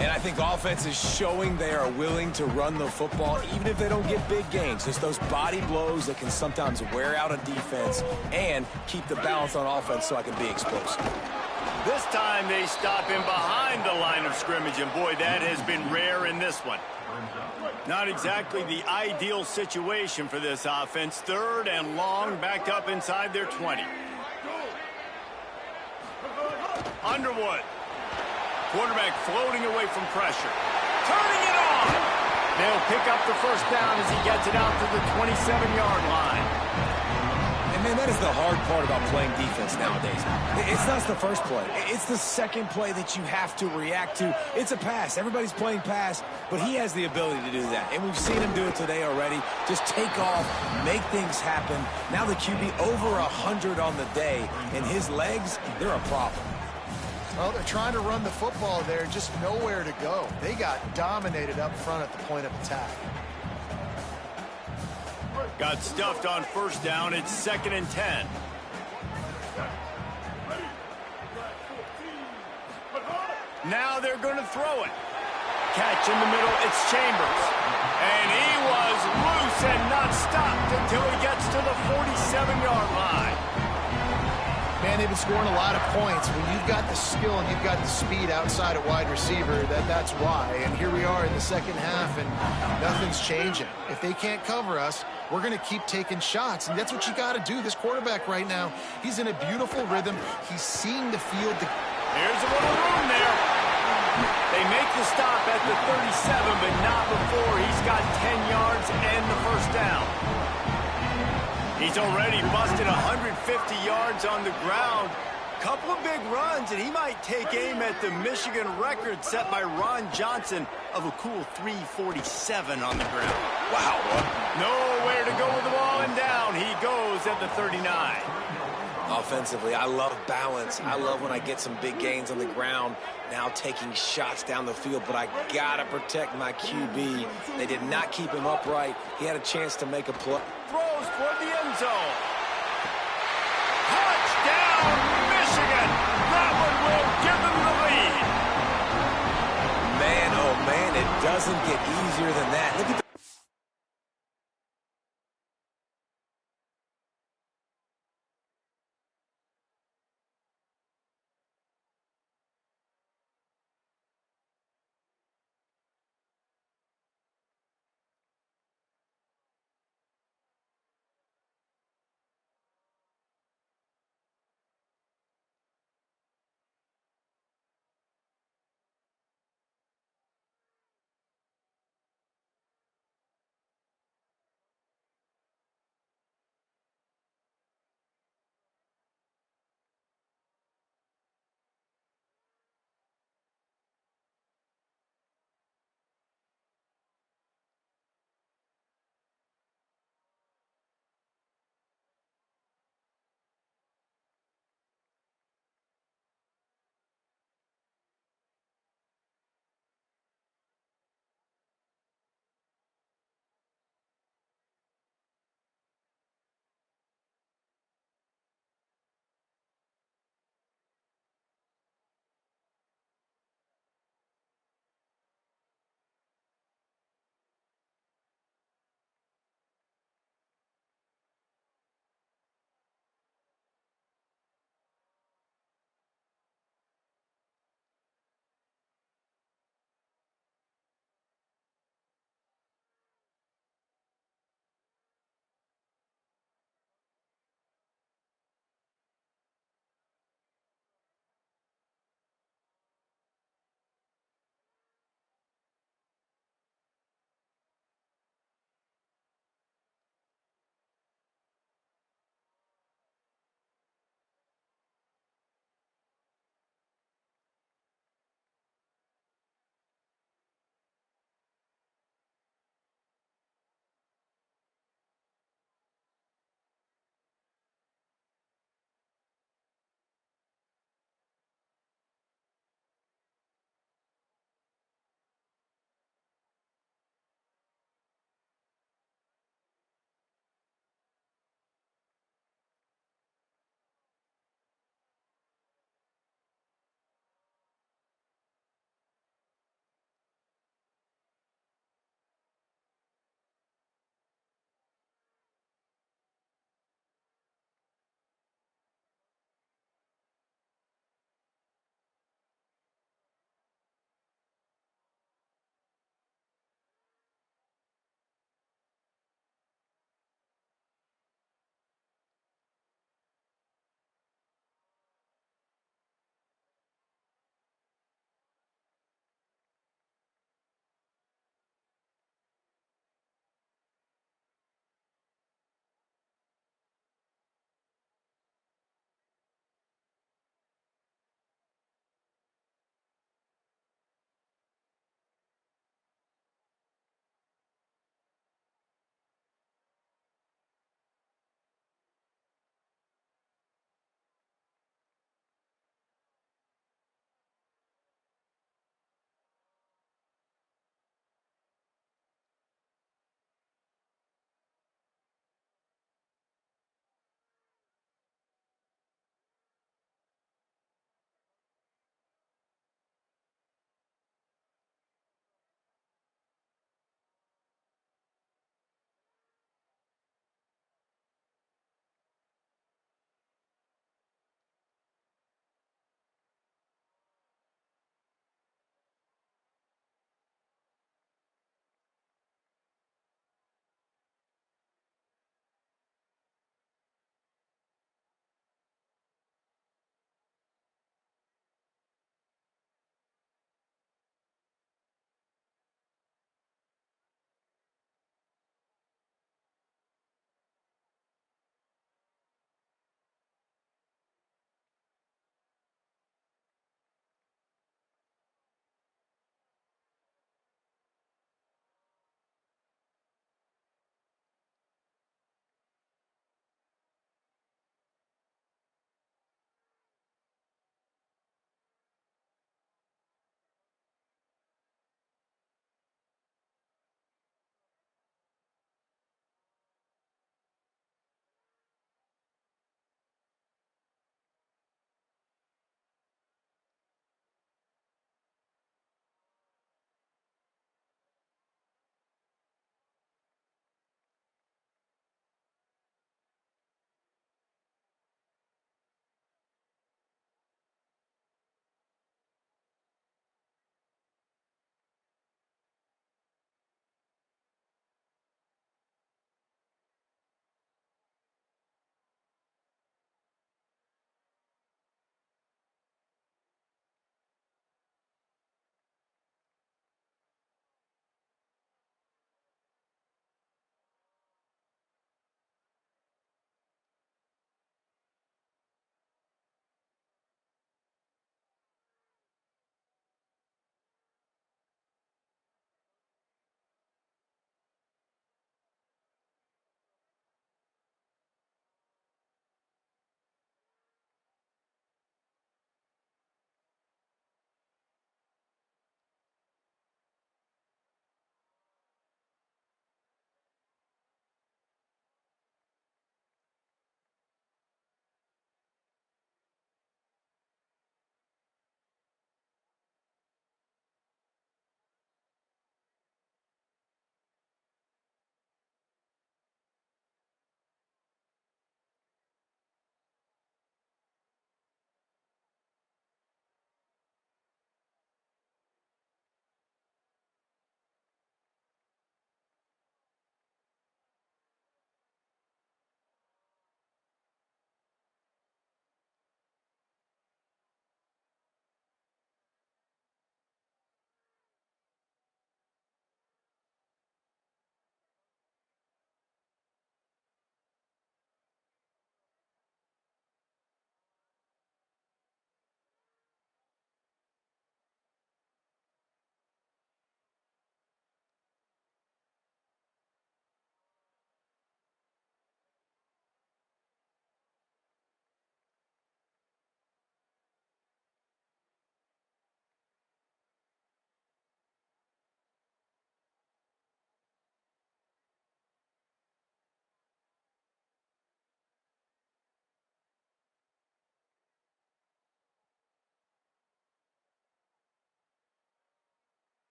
And I think offense is showing they are willing to run the football, even if they don't get big gains. It's those body blows that can sometimes wear out a defense and keep the balance on offense so I can be explosive. This time they stop him behind the line of scrimmage, and boy, that has been rare in this one. Not exactly the ideal situation for this offense. 3rd and long, backed up inside their 20. Underwood. Quarterback floating away from pressure. Turning it on! They'll pick up the first down as he gets it out to the 27-yard line. And, man, that is the hard part about playing defense nowadays. It's not the first play. It's the 2nd play that you have to react to. It's a pass. Everybody's playing pass, but he has the ability to do that. And we've seen him do it today already. Just take off, make things happen. Now the QB over 100 on the day, and his legs, they're a problem. Well, they're trying to run the football there, just nowhere to go. They got dominated up front at the point of attack. Got stuffed on first down. It's 2nd and 10. Now they're going to throw it. Catch in the middle. It's Chambers. And he was loose and not stopped until he gets to the 47-yard line. Man, they've been scoring a lot of points. When you've got the skill and you've got the speed outside at wide receiver, that's why. And here we are in the 2nd half, and nothing's changing. If they can't cover us, we're going to keep taking shots, and that's what you got to do. This quarterback right now, he's in a beautiful rhythm. He's seeing the field. Here's a little room there. They make the stop at the 37, but not before he's got 10 yards and the first down. He's already busted 150 yards on the ground. Couple of big runs, and he might take aim at the Michigan record set by Ron Johnson of a cool 347 on the ground. Wow. Nowhere to go with the ball, and down he goes at the 39. Offensively, I love balance. I love when I get some big gains on the ground, now taking shots down the field, but I gotta protect my QB. They did not keep him upright. He had a chance to make a play. Throws toward the end zone. Touchdown, Michigan! That one will give them the lead. Man, oh man, it doesn't get easier than that. Look at the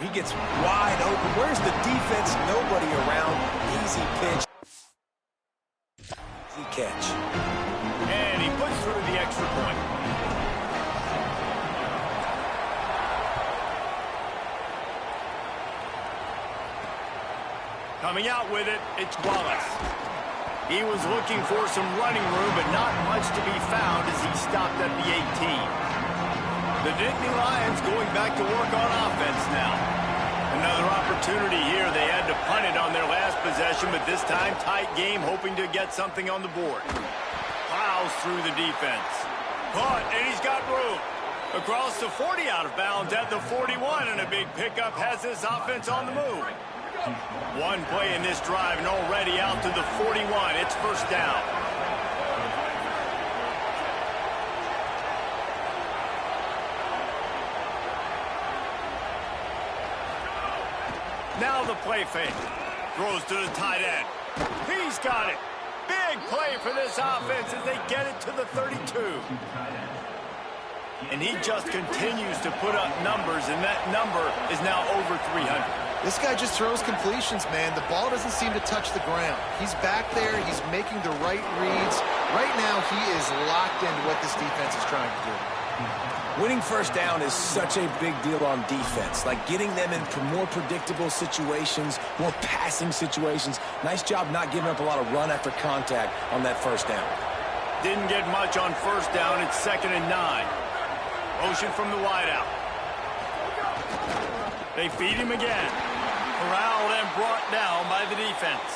He gets wide open. Where's the defense? Nobody around. Easy pitch. Easy catch. And he puts through the extra point. Coming out with it, it's Wallace. He was looking for some running room, but not much to be found as he stopped at the 18. The Nittany Lions going back to work on offense now. Another opportunity here. They had to punt it on their last possession, but this time tight game, hoping to get something on the board. Plows through the defense. Caught, and he's got room. Across the 40, out of bounds at the 41, and a big pickup has this offense on the move. One play in this drive, and already out to the 41. It's first down. Now the play fake. Throws to the tight end. He's got it. Big play for this offense as they get it to the 32. And he just continues to put up numbers, and that number is now over 300. This guy just throws completions, man. The ball doesn't seem to touch the ground. He's back there. He's making the right reads. Right now, he is locked into what this defense is trying to do. Winning first down is such a big deal on defense. Like getting them in more predictable situations, more passing situations. Nice job not giving up a lot of run after contact on that first down. Didn't get much on first down. It's 2nd and 9. Motion from the wideout. They feed him again. Corralled and brought down by the defense.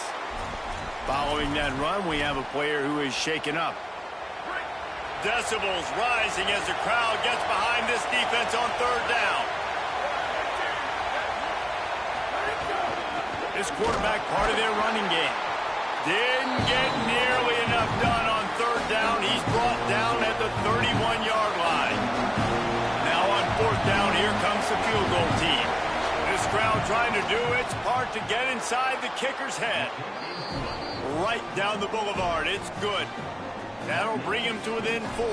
Following that run, we have a player who is shaken up. Decibels rising as the crowd gets behind this defense on 3rd down. This quarterback part of their running game. Didn't get nearly enough done on 3rd down. He's brought down at the 31-yard line. Now on 4th down, here comes the field goal team. This crowd trying to do its part to get inside the kicker's head. Right down the boulevard. It's good. That'll bring him to within 4.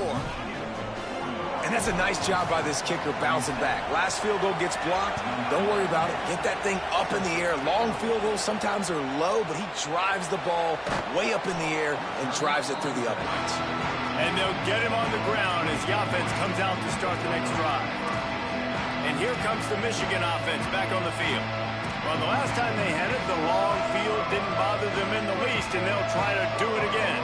And that's a nice job by this kicker bouncing back. Last field goal gets blocked. Don't worry about it. Get that thing up in the air. Long field goals sometimes are low, but he drives the ball way up in the air and drives it through the uprights. And they'll get him on the ground as the offense comes out to start the next drive. And here comes the Michigan offense back on the field. Well, the last time they had it, the long field didn't bother them in the least, and they'll try to do it again.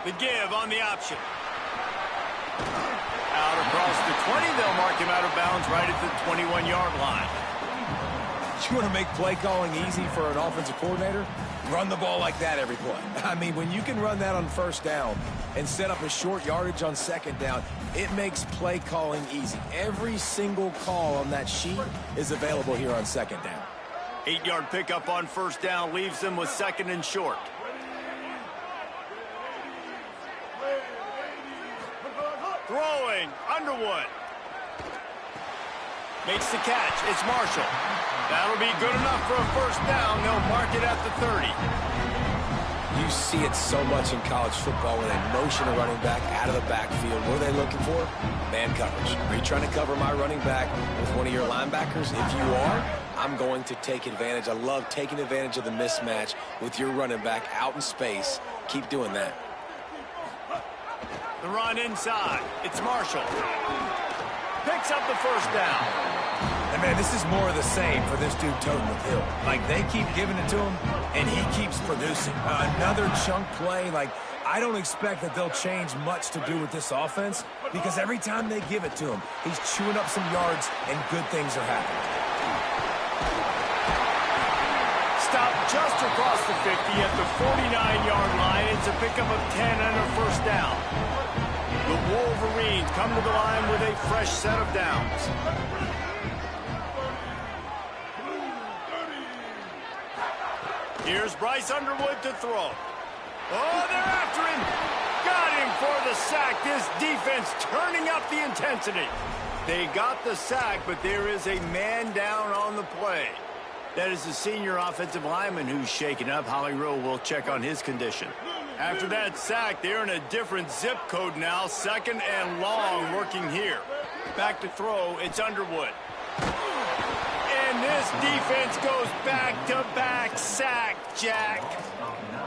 The give on the option. Out across the 20, they'll mark him out of bounds right at the 21-yard line. You want to make play calling easy for an offensive coordinator? Run the ball like that every play. I mean, when you can run that on first down and set up a short yardage on second down, it makes play calling easy. Every single call on that sheet is available here on second down. 8-yard pickup on first down leaves them with 2nd and short. Throwing, Underwood. Makes the catch. It's Marshall. That'll be good enough for a first down. They'll mark it at the 30. You see it so much in college football when they motion a running back out of the backfield. What are they looking for? Man coverage. Are you trying to cover my running back with one of your linebackers? If you are, I'm going to take advantage. I love taking advantage of the mismatch with your running back out in space. Keep doing that. The run inside. It's Marshall. Picks up the first down. And, man, this is more of the same for this dude toting the hill. Like, they keep giving it to him, and he keeps producing. Another chunk play. Like, I don't expect that they'll change much to do with this offense because every time they give it to him, he's chewing up some yards, and good things are happening. Stopped just across the 50 at the 49-yard line. It's a pickup of 10 and a first down. The Wolverines come to the line with a fresh set of downs. Here's Bryce Underwood to throw. Oh, they're after him. Got him for the sack. This defense turning up the intensity. They got the sack, but there is a man down on the play. That is the senior offensive lineman who's shaken up. Holly Rowe will check on his condition. After that sack, they're in a different zip code now. 2nd and long working here. Back to throw, it's Underwood. And this defense goes back-to-back sack, Jack.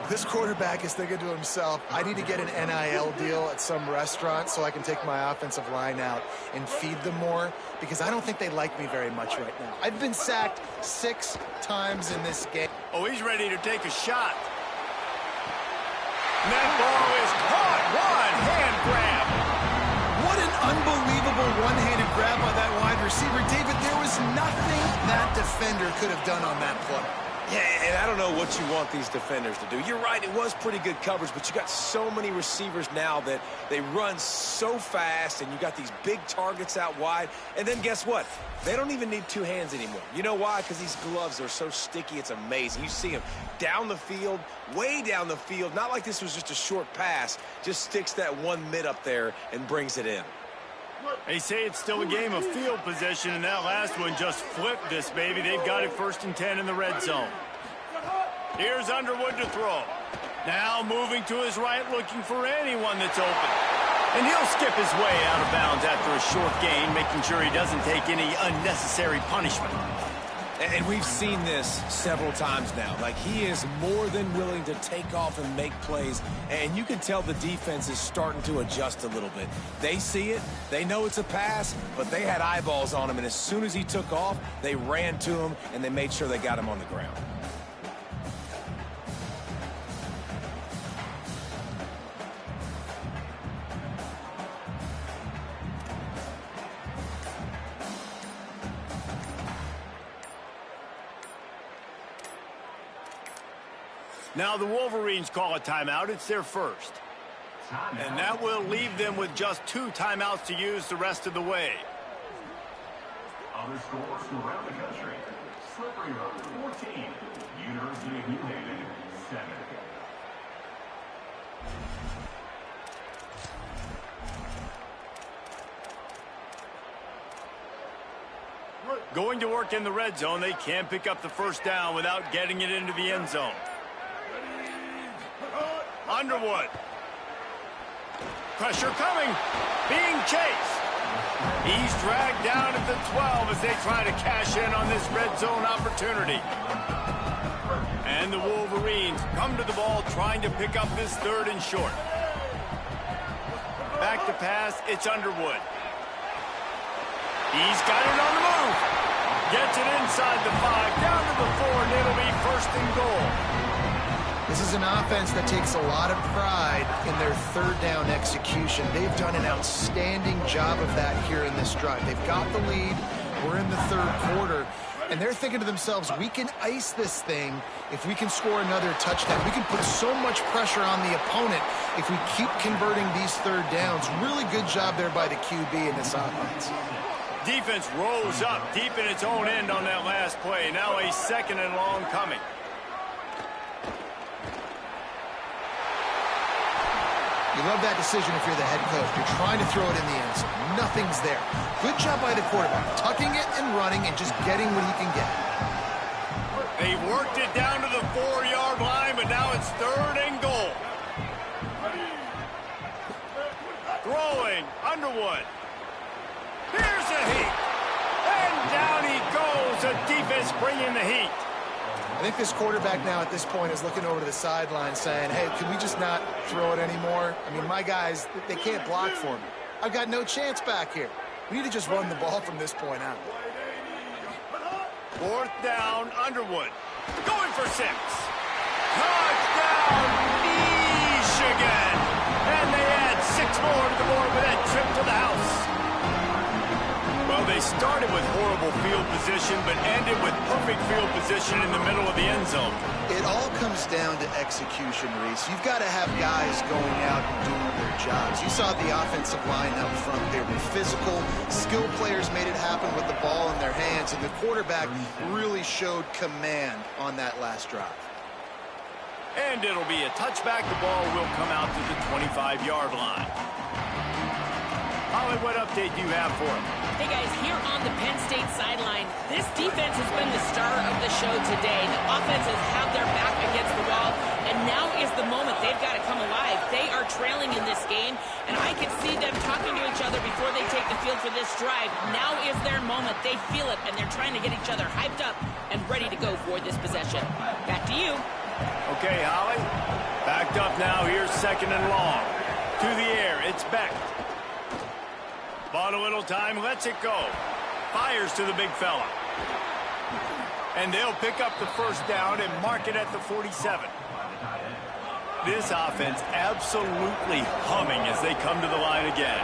This quarterback is thinking to himself, I need to get an NIL deal at some restaurant so I can take my offensive line out and feed them more, because I don't think they like me very much right now. I've been sacked 6 times in this game. Oh, he's ready to take a shot. And that ball is caught. One-hand grab. What an unbelievable one-handed grab by that wide receiver. David, there was nothing that defender could have done on that play. Yeah, and I don't know what you want these defenders to do. You're right, it was pretty good coverage, but you got so many receivers now that they run so fast, and you got these big targets out wide. And then guess what? They don't even need 2 hands anymore. You know why? Because these gloves are so sticky, it's amazing. You see them down the field, way down the field. Not like this was just a short pass. Just sticks that one mid up there and brings it in. They say it's still a game of field position, and that last one just flipped this baby. They've got it 1st and 10 in the red zone. Here's Underwood to throw. Now moving to his right, looking for anyone that's open. And he'll skip his way out of bounds after a short gain, making sure he doesn't take any unnecessary punishment. And we've seen this several times now. Like, he is more than willing to take off and make plays. And you can tell the defense is starting to adjust a little bit. They see it. They know it's a pass, but they had eyeballs on him. And as soon as he took off, they ran to him, and they made sure they got him on the ground. Now the Wolverines call a timeout. It's their first. And that will leave them with just 2 timeouts to use the rest of the way. Other scores from around the country. Slippery Road, 14. University of New Haven, 7. Going to work in the red zone, they can't pick up the 1st down without getting it into the end zone. Underwood. Pressure coming. Being chased. He's dragged down at the 12 as they try to cash in on this red zone opportunity. And the Wolverines come to the ball trying to pick up this 3rd and short. Back to pass, it's Underwood. He's got it on the move. Gets it inside the 5, down to the 4, and it'll be 1st and goal. This is an offense that takes a lot of pride in their 3rd down execution. They've done an outstanding job of that here in this drive. They've got the lead. We're in the 3rd quarter. And they're thinking to themselves, we can ice this thing if we can score another touchdown. We can put so much pressure on the opponent if we keep converting these 3rd downs. Really good job there by the QB in this offense. Defense rose up deep in its own end on that last play. Now a 2nd and long coming. You love that decision if you're the head coach. You're trying to throw it in the end zone. Nothing's there. Good job by the quarterback, tucking it and running and just getting what he can get. They worked it down to the 4-yard line, but now it's 3rd and goal. Throwing, Underwood. Here's the heat. And down he goes. The defense bringing the heat. I think this quarterback now at this point is looking over to the sideline saying, hey, can we just not throw it anymore? I mean, my guys, they can't block for me. I've got no chance back here. We need to just run the ball from this point out. 4th down, Underwood. Going for 6. Touchdown, Michigan. And they add 6 more to the board with that trip to the house. Well, they started with horrible field position, but ended with perfect field position in the middle of the end zone. It all comes down to execution, Reese. You've got to have guys going out and doing their jobs. You saw the offensive line up front. They were physical. Skilled players made it happen with the ball in their hands, and the quarterback really showed command on that last drive. And it'll be a touchback. The ball will come out to the 25-yard line. Holly, what update do you have for him? Hey guys, here on the Penn State sideline, this defense has been the star of the show today. The offense has had their back against the wall, And now is the moment. They've got to come alive. They are trailing in this game, and I can see them talking to each other before they take the field for this drive. Now is their moment. They feel it, and they're trying to get each other hyped up and ready to go for this possession. Back to you. Okay, Holly. Backed up now. Here's second and long. To the air. It's Beck. Bought a little time. Lets it go. Fires to the big fella. And they'll pick up the first down and mark it at the 47. This offense absolutely humming as they come to the line again.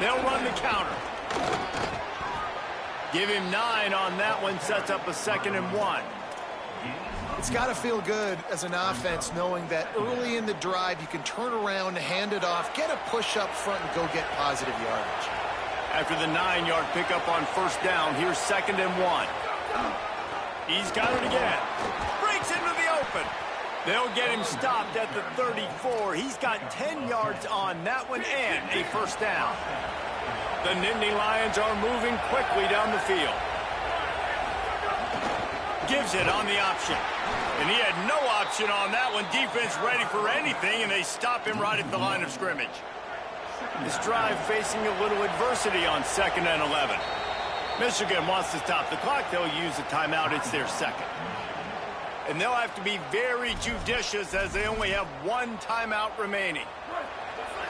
They'll run the counter. Give him 9 on that one. Sets up a 2nd and 1. It's got to feel good as an offense knowing that early in the drive you can turn around, hand it off, get a push up front, and go get positive yardage. After the 9-yard pickup on first down, here's 2nd and 1. He's got it again. Breaks into the open. They'll get him stopped at the 34. He's got 10 yards on that one and a first down. The Nittany Lions are moving quickly down the field. Gives it on the option. And he had no option on that one. Defense ready for anything, and they stop him right at the line of scrimmage. This drive facing a little adversity on 2nd and 11. Michigan wants to stop the clock. They'll use a timeout. It's their second. And they'll have to be very judicious as they only have 1 timeout remaining.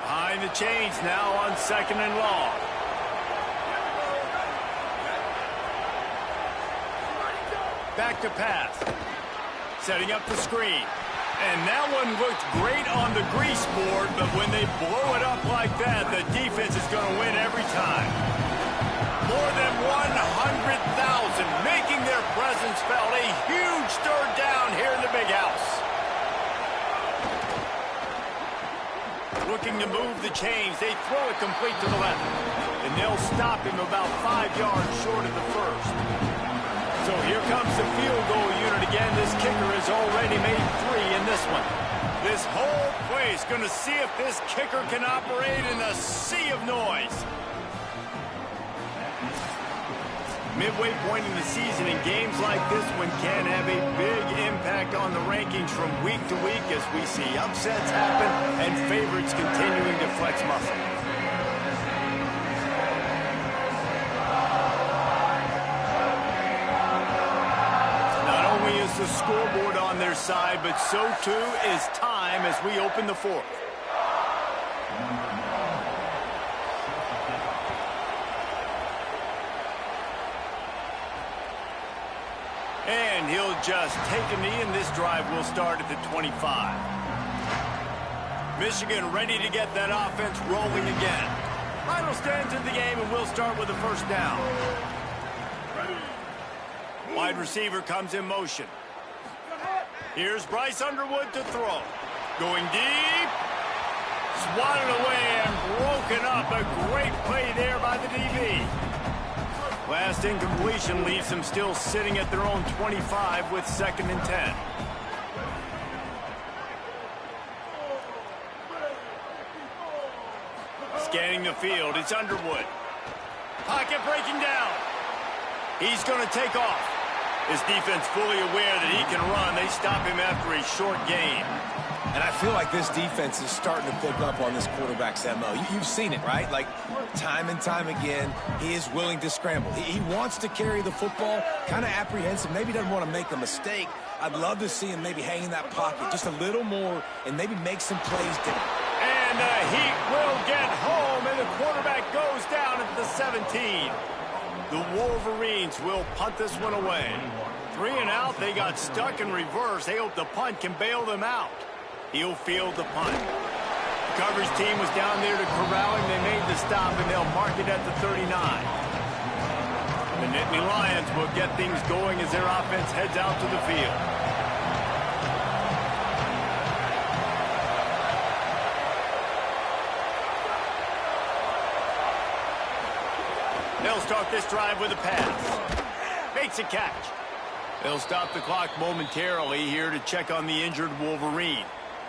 Behind the chains now on 2nd and long. Back to pass. Setting up the screen. And that one looked great on the grease board, but when they blow it up like that, the defense is going to win every time. More than 100,000 making their presence felt. A huge third down here in the big house. Looking to move the chains. They throw it complete to the left. And they'll stop him about 5 yards short of the first. So here comes the field goal unit again. This kicker has already made 3 in this one. This whole place going to see if this kicker can operate in a sea of noise. Midway point in the season, and games like this one can have a big impact on the rankings from week to week as we see upsets happen and favorites continuing to flex muscle. The scoreboard on their side, but so too is time as we open the fourth. And he'll just take a knee, and this drive will start at the 25. Michigan ready to get that offense rolling again. Final stands in the game, and we'll start with the first down. Wide receiver comes in motion. Here's Bryce Underwood to throw. Going deep. Swatted away and broken up. A great play there by the DB. Last incompletion leaves them still sitting at their own 25 with 2nd and 10. Scanning the field, it's Underwood. Pocket breaking down. He's going to take off. His defense fully aware that he can run. They stop him after a short gain. And I feel like this defense is starting to pick up on this quarterback's MO. You've seen it, right? Like, time and time again, he is willing to scramble. He wants to carry the football, kind of apprehensive, maybe doesn't want to make a mistake. I'd love to see him maybe hang in that pocket just a little more and maybe make some plays different. And the Heat will get home, and the quarterback goes down at the 17. The Wolverines will punt this one away. 3 and out, they got stuck in reverse. They hope the punt can bail them out. He'll field the punt. The coverage team was down there to corral him. They made the stop, and they'll mark it at the 39. The Nittany Lions will get things going as their offense heads out to the field. They'll start this drive with a pass. Makes a catch. They'll stop the clock momentarily here to check on the injured Wolverine.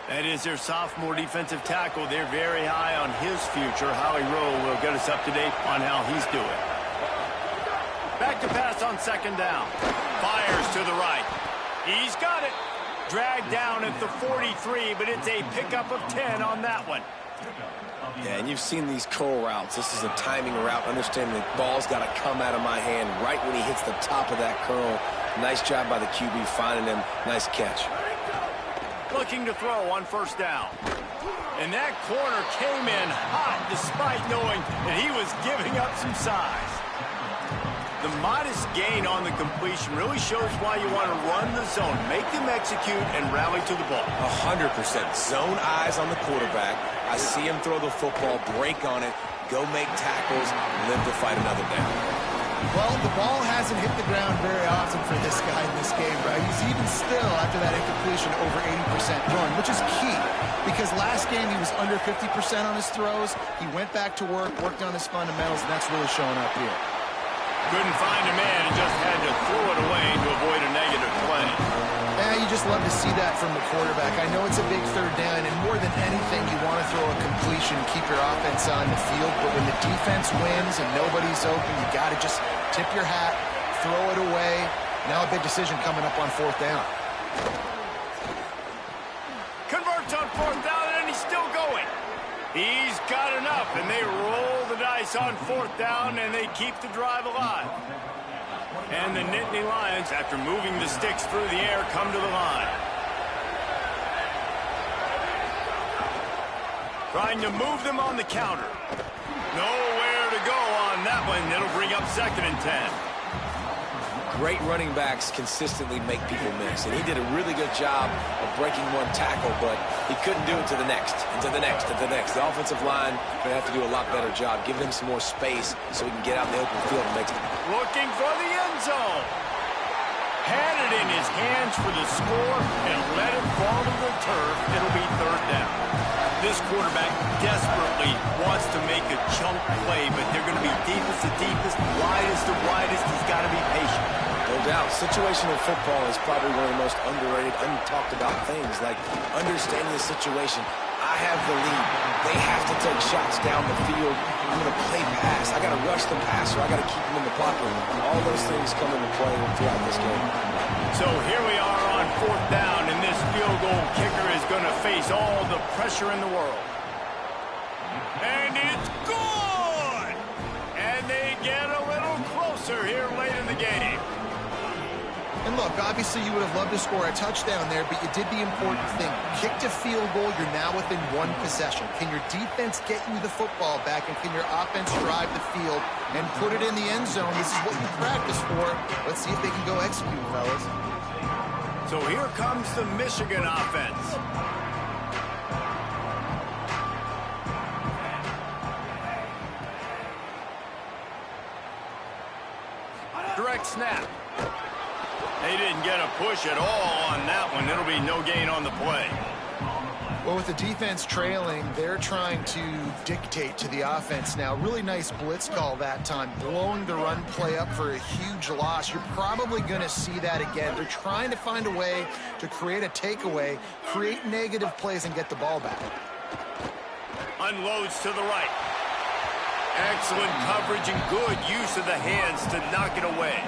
That is their sophomore defensive tackle. They're very high on his future. Howie Rowe will get us up to date on how he's doing. Back to pass on 2nd down. Fires to the right. He's got it. Dragged down at the 43, but it's a pickup of 10 on that one. Yeah, and you've seen these curl routes. This is a timing route. Understanding the ball's got to come out of my hand right when he hits the top of that curl. Nice job by the QB finding him. Nice catch. Looking to throw on first down. And that corner came in hot despite knowing that he was giving up some size. The modest gain on the completion really shows why you want to run the zone. Make them execute and rally to the ball. 100%. Zone eyes on the quarterback. I see him throw the football, break on it, go make tackles, live to fight another down. Well, the ball hasn't hit the ground very often for this guy in this game, right? He's even still, after that incompletion, over 80% run, which is key. Because last game, he was under 50% on his throws. He went back to work, worked on his fundamentals, and that's really showing up here. Couldn't find a man and just had to throw it away to avoid a negative play. You just love to see that from the quarterback. I know it's a big third down, and more than anything, you want to throw a completion, keep your offense on the field. But when the defense wins and nobody's open, you got to just tip your hat, throw it away. Now a big decision coming up on fourth down. Converts on fourth down, and he's still going. He's got enough, and they roll the dice on fourth down, and they keep the drive alive. And the Nittany Lions, after moving the sticks through the air, come to the line. Trying to move them on the counter. Nowhere to go on that one. It'll bring up 2nd and 10. Great running backs consistently make people miss, and he did a really good job of breaking one tackle, but he couldn't do it to the next, and to the next, and to the next. The offensive line going to have to do a lot better job, giving him some more space so he can get out in the open field and make it. Looking for the end zone. Had it in his hands for the score and let it fall to the turf. It'll be 3rd down. This quarterback desperately wants to make a chunk play, but they're going to be deepest to deepest, widest to widest. He's got to be patient. No doubt. Situational football is probably one of the most underrated, untalked about things, like understanding the situation. I have the lead. They have to take shots down the field. I'm going to play pass. I got to rush the passer. I got to keep him in the pocket. All those things come into play throughout this game. So here we are on 4th down, and this field goal kicker is going to face all the pressure in the world. And it's good! And they get a little closer here late in the game. And look, obviously you would have loved to score a touchdown there, but you did the important thing. Kicked a field goal, you're now within one possession. Can your defense get you the football back, and can your offense drive the field and put it in the end zone? This is what you practice for. Let's see if they can go execute, fellas. So here comes the Michigan offense. Direct snap. They didn't get a push at all on that one. It'll be no gain on the play. Well, with the defense trailing, they're trying to dictate to the offense now. Really nice blitz call that time, blowing the run play up for a huge loss. You're probably going to see that again. They're trying to find a way to create a takeaway, create negative plays, and get the ball back. Unloads to the right. Excellent coverage and good use of the hands to knock it away.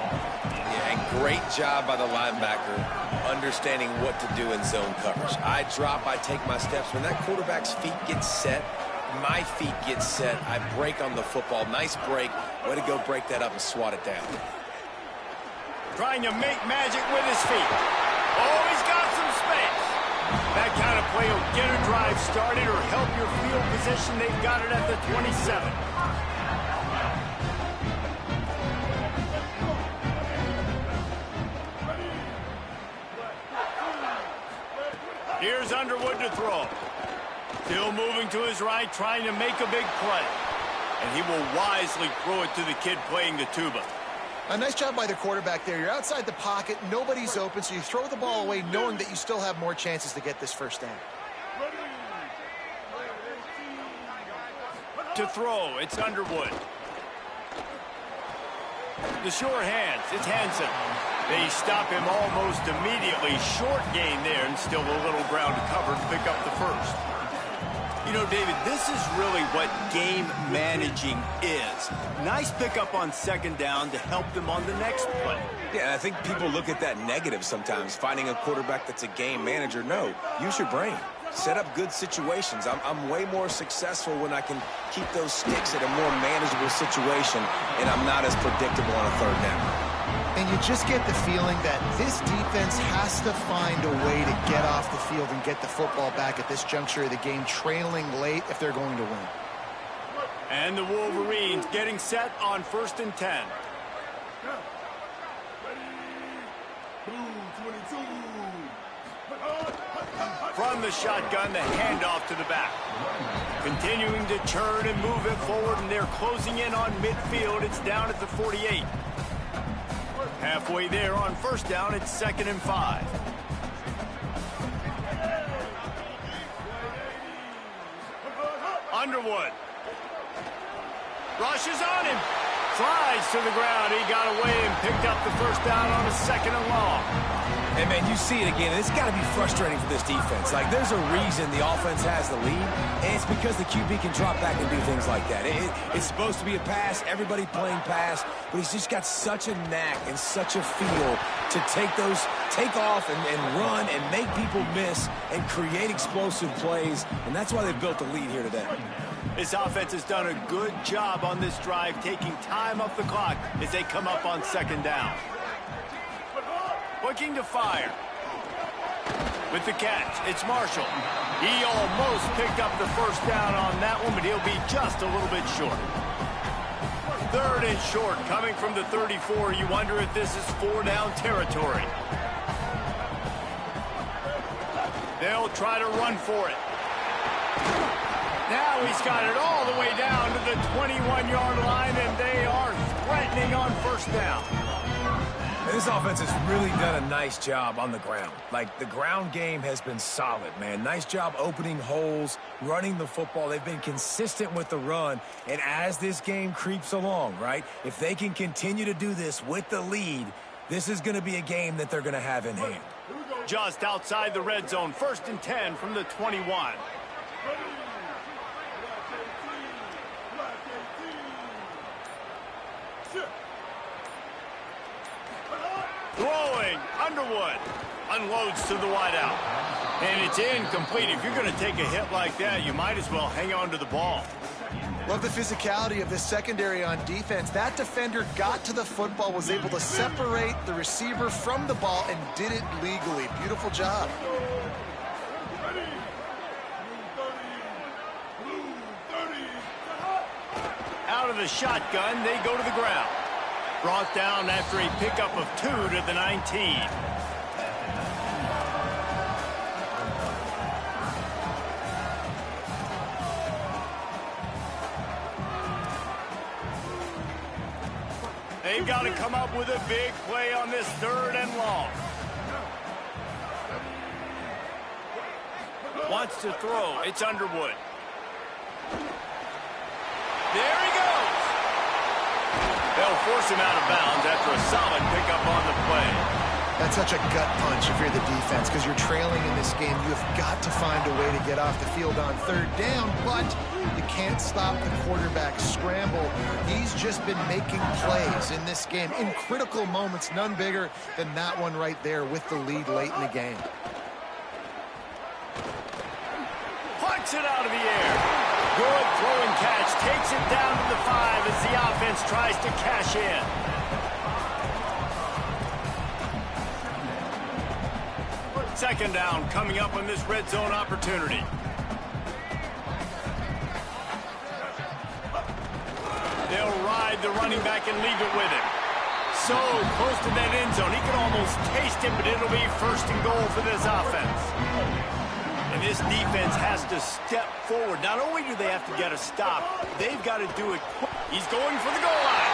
Yeah, and great job by the linebacker understanding what to do in zone coverage. I drop, I take my steps. When that quarterback's feet get set, my feet get set, I break on the football. Nice break. Way to go break that up and swat it down. Trying to make magic with his feet. Oh, he's got some space. That kind of play will get a drive started or help your field position. They've got it at the 27. Here's Underwood to throw. Still moving to his right, trying to make a big play. And he will wisely throw it to the kid playing the tuba. A nice job by the quarterback there. You're outside the pocket, nobody's open, so you throw the ball away knowing that you still have more chances to get this first down. To throw, it's Underwood. The sure hands, it's Hansen. They stop him almost immediately. Short gain there, and still a little ground to cover to pick up the first. You know, David, this is really what game managing is. Nice pickup on second down to help them on the next play. Yeah, I think people look at that negative sometimes, finding a quarterback that's a game manager. No, use your brain. Set up good situations. I'm way more successful when I can keep those sticks at a more manageable situation, and I'm not as predictable on a third down. And you just get the feeling that this defense has to find a way to get off the field and get the football back at this juncture of the game, trailing late if they're going to win. And the Wolverines getting set on 1st and 10. From the shotgun, the handoff to the back. Continuing to turn and move it forward, and they're closing in on midfield. It's down at the 48. Halfway there on 1st down, it's 2nd and 5. Underwood. Rushes on him. Slides to the ground. He got away and picked up the 1st down on a 2nd and long. And, man, you see it again. It's got to be frustrating for this defense. Like, there's a reason the offense has the lead, and it's because the QB can drop back and do things like that. It's supposed to be a pass, everybody playing pass, but he's just got such a knack and such a feel to take off and run and make people miss and create explosive plays, and that's why they've built the lead here today. This offense has done a good job on this drive, taking time off the clock as they come up on 2nd down. Looking to fire. With the catch, it's Marshall. He almost picked up the 1st down on that one, but he'll be just a little bit short. 3rd and short, coming from the 34. You wonder if this is 4-down territory. They'll try to run for it. Now he's got it all the way down to the 21-yard line, and they are threatening on 1st down. And this offense has really done a nice job on the ground. Like, the ground game has been solid, man. Nice job opening holes, running the football. They've been consistent with the run. And as this game creeps along, right, if they can continue to do this with the lead, this is going to be a game that they're going to have in hand. Just outside the red zone, 1st and 10 from the 21. Throwing, Underwood unloads to the wideout. And it's incomplete. If you're going to take a hit like that, you might as well hang on to the ball. Love the physicality of this secondary on defense. That defender got to the football, was able to separate the receiver from the ball, and did it legally. Beautiful job. Out of the shotgun, they go to the ground. Brought down after a pickup of 2 to the 19. They've got to come up with a big play on this 3rd and long. Wants to throw. It's Underwood. There he goes. They'll force him out of bounds after a solid pickup on the play. That's such a gut punch if you're the defense, because you're trailing in this game. You have got to find a way to get off the field on 3rd down, but you can't stop the quarterback scramble. He's just been making plays in this game in critical moments, none bigger than that one right there with the lead late in the game. Punts it out of the air. Good throw and catch. Takes it down to the 5 as the offense tries to cash in. Second down coming up on this red zone opportunity. They'll ride the running back and leave it with him. So close to that end zone. He can almost taste it, but it'll be 1st and goal for this offense. And this defense has to step forward. Not only do they have to get a stop, they've got to do it quick. He's going for the goal line.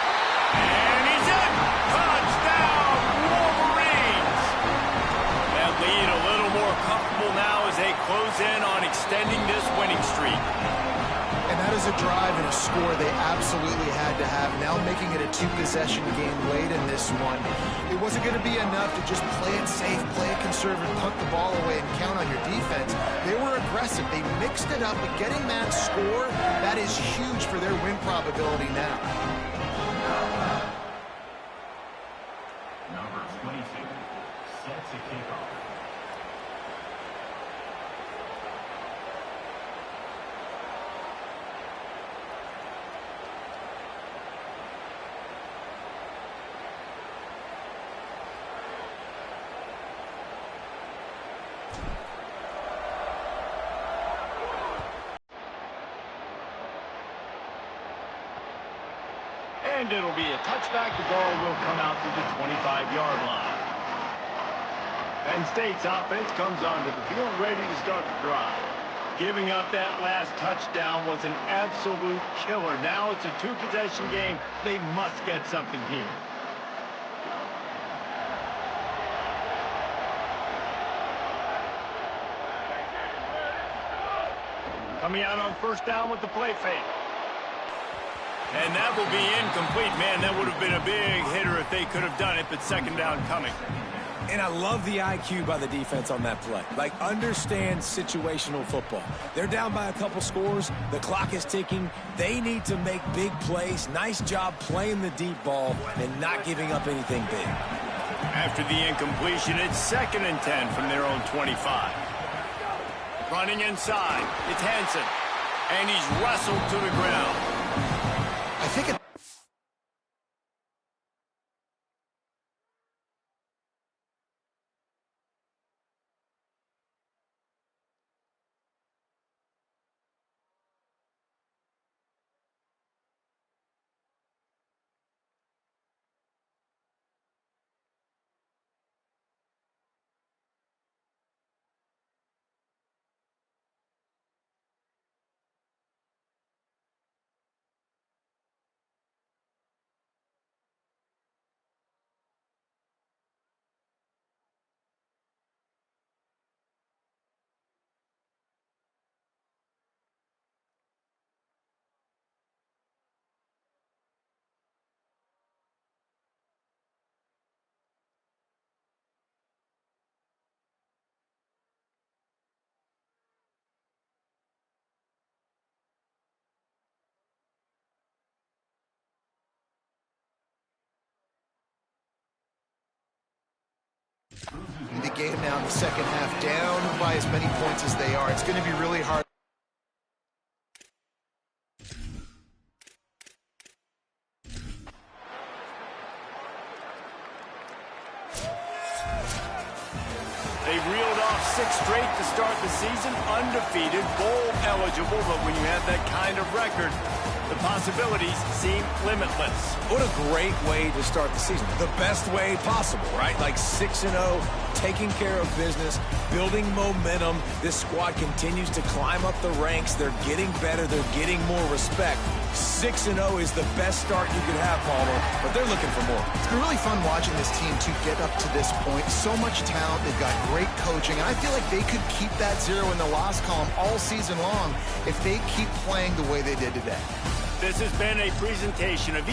And he's in. Touchdown, Wolverines. That lead a little more comfortable now as they close in on extending this winning streak. And that is was a drive and a score they absolutely had to have. Now making it a two-possession game late in this one. It wasn't going to be enough to just play it safe, play it conservative, punt the ball away, and count on your defense. They were aggressive. They mixed it up, but getting that score, that is huge for their win probability now. Number 22 set to kick off. And it'll be a touchback. The ball will come out to the 25-yard line. Penn State's offense comes onto the field ready to start the drive. Giving up that last touchdown was an absolute killer. Now it's a two-possession game. They must get something here. Coming out on first down with the play fake. And that will be incomplete. Man, that would have been a big hitter if they could have done it, but second down coming. And I love the IQ by the defense on that play. Like, understand situational football. They're down by a couple scores. The clock is ticking. They need to make big plays. Nice job playing the deep ball and not giving up anything big. After the incompletion, it's 2nd and 10 from their own 25. Running inside, it's Hansen. And he's wrestled to the ground. I think it the game now in the second half, down by as many points as they are. It's going to be really hard. They reeled off 6 straight to start the season, undefeated, bowl eligible, but when you have that kind of record, the possibilities seem limitless. What a great way to start the season. The best way possible, right? Like 6-0, taking care of business, building momentum. This squad continues to climb up the ranks. They're getting better. They're getting more respect. 6-0 is the best start you could have, Palmer, but they're looking for more. It's been really fun watching this team to get up to this point. So much talent. They've got great coaching. And I feel like they could keep that 0 in the loss column all season long if they keep playing the way they did today. This has been a presentation of